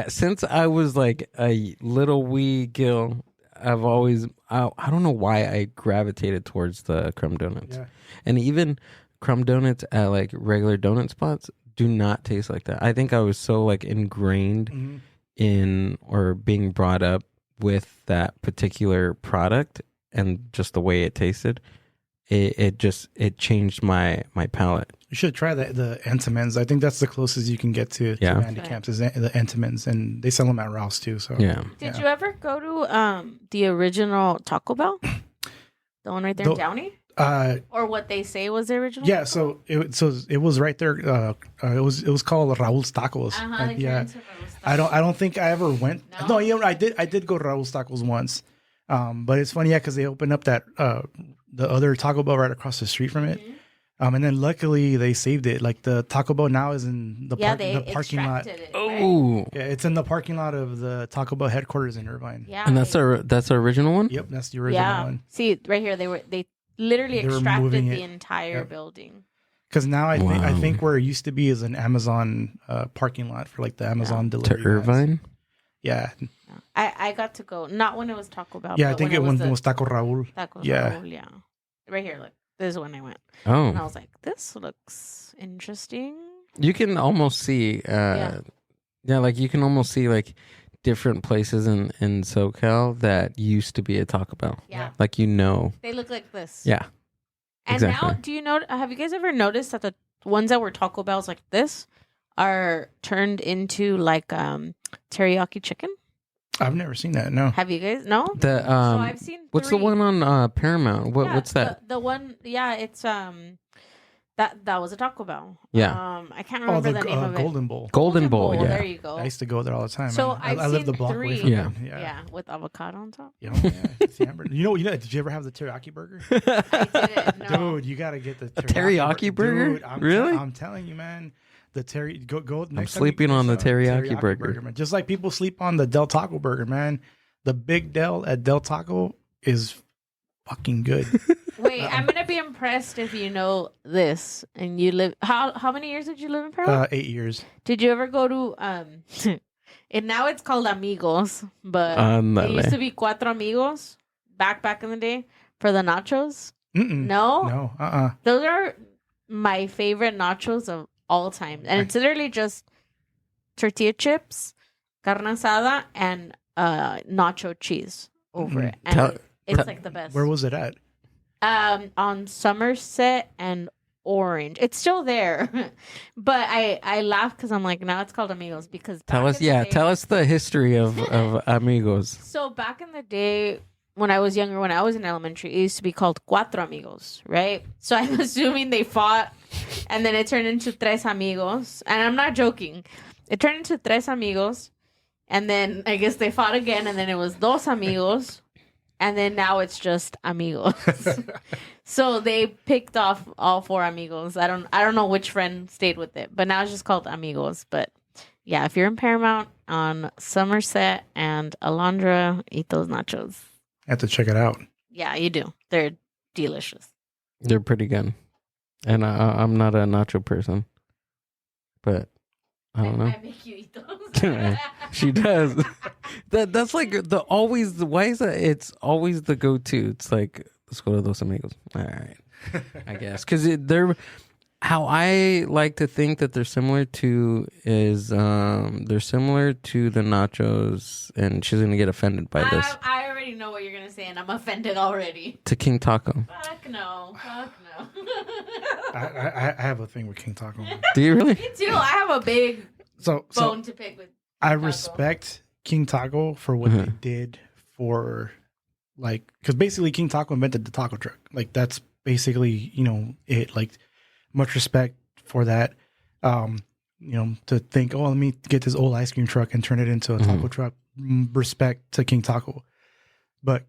Since I was like a little wee GILL, I've always I don't know why I gravitated towards the crumb donuts. Yeah. And even crumb donuts at like regular donut spots do not taste like that. I think I was so like ingrained in or being brought up with that particular product and just the way it tasted. It changed my palate. You should try the Entenmann's. I think that's the closest you can get to Vandekamps is the Entenmann's, and they sell them at Rouse too. So Did you ever go to the original Taco Bell, the one right there in Downey, or what they say was the original? Yeah, so it was right there. It was called Raul's Tacos. I don't think I ever went. No, I did go to Raul's Tacos once, but it's funny because they opened up that the other Taco Bell right across the street from it. And then luckily they saved it. Like the Taco Bell now is in the parking lot. Oh, yeah, it's in the parking lot of the Taco Bell headquarters in Irvine. Yeah, and that's the original one. Yep, that's the original one. See right here, they literally extracted the entire building. Because now I think where it used to be is an Amazon parking lot for like the Amazon delivery. To Irvine. Guys. Yeah. I got to go, not when it was Taco Bell. Yeah, I think it was Taco Raul. Raul, yeah. Right here, look. This is when I went. Oh. And I was like, this looks interesting. You can almost see, like you can almost see like different places in SoCal that used to be a Taco Bell. Yeah. Like, They look like this. Yeah. And exactly. now, have you guys ever noticed that the ones that were Taco Bells like this are turned into like teriyaki chicken? I've never seen that. No. Have you guys? No. So I've seen. What's the one on Paramount? What's that? The one. Yeah, it's that was a Taco Bell. Yeah. I can't remember the name of it. Golden Bowl. Golden Bowl. Yeah. There you go. I used to go there all the time. So I live the block away from Yeah. it. Yeah, with avocado on top. Yeah, it's the hamburger. You know, did you ever have the teriyaki burger? I didn't. No. Dude, you got to get the teriyaki burger. Dude, Really? I'm telling you, man. The go. I'm sleeping on the teriyaki burger. man. Just like people sleep on the Del Taco burger, man. The Big Del at Del Taco is fucking good. Wait, I'm gonna be impressed if you know this and you live. How many years did you live in Peru? 8 years. Did you ever go to and now it's called Amigos, but it used to be Cuatro Amigos back in the day for the nachos? Mm-mm. No. Those are my favorite nachos of all time, and it's literally just tortilla chips, carne asada, and nacho cheese over it, and it's like the best. Where was it at? On Somerset and Orange. It's still there, but I laugh because I'm like, now it's called Amigos because tell us the history of Amigos. So back in the day, when I was younger, when I was in elementary, it used to be called Cuatro Amigos, right? So I'm assuming they fought, and then it turned into Tres Amigos, and I'm not joking. It turned into Tres Amigos, and then I guess they fought again, and then it was Dos Amigos, and then now it's just Amigos. So they picked off all 4 Amigos. I don't know which friend stayed with it, but now it's just called Amigos. But yeah, if you're in Paramount on Somerset and Alondra, eat those nachos. I have to check it out. Yeah, you do. They're delicious. They're pretty good. And I'm not a nacho person, but I don't know. I make you eat those. She does. That's like why is that? It's always the go-to. It's like, let's go to Dos Amigos. All right. I guess. Because how I like to think that they're similar to is they're similar to the nachos, and she's going to get offended by this. I already know what you're going to say, and I'm offended already. To King Taco. Fuck no. I have a thing with King Taco. Do you really? Me too. I have a big bone to pick with I respect King Taco for what they did for, like, because basically King Taco invented the taco truck. Like, that's basically, it. Like, much respect for that. To think, let me get this old ice cream truck and turn it into a taco truck. Respect to King Taco. But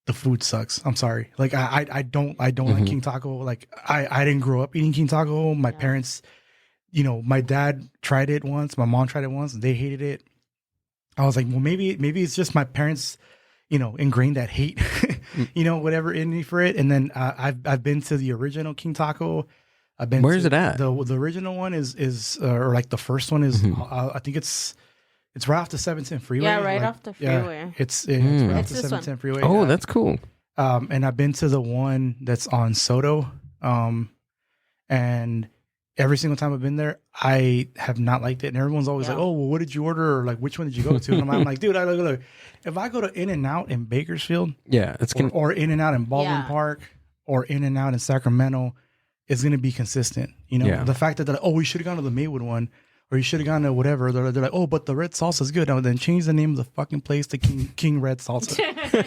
the food sucks. I'm sorry. Like I don't like King Taco. Like I didn't grow up eating King Taco. My parents, my dad tried it once. My mom tried it once, and they hated it. I was like, well, maybe it's just my parents, ingrained that hate, whatever in me for it. And then I've been to the original King Taco. I've been. Where's it at? The original one is or like the first one is. I think it's right off the 710 freeway. Yeah, right off the freeway. Yeah, it's right off It's the this 710 one. freeway. Oh, that's cool. And I've been to the one that's on Soto. And every single time I've been there, I have not liked it. And everyone's always like, oh, well, what did you order? Or like, which one did you go to? And I'm like, dude, look. If I go to In-N-Out in Bakersfield, or In-N-Out in Baldwin Park, or In-N-Out in Sacramento, it's going to be consistent. The fact that they're like, we should have gone to the Maywood one, or you should have gone to whatever. They're like, oh, but the red salsa is good. Now then change the name of the fucking place to King Red Salsa. you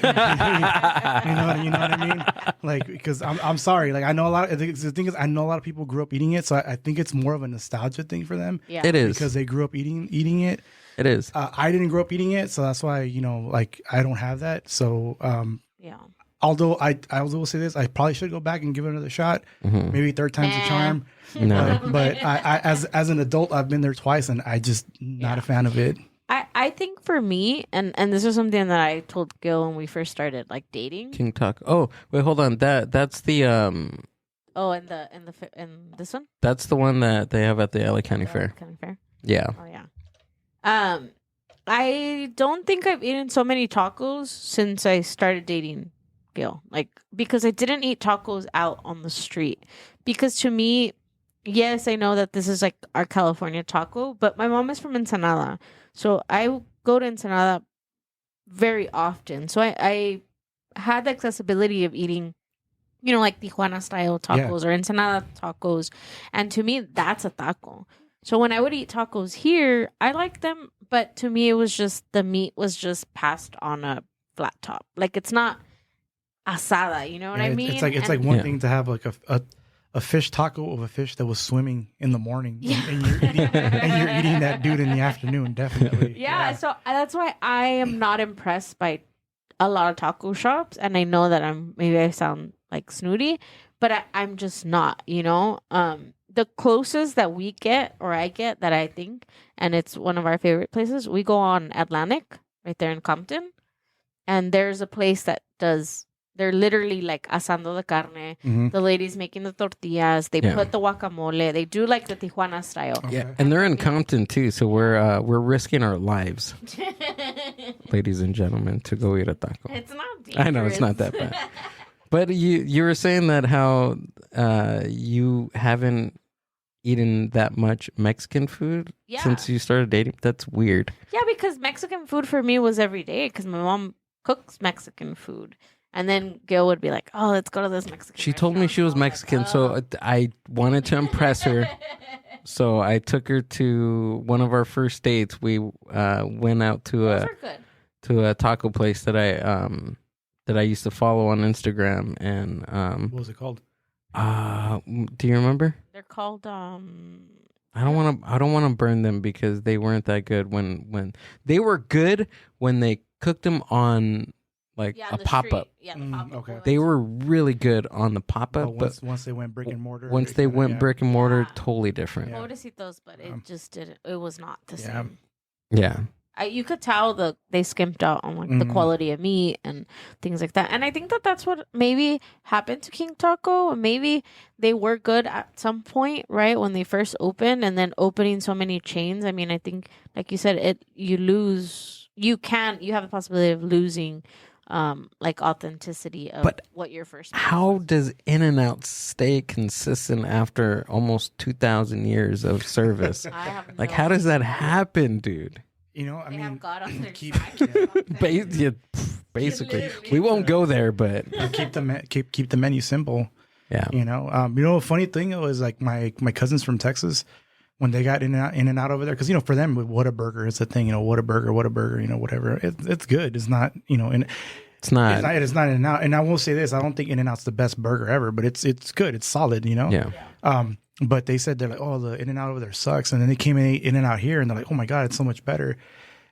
know what I mean? Like, because I'm sorry. Like, I know a lot. The thing is, I know a lot of people grew up eating it, so I think it's more of a nostalgia thing for them. Yeah, it is because they grew up eating it. It is. I didn't grow up eating it, so that's why like I don't have that. So yeah. Although I will say this, I probably should go back and give it another shot. Maybe third time's a charm. No, but I as an adult, I've been there twice, and I just not a fan of it. I think for me, and this is something that I told Gil when we first started like dating. King Taco. Oh, wait, hold on. That's the Oh, and this one. That's the one that they have at the LA County Fair. County Fair. Yeah. Oh yeah. I don't think I've eaten so many tacos since I started dating Gil. Like, because I didn't eat tacos out on the street. Because to me, yes, I know that this is like our California taco, but my mom is from Ensenada. So I go to Ensenada very often. So I had the accessibility of eating, like Tijuana style tacos or Ensenada tacos. And to me, that's a taco. So when I would eat tacos here, I like them. But to me, it was just the meat was just passed on a flat top. Like, it's not asada. You know what I mean? It's like one thing to have like a fish taco of a fish that was swimming in the morning, and you're eating that dude in the afternoon, definitely. Yeah, so that's why I am not impressed by a lot of taco shops, and I know that maybe I sound like snooty, but I'm just not. The closest that we get, or I get, that I think, and it's one of our favorite places, we go on Atlantic, right there in Compton, and there's a place that does. They're literally like asando the carne. The ladies making the tortillas. They put the guacamole. They do like the Tijuana style. Okay. Yeah, and they're in Compton too, so we're risking our lives, ladies and gentlemen, to go eat a taco. It's not dangerous. I know it's not that bad, but you were saying that how you haven't eaten that much Mexican food since you started dating. That's weird. Yeah, because Mexican food for me was every day because my mom cooks Mexican food. And then Gil would be like, "Oh, let's go to this Mexican." She told me she was Mexican, so I wanted to impress her. So I took her to one of our first dates. We went out to a taco place that I used to follow on Instagram. And what was it called? Do you remember? They're called I don't want to burn them because they weren't that good when they were good when they cooked them on. Like a pop-up. Yeah, the pop-up. Okay. They were really good on the pop-up, but once they went brick and mortar. Once they went brick and mortar, totally different. Pobrecitos, but it just didn't. It was not the same. Yeah. You could tell they skimped out on like the quality of meat and things like that. And I think that's what maybe happened to King Taco. Maybe they were good at some point, right, when they first opened, and then opening so many chains. I mean, I think, like you said, you lose. You have the possibility of losing. Like authenticity of what your first. How does In-N-Out stay consistent after almost 2,000 years of service? I have like, how does that happen, dude? I mean, have God on their basically, we won't go there, but keep the menu simple. Yeah, a funny thing is like my cousins from Texas. When they got in and out over there, because for them, Whataburger is a thing. Whataburger, whatever. It's good. It's not. It's not. It's not In-N-Out. And I will say this: I don't think In-N-Out's the best burger ever, but it's good. It's solid. Yeah. But they said they're like, oh, the In-N-Out over there sucks, and then they came and ate In-N-Out here, and they're like, oh my god, it's so much better.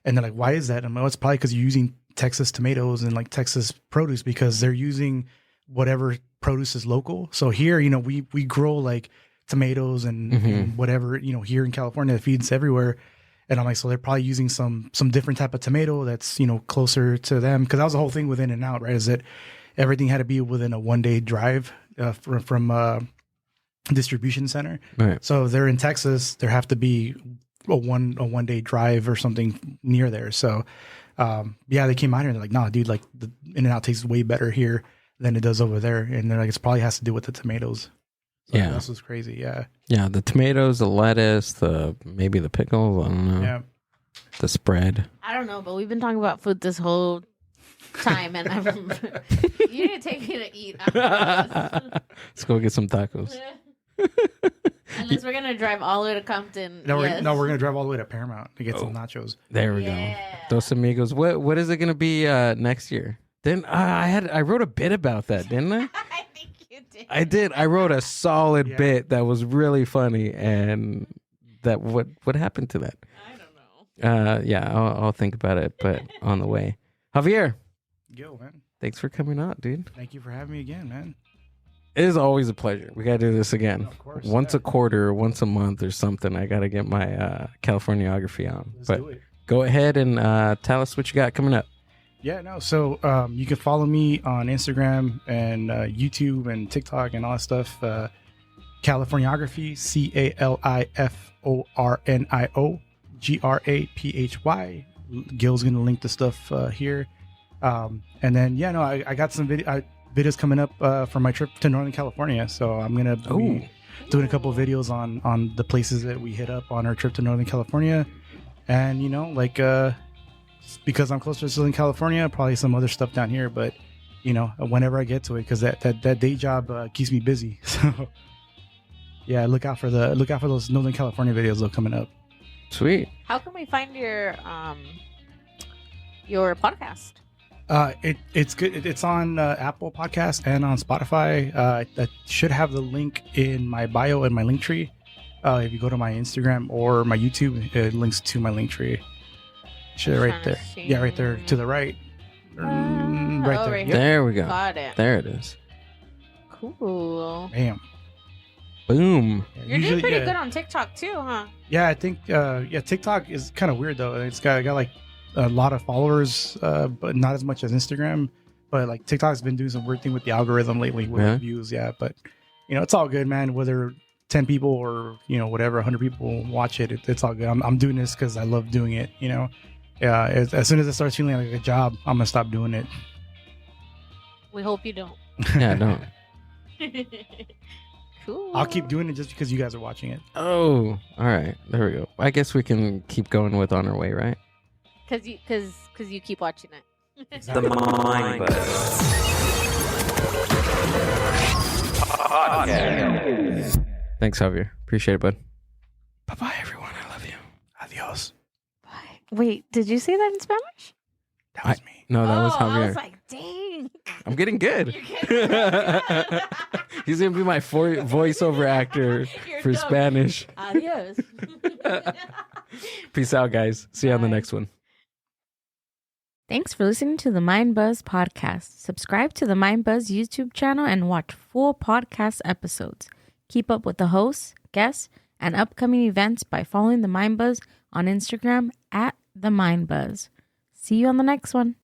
And they're like, why is that? I'm like, it's probably because you're using Texas tomatoes and like Texas produce because they're using whatever produce is local. So here, we grow like tomatoes and whatever, here in California, it feeds everywhere. And I'm like, so they're probably using some different type of tomato that's, closer to them. Cause that was the whole thing with In-N-Out, right? Is that everything had to be within a 1-day drive from distribution center. Right. So if they're in Texas, there have to be a 1-day drive or something near there. So, they came out here and they're like, nah, dude, like the In-N-Out tastes way better here than it does over there. And they're like, it probably has to do with the tomatoes. So yeah. This was crazy. Yeah. Yeah. The tomatoes, the lettuce, maybe the pickles. I don't know. Yeah. The spread. I don't know, but we've been talking about food this whole time, and I remember you need to take me to eat after this. Let's go get some tacos. Unless we're gonna drive all the way to Compton. No, yes. we're gonna drive all the way to Paramount to get some nachos. There we go. Dos Amigos. What is it gonna be next year? Then I wrote a bit about that, didn't I? I think you did. I did. I wrote a solid bit that was really funny, and that what happened to that? I don't know. I'll think about it, but on the way. Javier, Yo, man. thanks for coming out, dude. Thank you for having me again, man. It is always a pleasure. We gotta do this again. Of course, once a quarter, once a month, or something. I gotta get my Californiography on. Let's but do it. go ahead and tell us what you got coming up. Yeah, no. So you can follow me on Instagram and YouTube and TikTok and all that stuff. Californiography, CalifornioGraphy. Gil's gonna link the stuff here. And then I got some videos coming up for my trip to Northern California. So I'm gonna be doing a couple of videos on the places that we hit up on our trip to Northern California, and because I'm closer to Southern California, probably some other stuff down here. But whenever I get to it, because that day job keeps me busy. So yeah, look out for those Northern California videos though coming up. Sweet. How can we find your podcast? It's good. It's on Apple Podcast and on Spotify. I should have the link in my bio and my link tree. If you go to my Instagram or my YouTube, it links to my link tree. Should right there. Yeah, right there to the right. Right there. Right Yep. There we go. Got it. There it is. Cool. Bam. Boom. Yeah, You're doing pretty good on TikTok too, huh? Yeah, I think TikTok is kind of weird though. It's got like a lot of followers, but not as much as Instagram. But like TikTok's been doing some weird thing with the algorithm lately with views. Yeah, but it's all good, man. Whether 10 people or whatever 100 people watch it, it's all good. I'm doing this because I love doing it. Yeah. As soon as it starts feeling like a job, I'm gonna stop doing it. We hope you don't. Yeah, don't. Cool. I'll keep doing it just because you guys are watching it. Oh, all right. There we go. I guess we can keep going with On Our Way, right? Because you keep watching it. The Mind Buzz Podcast. Thanks, Javier. Appreciate it, bud. Bye-bye, everyone. I love you. Adios. Bye. Wait, did you say that in Spanish? That was me. No, that was Javier. I was like, dang. I'm getting good. You're getting good. He's going to be my voiceover actor for dope. Spanish. Adios. Peace out, guys. See you on the next one. Thanks for listening to the Mind Buzz podcast. Subscribe to the Mind Buzz YouTube channel and watch full podcast episodes. Keep up with the hosts, guests, and upcoming events by following the Mind Buzz on Instagram @the Mind Buzz. See you on the next one.